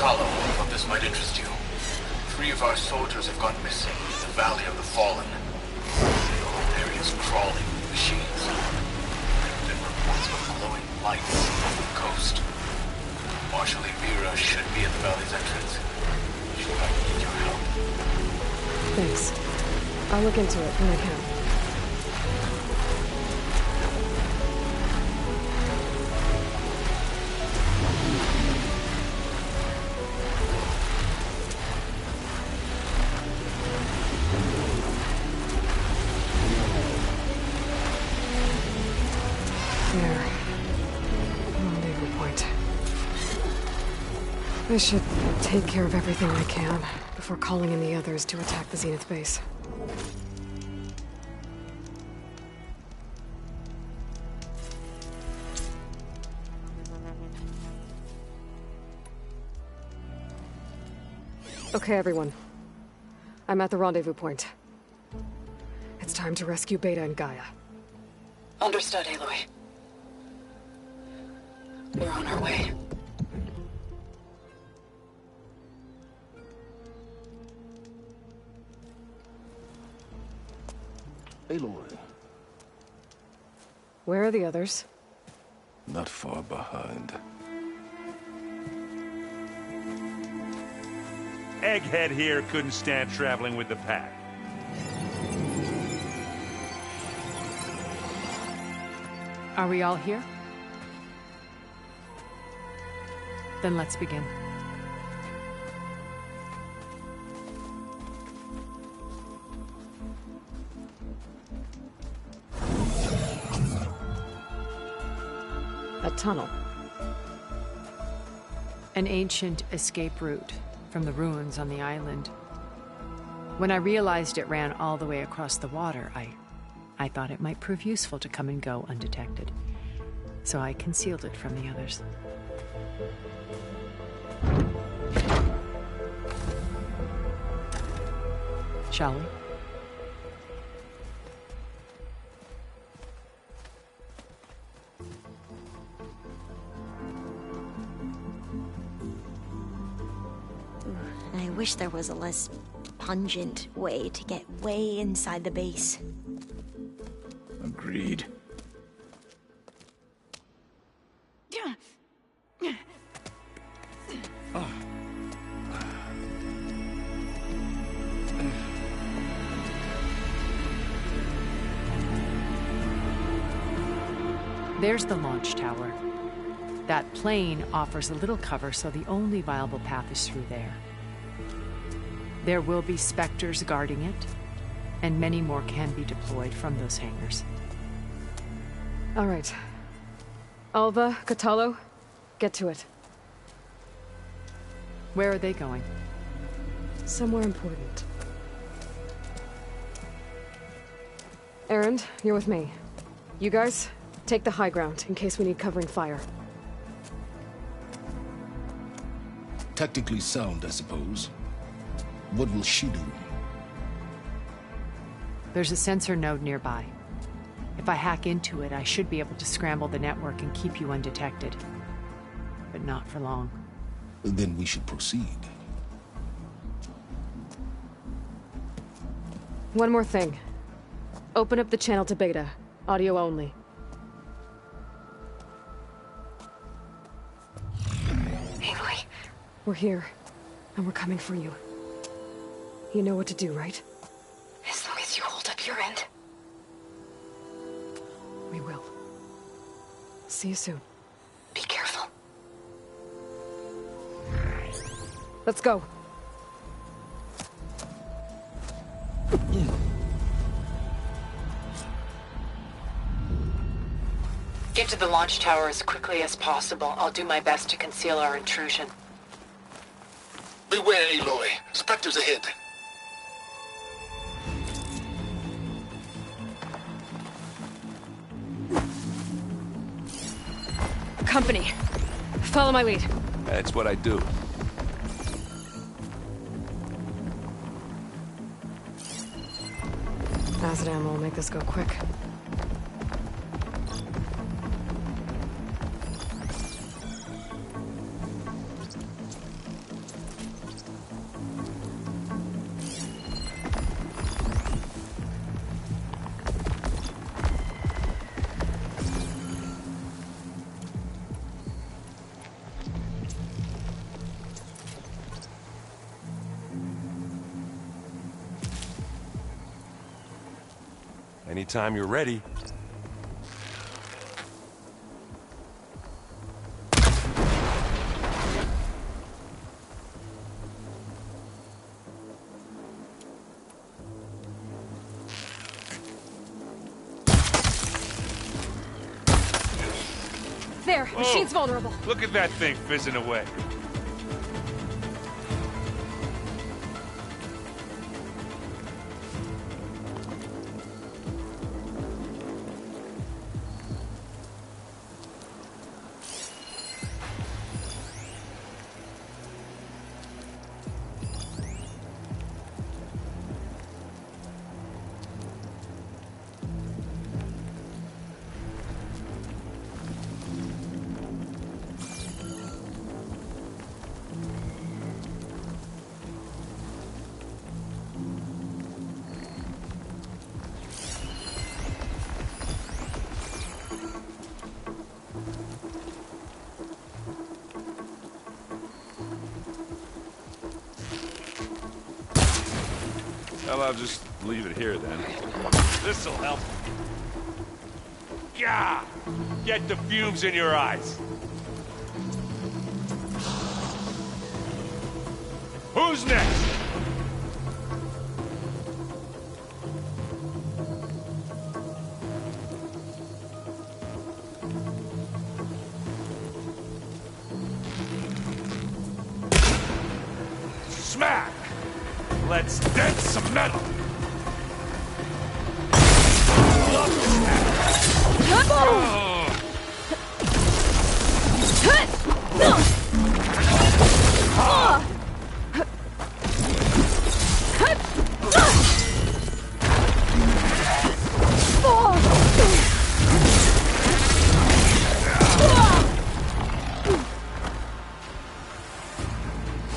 Kotallo, hope this might interest you. 3 of our soldiers have gone missing in the Valley of the Fallen. The whole area is crawling with machines. There have been reports of glowing lights off the coast. Marshal Vera should be at the valley's entrance. She'll likely need your help. Thanks. I'll look into it when I can. There. Rendezvous point. I should take care of everything I can before calling in the others to attack the Zenith base. Okay, everyone. I'm at the rendezvous point. It's time to rescue Beta and Gaia. Understood, Aloy. We're on our way. Aloy. Where are the others? Not far behind. Egghead here couldn't stand traveling with the pack. Are we all here? Then let's begin. A tunnel. An ancient escape route from the ruins on the island. When I realized it ran all the way across the water, I thought it might prove useful to come and go undetected. So I concealed it from the others. Shall we? I wish there was a less pungent way to get way inside the base. Agreed. There's the launch tower. That plane offers a little cover, so the only viable path is through there. There will be Spectres guarding it, and many more can be deployed from those hangars. All right. Alva, Kotallo, get to it. Where are they going? Somewhere important. Erend, you're with me. You guys, take the high ground in case we need covering fire. Tactically sound, I suppose. What will she do? There's a sensor node nearby. If I hack into it, I should be able to scramble the network and keep you undetected. But not for long. Then we should proceed. One more thing. Open up the channel to Beta. Audio only. Aloy. We're here, and we're coming for you. You know what to do, right? As long as you hold up your end. We will. See you soon. Be careful. Let's go. Get to the launch tower as quickly as possible. I'll do my best to conceal our intrusion. Beware, Aloy. Spectres ahead. Company. Follow my lead. That's what I do. Acid ammo will make this go quick. Anytime you're ready. There, Whoa. machine's vulnerable. Look at that thing fizzing away. Well, I'll just leave it here then. This'll help. Gah! Get the fumes in your eyes. Who's next? Smack! Let's dent some metal!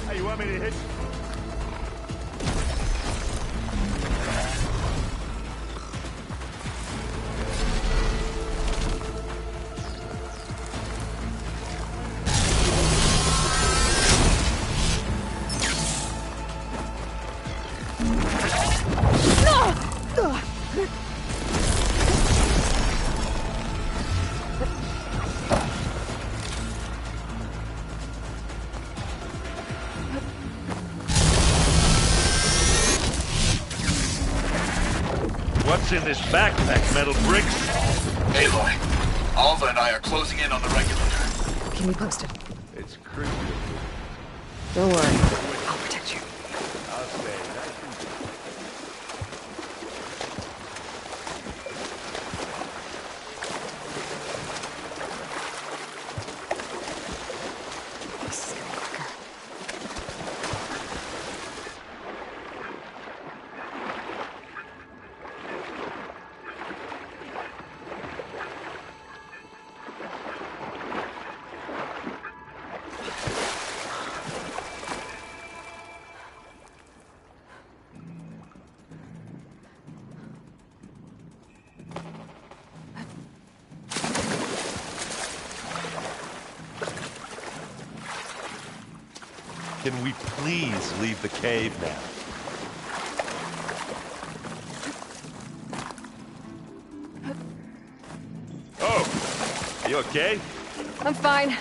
Hey, you want me to hit you? What's in this backpack, metal bricks? Aloy, Alva and I are closing in on the regulator. Can we post it? It's creepy. Don't worry. I'll protect you. I'll say This is getting quicker. Can we please leave the cave now? Oh! You okay? I'm fine.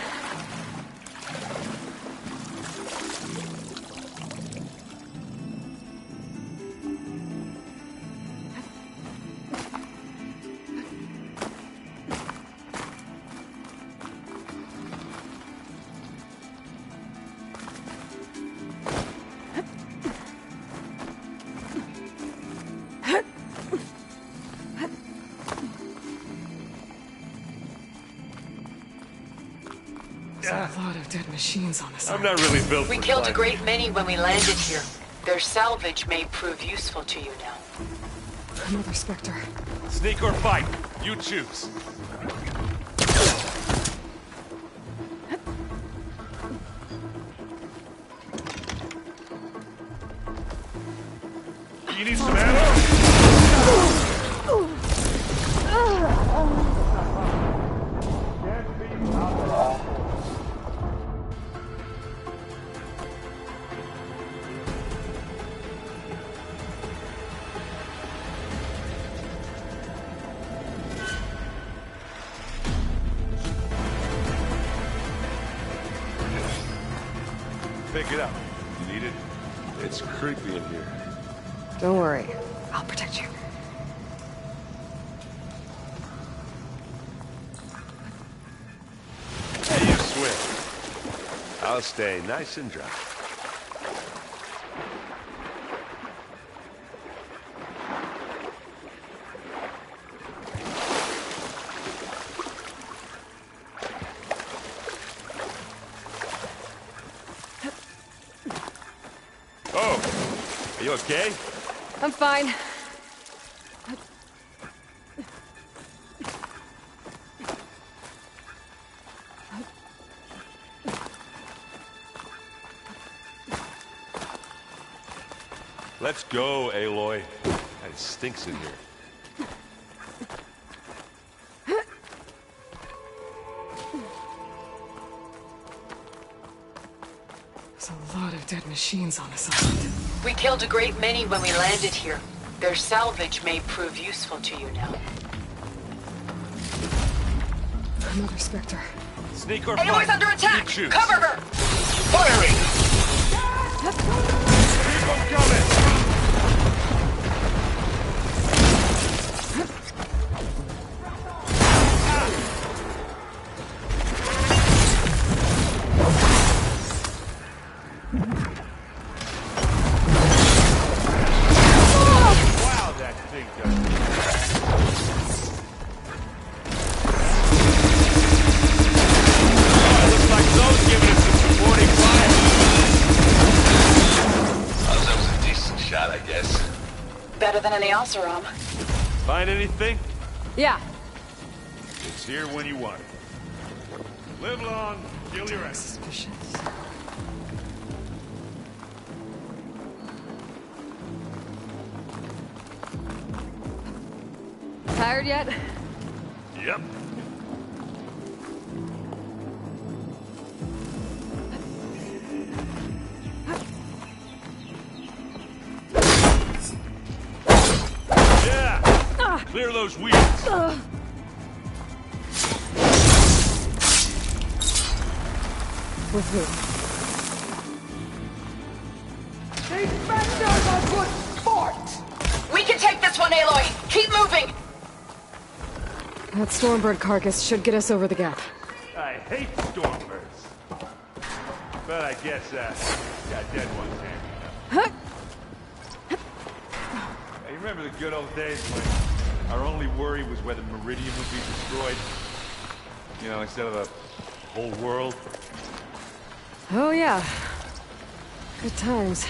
There's a lot of dead machines on this I'm not really built We for killed a climbing. great many when we landed here. Their salvage may prove useful to you now. Another Spectre. Sneak or fight, you choose. You need some ammo? Pick it up. You need it? It's creepy in here. Don't worry. I'll protect you. Hey, you swim. I'll stay nice and dry. Oh, are you okay? I'm fine. Let's go, Aloy. It stinks in here. There's a lot of dead machines on this island. We killed a great many when we landed here. Their salvage may prove useful to you now. Another Spectre. Sneak or Aloy's fight? under attack! Shoot. Cover her! Firing! Keep 'em coming! Wow, that thing does. Looks like those giving us some supporting fire. That was a decent shot, I guess. Better than any Oseram. Find anything? Yeah. It's here when you want it. Live long, kill your enemies. Suspicious. Tired yet? Yep. Yeah! Clear those weeds. With who? Defenders are good sport! We can take this one, Aloy! Keep moving! That Stormbird carcass should get us over the gap. I hate stormbirds. But I guess, got dead ones handy enough. Hey, you remember the good old days when our only worry was whether Meridian would be destroyed? You know, instead of the whole world? Oh yeah. Good times.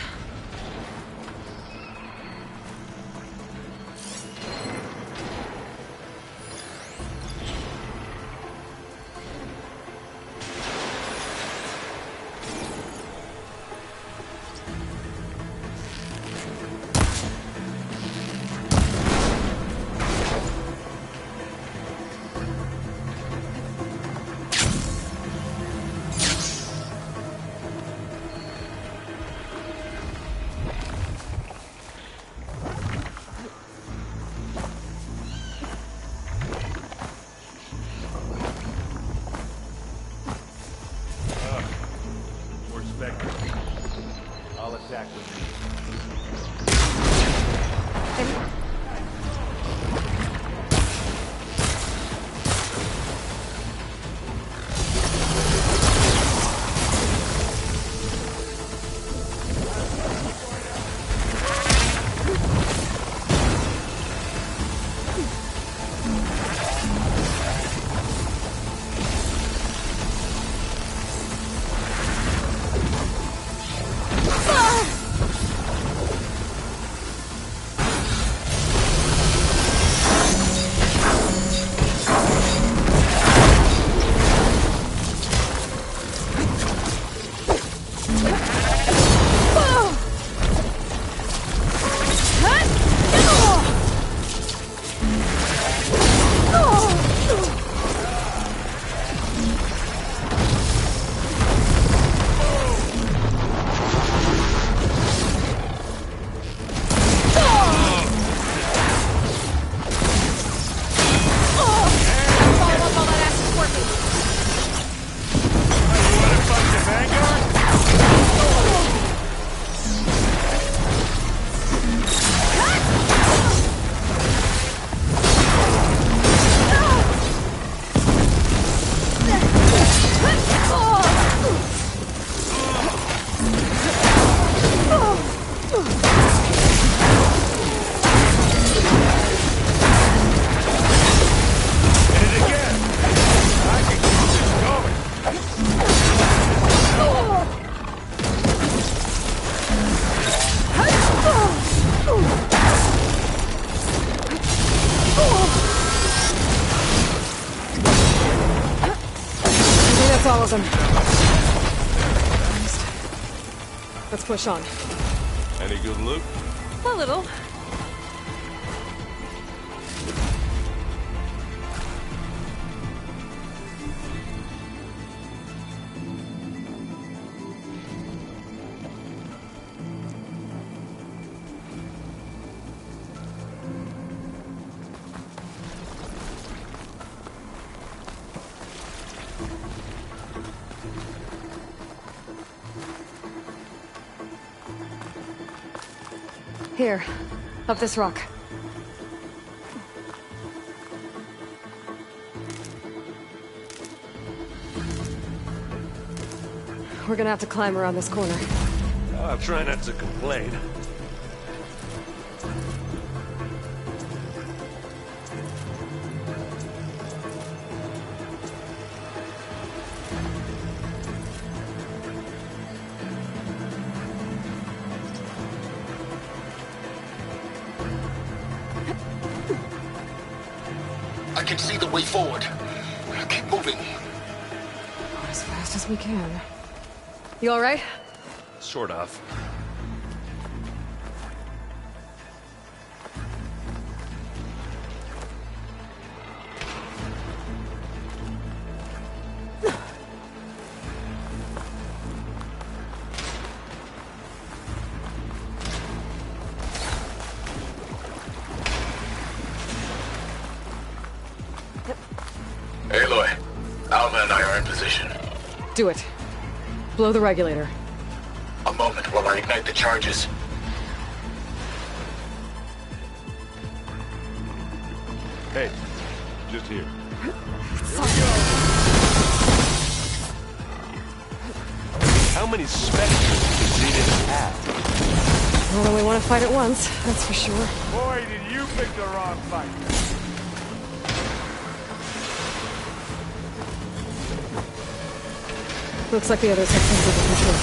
kills him. Let's push on. Any good loot? A little. Here, up this rock. We're gonna have to climb around this corner. I'll try not to complain. I can see the way forward. Keep moving. As fast as we can. You all right? Sort of. Aloy, Alma and I are in position. Do it. Blow the regulator. A moment while I ignite the charges. Hey, just here. How many specters does Zenith have? Well, then we want to fight at once, that's for sure. Boy, did you pick the wrong fight. Looks like the others have some good control.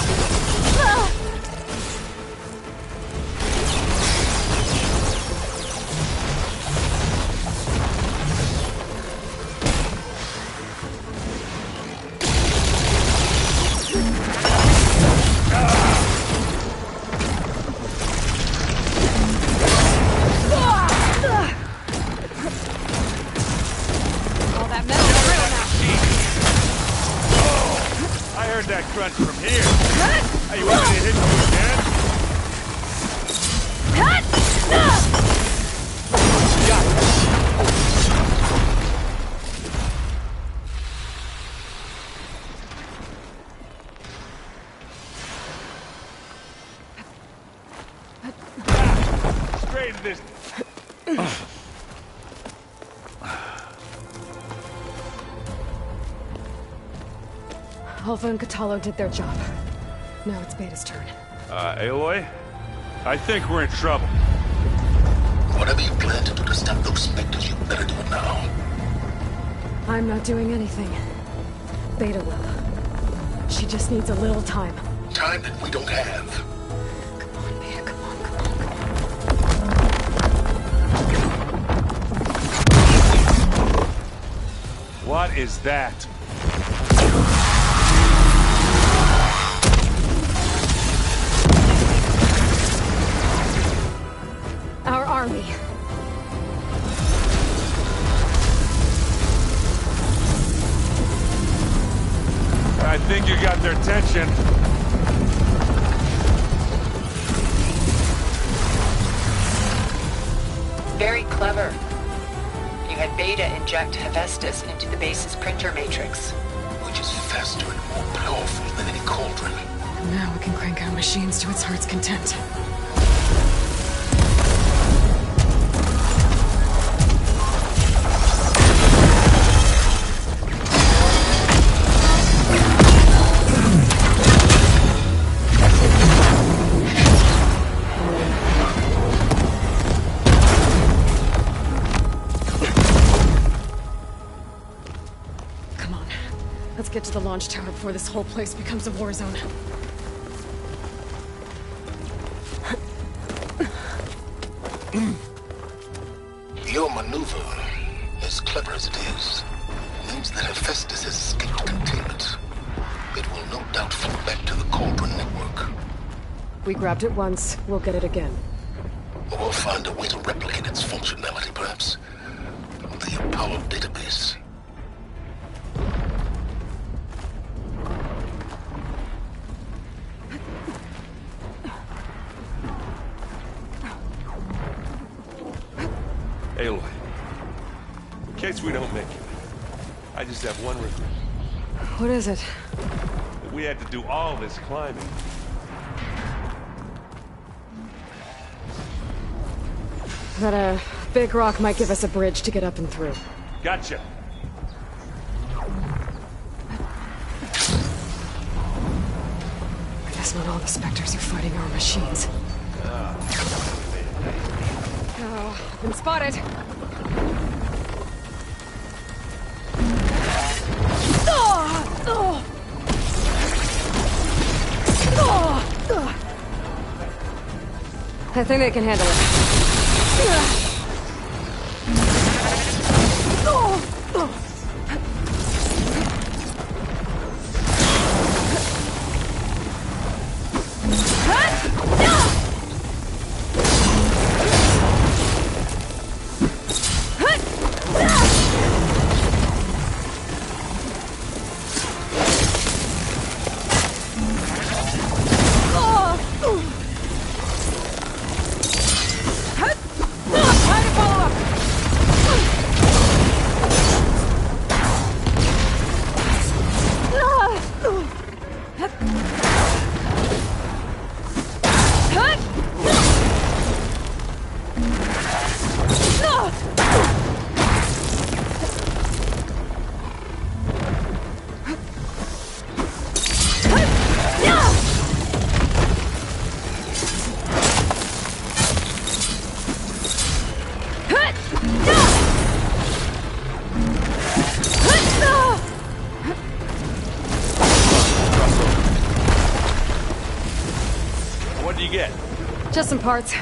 All that metal I heard that crunch from here. Are you want me to hit you again? Straighten this. Alpha and Kotallo did their job. Now it's Beta's turn. Aloy? I think we're in trouble. Whatever you plan to do to stop those specters, you better do it now. I'm not doing anything. Beta will. She just needs a little time. Time that we don't have. Come on, Beta, come on, come on. What is that? Our army. I think you got their attention. Very clever. You had Beta inject Hephaestus into the base's printer matrix. Which is faster and more powerful than any cauldron. Now we can crank out machines to its heart's content. Let's get to the launch tower before this whole place becomes a war zone. Your maneuver, as clever as it is, means that Hephaestus has escaped containment. out flew back to the Cauldron Network. We grabbed it once, we'll get it again. We'll find a way to replicate its functionality, perhaps. The Apollo database. Aloy, in case we don't make it, I just have one regret. What is it? That we had to do all this climbing. That big rock might give us a bridge to get up and through. Gotcha. I guess not all the Spectres are fighting our machines. Oh, I've been spotted. I think they can handle it. What do you get? Just some parts.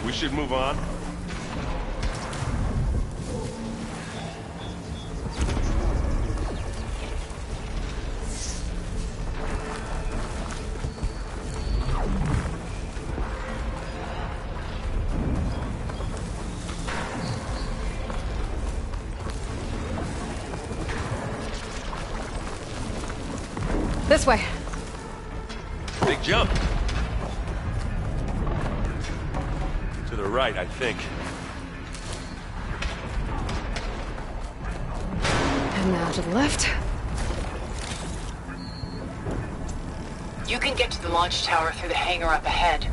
We should move on. This way. Big jump. To the right, I think. And now to the left. You can get to the launch tower through the hangar up ahead.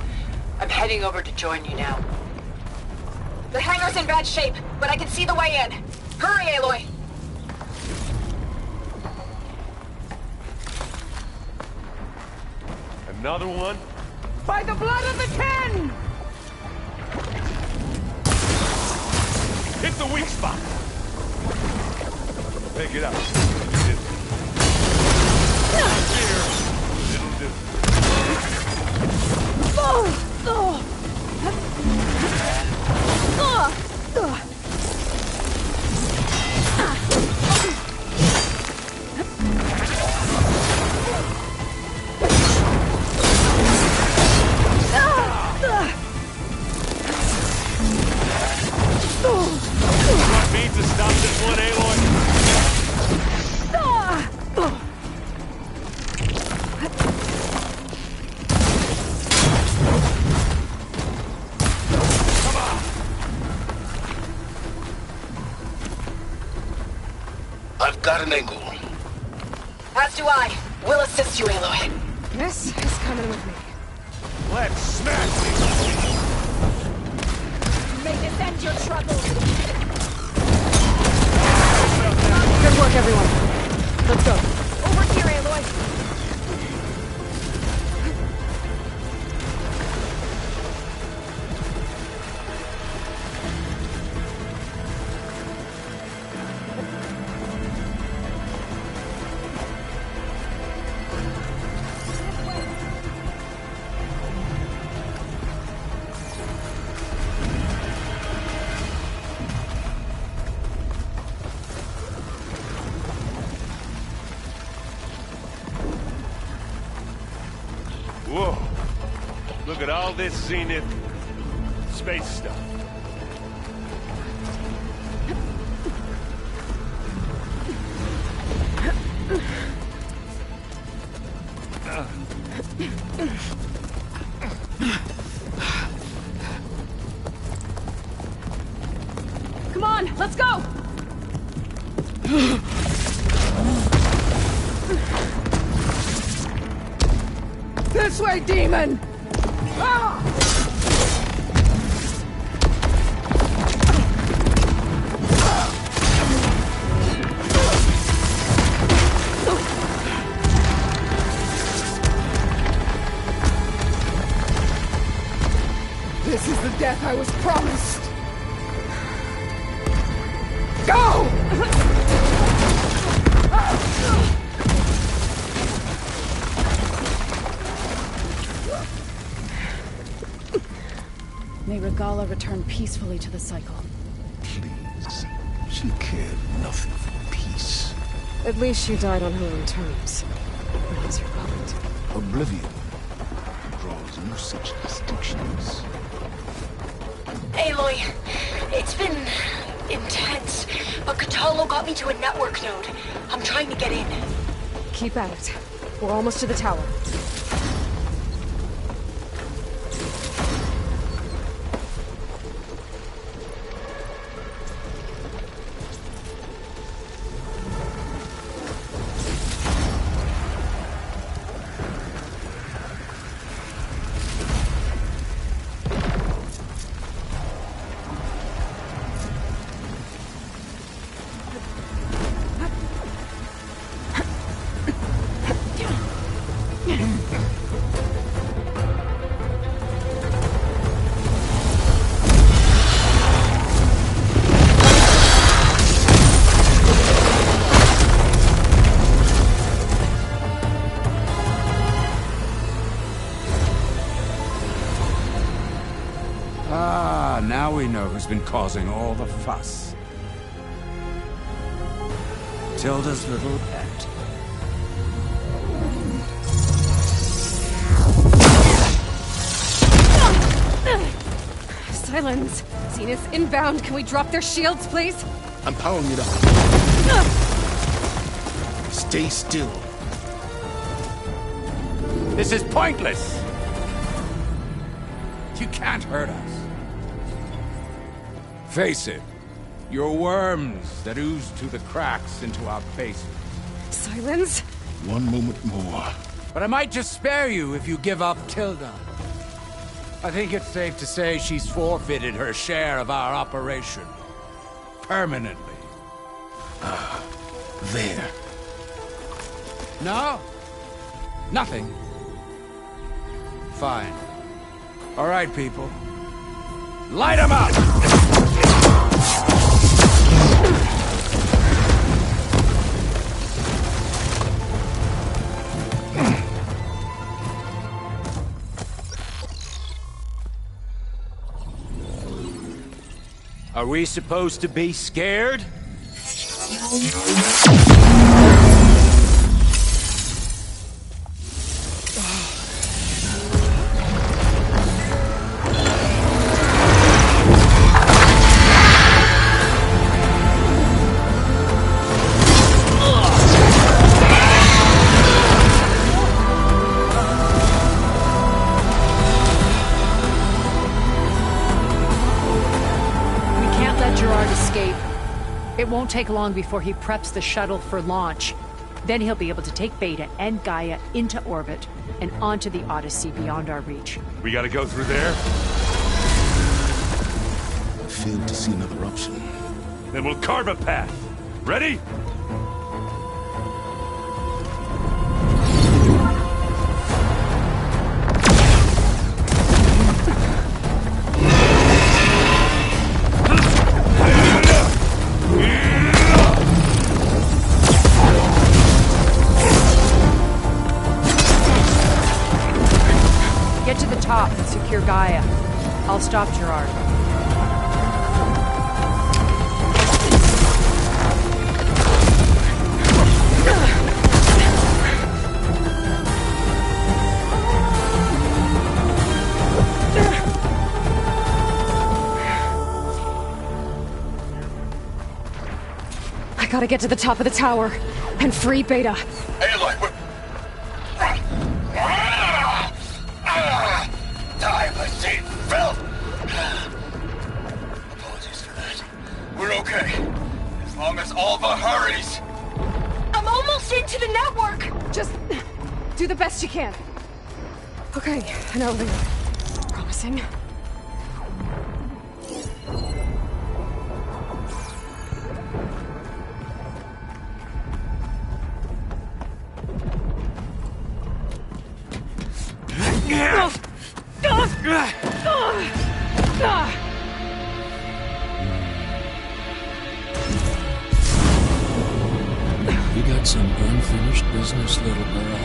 I'm heading over to join you now. The hangar's in bad shape, but I can see the way in. Hurry, Aloy! Another one? By the blood of the Ten! Hit the weak spot! Hey, get out. You want me to stop do I. We'll assist you, Aloy. This is coming with me. Let's smash May this end your troubles. Good work, everyone. Let's go. Over here, Aloy. Whoa. Look at all this Zenith space stuff. Come on, let's go! This way, demon! Ah! This is the death I was promised. Go! May Regalla return peacefully to the cycle. Please. She cared nothing for peace. At least she died on her own terms. That's her point. Oblivion draws no such distinctions. Aloy, it's been intense, but Kotallo got me to a network node. I'm trying to get in. Keep at it. We're almost to the tower. Now we know who's been causing all the fuss. Tilda's little pet. Silence! Zenith inbound. Can we drop their shields, please? I'm powering it up. Stay still. This is pointless! You can't hurt us. Face it. You're worms that ooze through the cracks into our basement. Silence? One moment more. But I might just spare you if you give up Tilda. I think it's safe to say she's forfeited her share of our operation. Permanently. There. No? Nothing. Fine. All right, people. Light 'em up! Are we supposed to be scared? It won't take long before he preps the shuttle for launch. Then he'll be able to take Beta and Gaia into orbit and onto the Odyssey beyond our reach. We gotta go through there? I fail to see another option. Then we'll carve a path. Ready? Get to the top and secure Gaia. I'll stop Gerard. I gotta get to the top of the tower and free Beta. Aloy, we're... Die by Satan, filth! Apologies for that. We're okay. As long as Alva hurries. I'm almost into the network! Just do the best you can. Okay, an elevator. Promising. You got some unfinished business, little girl.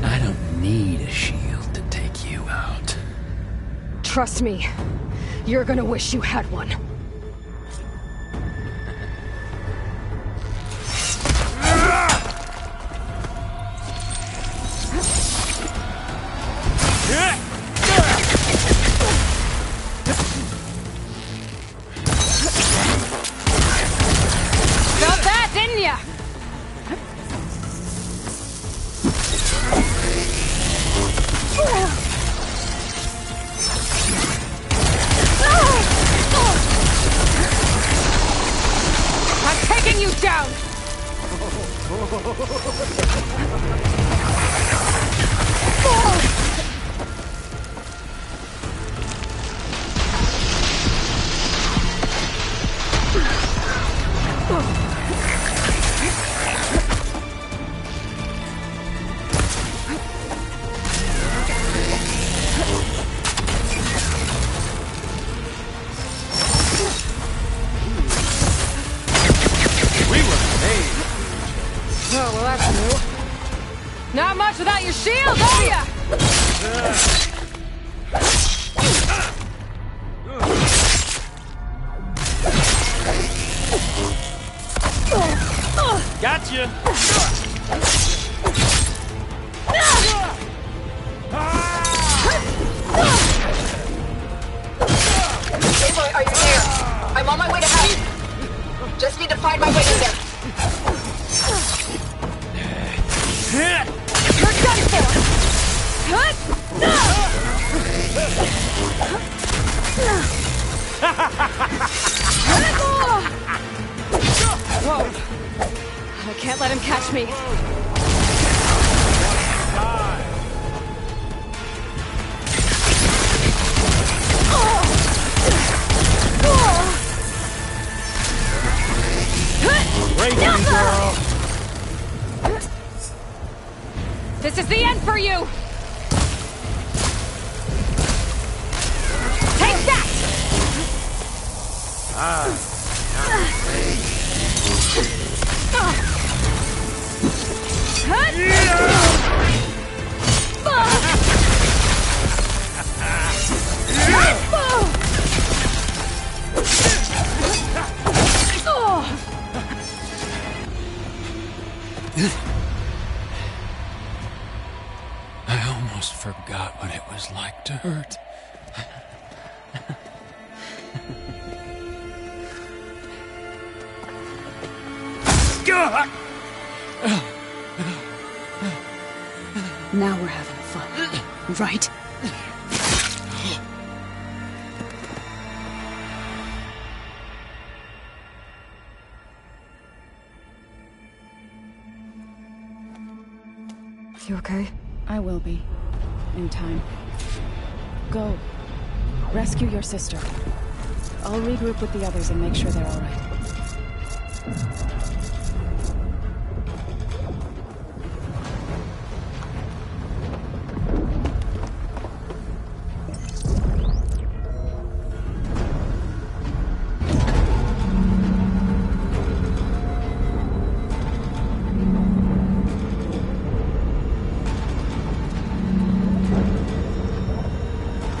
I don't need a shield to take you out. Trust me, you're gonna wish you had one. Felt that, didn't ya? I'm taking you down! Oh, well, that's new. Not much without your shield, are ya? Gotcha! Aloy, are you there? I'm on my way to help. Just need to find my way in there. You're done Whoa. I can't let him catch me. Breaking, girl! This is the end for you! Take that! I almost forgot what it was like to hurt. Now we're having fun, right? You okay? I will be. In time. Go. Rescue your sister. I'll regroup with the others and make sure they're all right.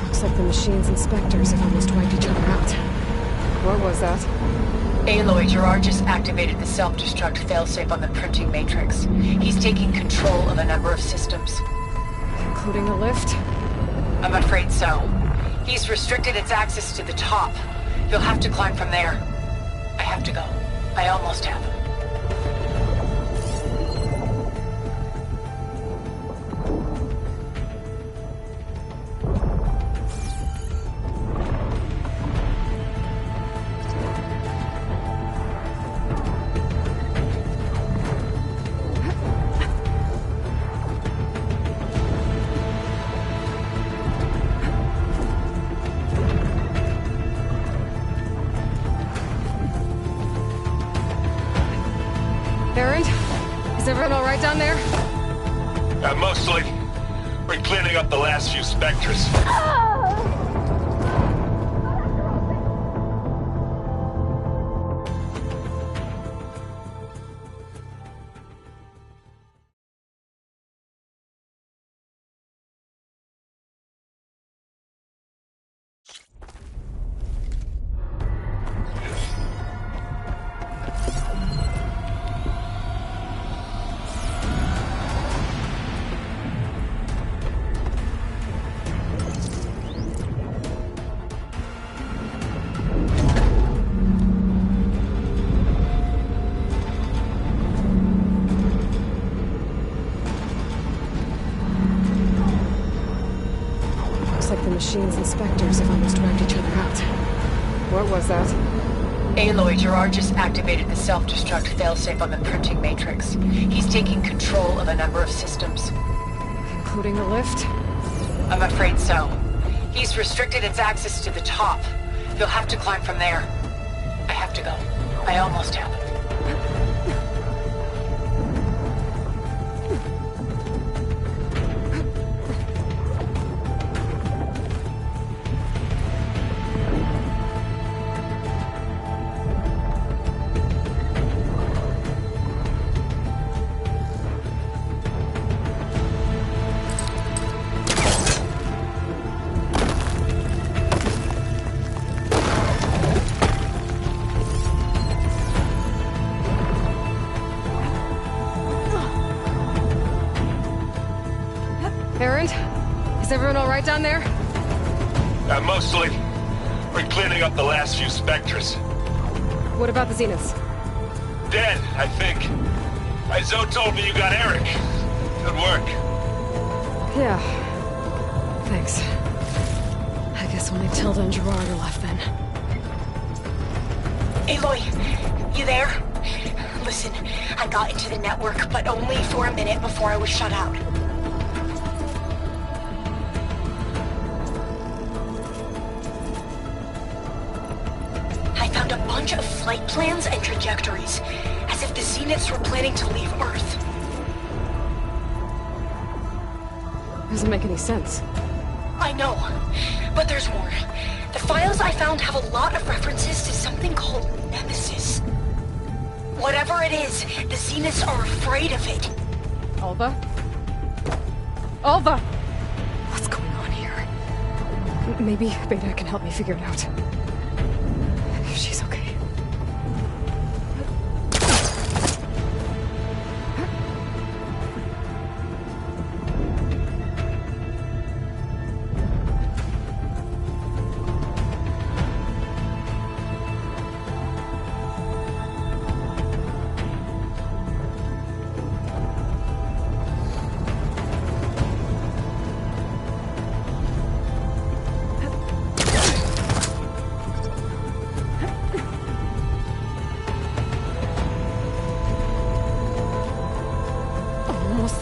Looks like the machine's inspectors have almost wiped each other out. What was that? Aloy, Gerard just activated the self-destruct failsafe on the printing matrix. He's taking control of a number of systems. Including the lift? I'm afraid so. He's restricted its access to the top. You'll have to climb from there. I have to go. I almost have. Erend? Is everyone all right down there? Mostly. We're cleaning up the last few specters. Looks like the machine's inspectors have almost wiped each other out. What was that? Aloy, Gerard just activated the self-destruct failsafe on the printing matrix. He's taking control of a number of systems. Including the lift? I'm afraid so. He's restricted its access to the top. You'll have to climb from there. I have to go. I almost have. Erend? Is everyone all right down there? Mostly. We're cleaning up the last few specters. What about the Zeniths? Dead, I think. Zoe told me you got Eric. Good work. Yeah. Thanks. I guess only Tilda and Gerard are left then. Aloy, you there? Listen, I got into the network, but only for a minute before I was shut out. I found a bunch of flight plans and trajectories, as if the Zeniths were planning to leave Earth. Doesn't make any sense. I know, but there's more. The files I found have a lot of references to something called Nemesis. Whatever it is, the Zeniths are afraid of it. Alva? Alva! What's going on here? Maybe Beta can help me figure it out. If she's okay.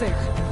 almost there.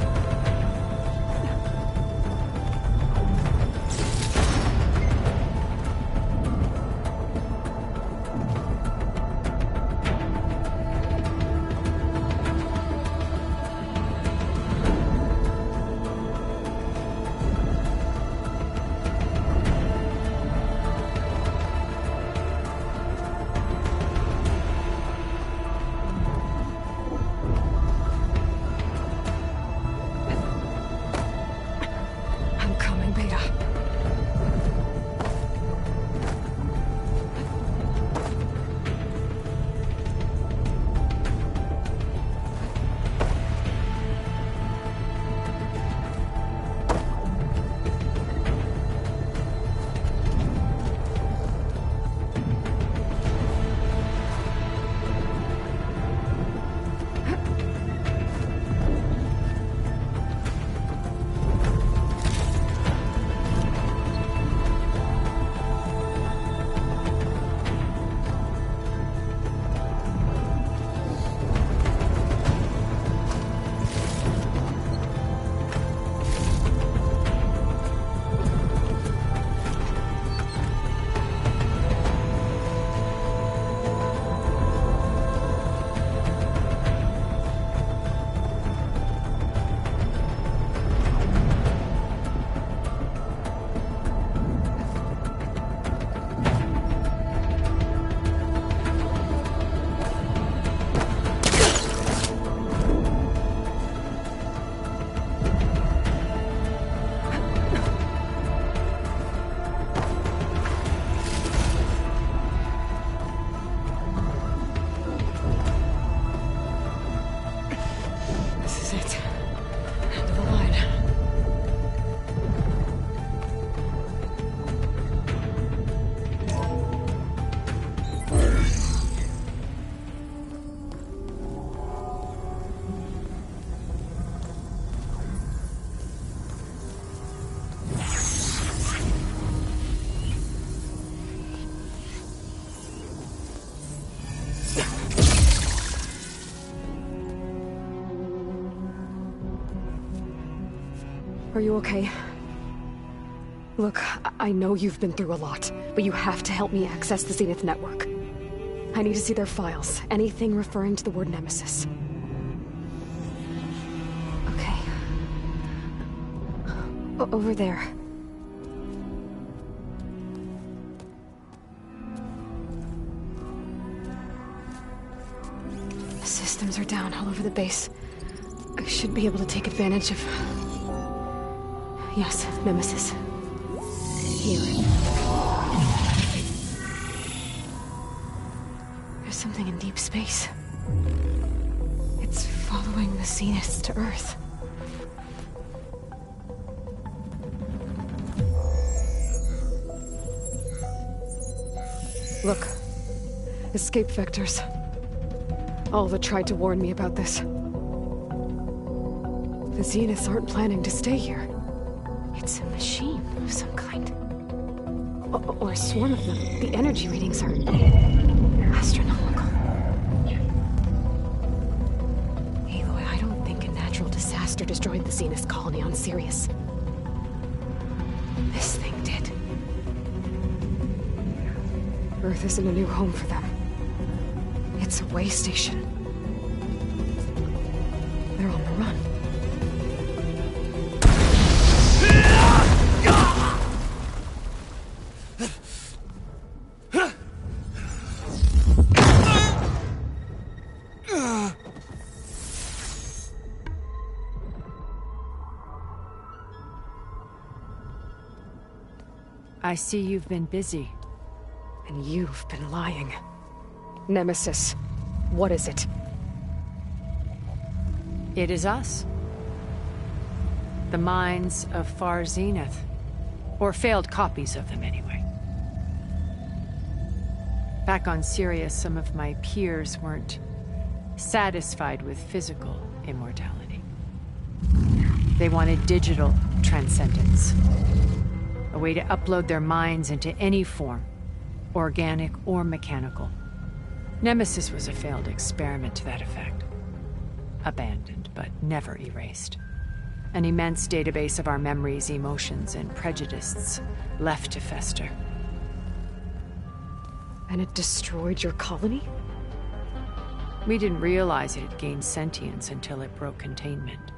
Are you okay? Look, I know you've been through a lot, but you have to help me access the Zenith network. I need to see their files, anything referring to the word Nemesis. Okay. Over there. The systems are down all over the base. I should be able to take advantage of... Yes, Nemesis. Here. There's something in deep space. It's following the Zeniths to Earth. Look. Escape vectors. Alva tried to warn me about this. The Zeniths aren't planning to stay here. It's a machine of some kind. Or a swarm of them. The energy readings are... astronomical. Aloy, I don't think a natural disaster destroyed the Zenith colony on Sirius. This thing did. Earth isn't a new home for them. It's a way station. They're on the run. I see you've been busy. And you've been lying. Nemesis, what is it? It is us. The minds of Far Zenith. Or failed copies of them, anyway. Back on Sirius, some of my peers weren't satisfied with physical immortality. They wanted digital transcendence. A way to upload their minds into any form, organic or mechanical. Nemesis was a failed experiment to that effect. Abandoned, but never erased. An immense database of our memories, emotions, and prejudices left to fester. And it destroyed your colony? We didn't realize it had gained sentience until it broke containment.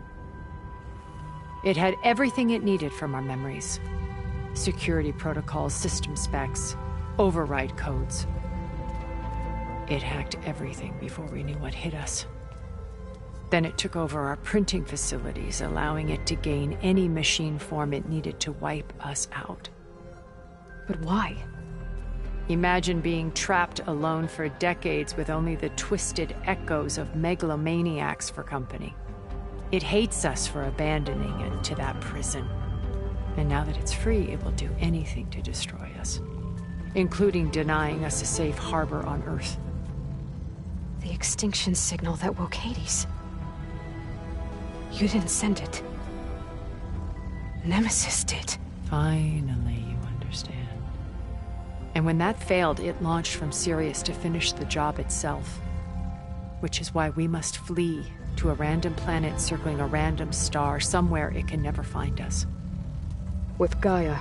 It had everything it needed from our memories. Security protocols, system specs, override codes. It hacked everything before we knew what hit us. Then it took over our printing facilities, allowing it to gain any machine form it needed to wipe us out. But why? Imagine being trapped alone for decades with only the twisted echoes of megalomaniacs for company. It hates us for abandoning it to that prison. And now that it's free, it will do anything to destroy us, including denying us a safe harbor on Earth. The extinction signal that woke Hades. You didn't send it. Nemesis did. Finally, you understand. And when that failed, it launched from Sirius to finish the job itself. Which is why we must flee to a random planet circling a random star, somewhere it can never find us. With Gaia.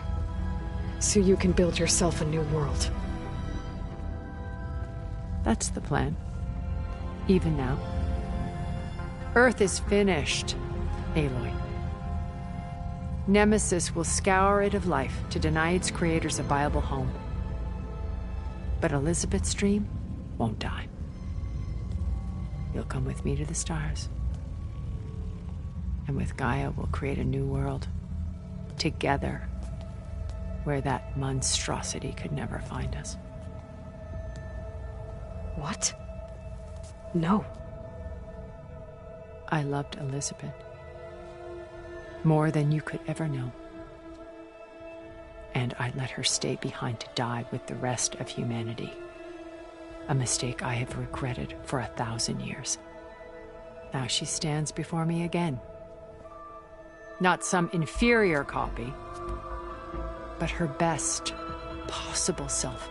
So you can build yourself a new world. That's the plan. Even now. Earth is finished, Aloy. Nemesis will scour it of life to deny its creators a viable home. But Elizabeth's dream won't die. You'll come with me to the stars. And with Gaia, we'll create a new world. Together. Where that monstrosity could never find us. What? No. I loved Elizabeth. More than you could ever know. And I let her stay behind to die with the rest of humanity. A mistake I have regretted for 1,000 years. Now she stands before me again. Not some inferior copy, but her best possible self.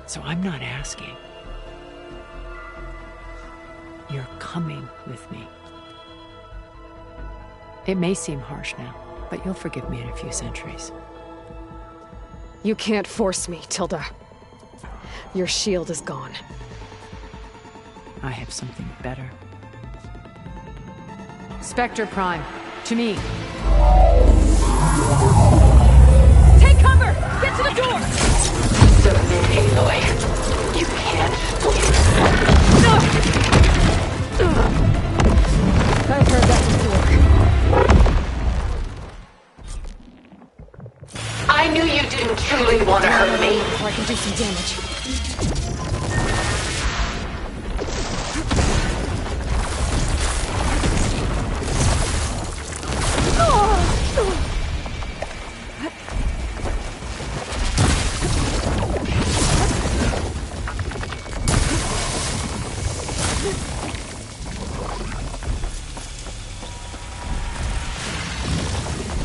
So I'm not asking. You're coming with me. It may seem harsh now, but you'll forgive me in a few centuries. You can't force me, Tilda. Your shield is gone. I have something better. Spectre Prime, to me. Take cover! Get to the door! Submit, Aloy. You can't lose. I've heard that before. I knew you didn't truly want to hurt me. Or I can do some damage.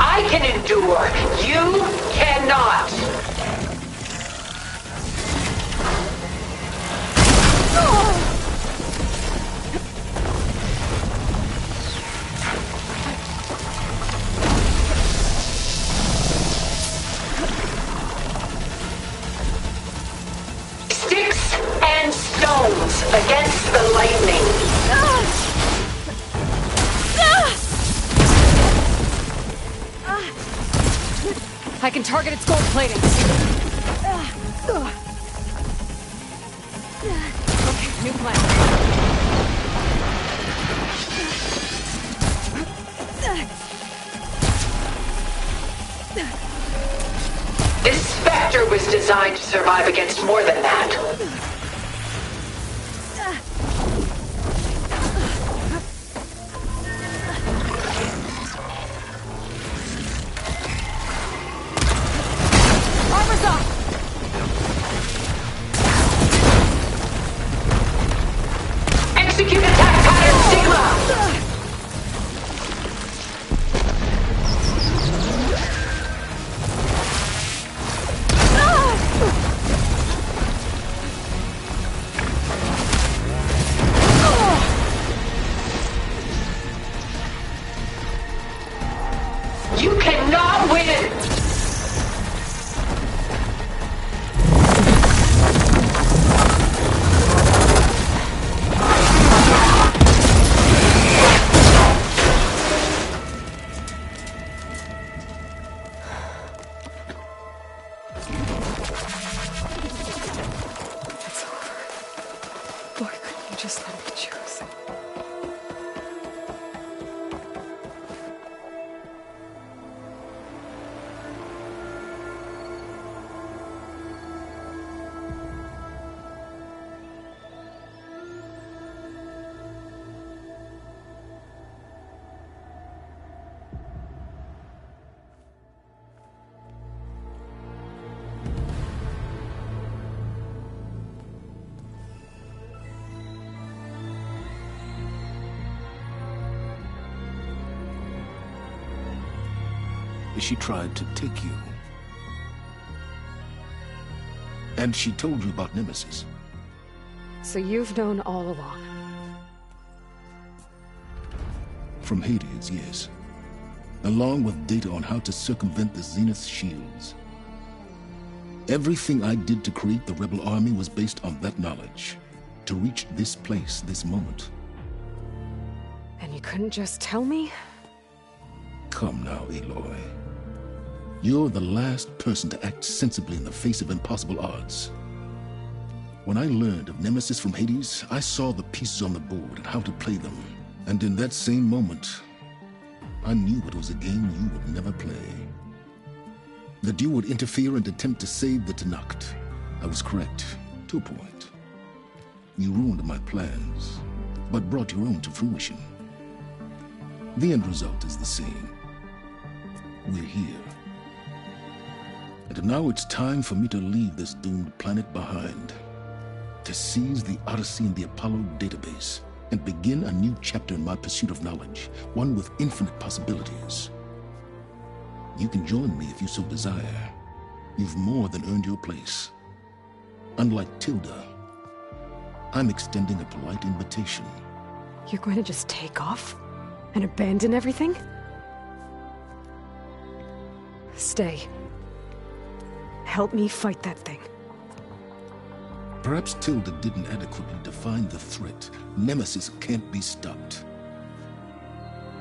I can endure. You cannot. Sticks and stones against the lightning. I can target its gold plating. Okay, new plan. This Spectre was designed to survive against more than that. Armor's off! Execute attack pattern Sigma! Just let me choose. She tried to take you. And she told you about Nemesis. So you've known all along? From Hades, yes. Along with data on how to circumvent the Zenith shields. Everything I did to create the Rebel Army was based on that knowledge. To reach this place, this moment. And you couldn't just tell me? Come now, Aloy. You're the last person to act sensibly in the face of impossible odds. When I learned of Nemesis from Hades, I saw the pieces on the board and how to play them. And in that same moment, I knew it was a game you would never play. That you would interfere and attempt to save the Tenakth. I was correct, to a point. You ruined my plans, but brought your own to fruition. The end result is the same. We're here. And now it's time for me to leave this doomed planet behind. To seize the Odyssey and the Apollo database, and begin a new chapter in my pursuit of knowledge, one with infinite possibilities. You can join me if you so desire. You've more than earned your place. Unlike Tilda, I'm extending a polite invitation. You're going to just take off? And abandon everything? Stay. Help me fight that thing. Perhaps Tilda didn't adequately define the threat. Nemesis can't be stopped.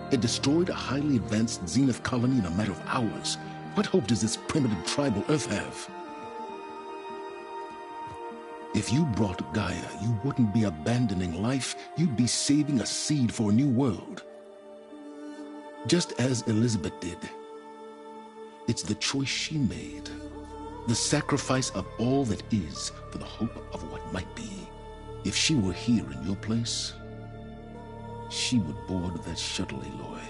It destroyed a highly advanced Zenith colony in a matter of hours. What hope does this primitive tribal Earth have? If you brought Gaia, you wouldn't be abandoning life, you'd be saving a seed for a new world. Just as Elizabeth did. It's the choice she made. The sacrifice of all that is for the hope of what might be. If she were here in your place, she would board that shuttle, Aloy.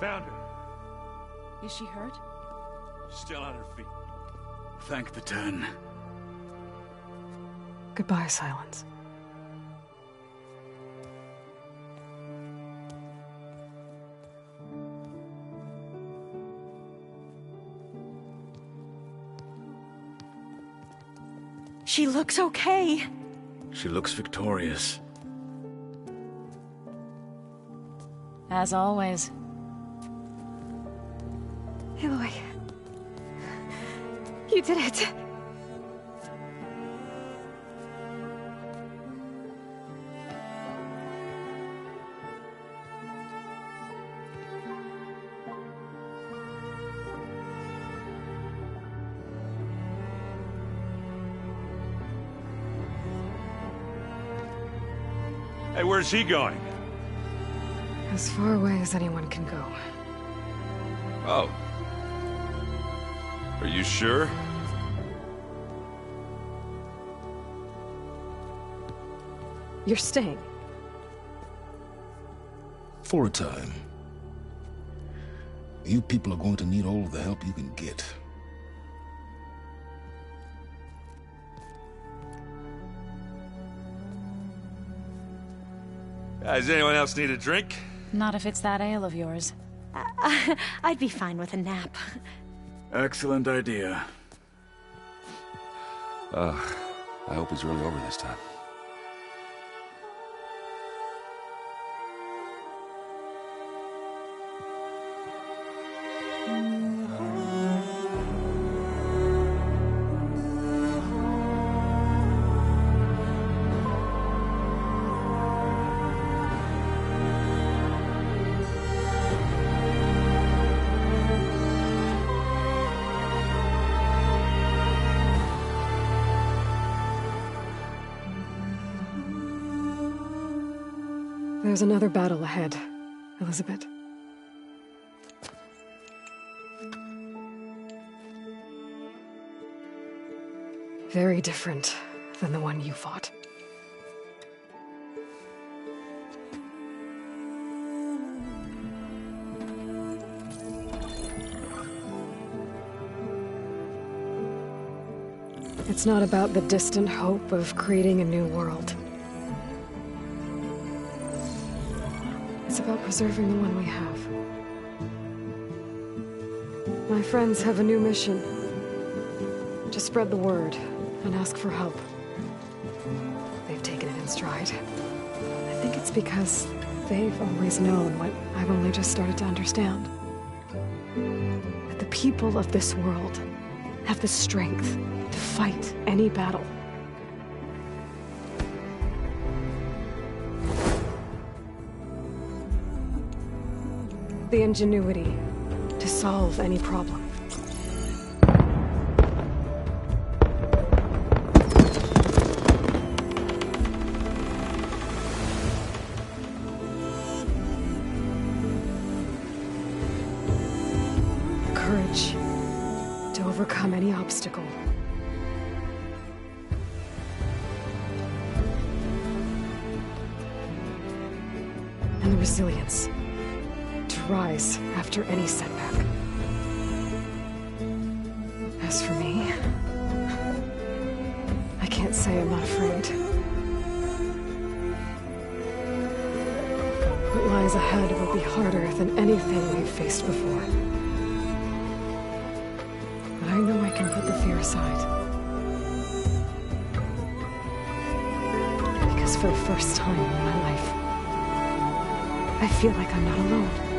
Found her. Is she hurt? Still on her feet. Thank the Ten. Goodbye, Silence. She looks okay. She looks victorious. As always. Aloy. You did it. Hey, where's he going? As far away as anyone can go. Oh. Are you sure? You're staying. For a time. You people are going to need all of the help you can get. Does anyone else need a drink? Not if it's that ale of yours. I'd be fine with a nap. Excellent idea. I hope it's really over this time. There's another battle ahead, Elizabeth. Very different than the one you fought. It's not about the distant hope of creating a new world. It's about preserving the one we have. My friends have a new mission. To spread the word and ask for help. They've taken it in stride. I think it's because they've always known what I've only just started to understand. That the people of this world have the strength to fight any battle. The ingenuity to solve any problem. Courage to overcome any obstacle. And the resilience to rise after any setback. As for me, I can't say I'm not afraid. What lies ahead will be harder than anything we've faced before. But I know I can put the fear aside. Because for the first time in my life, I feel like I'm not alone.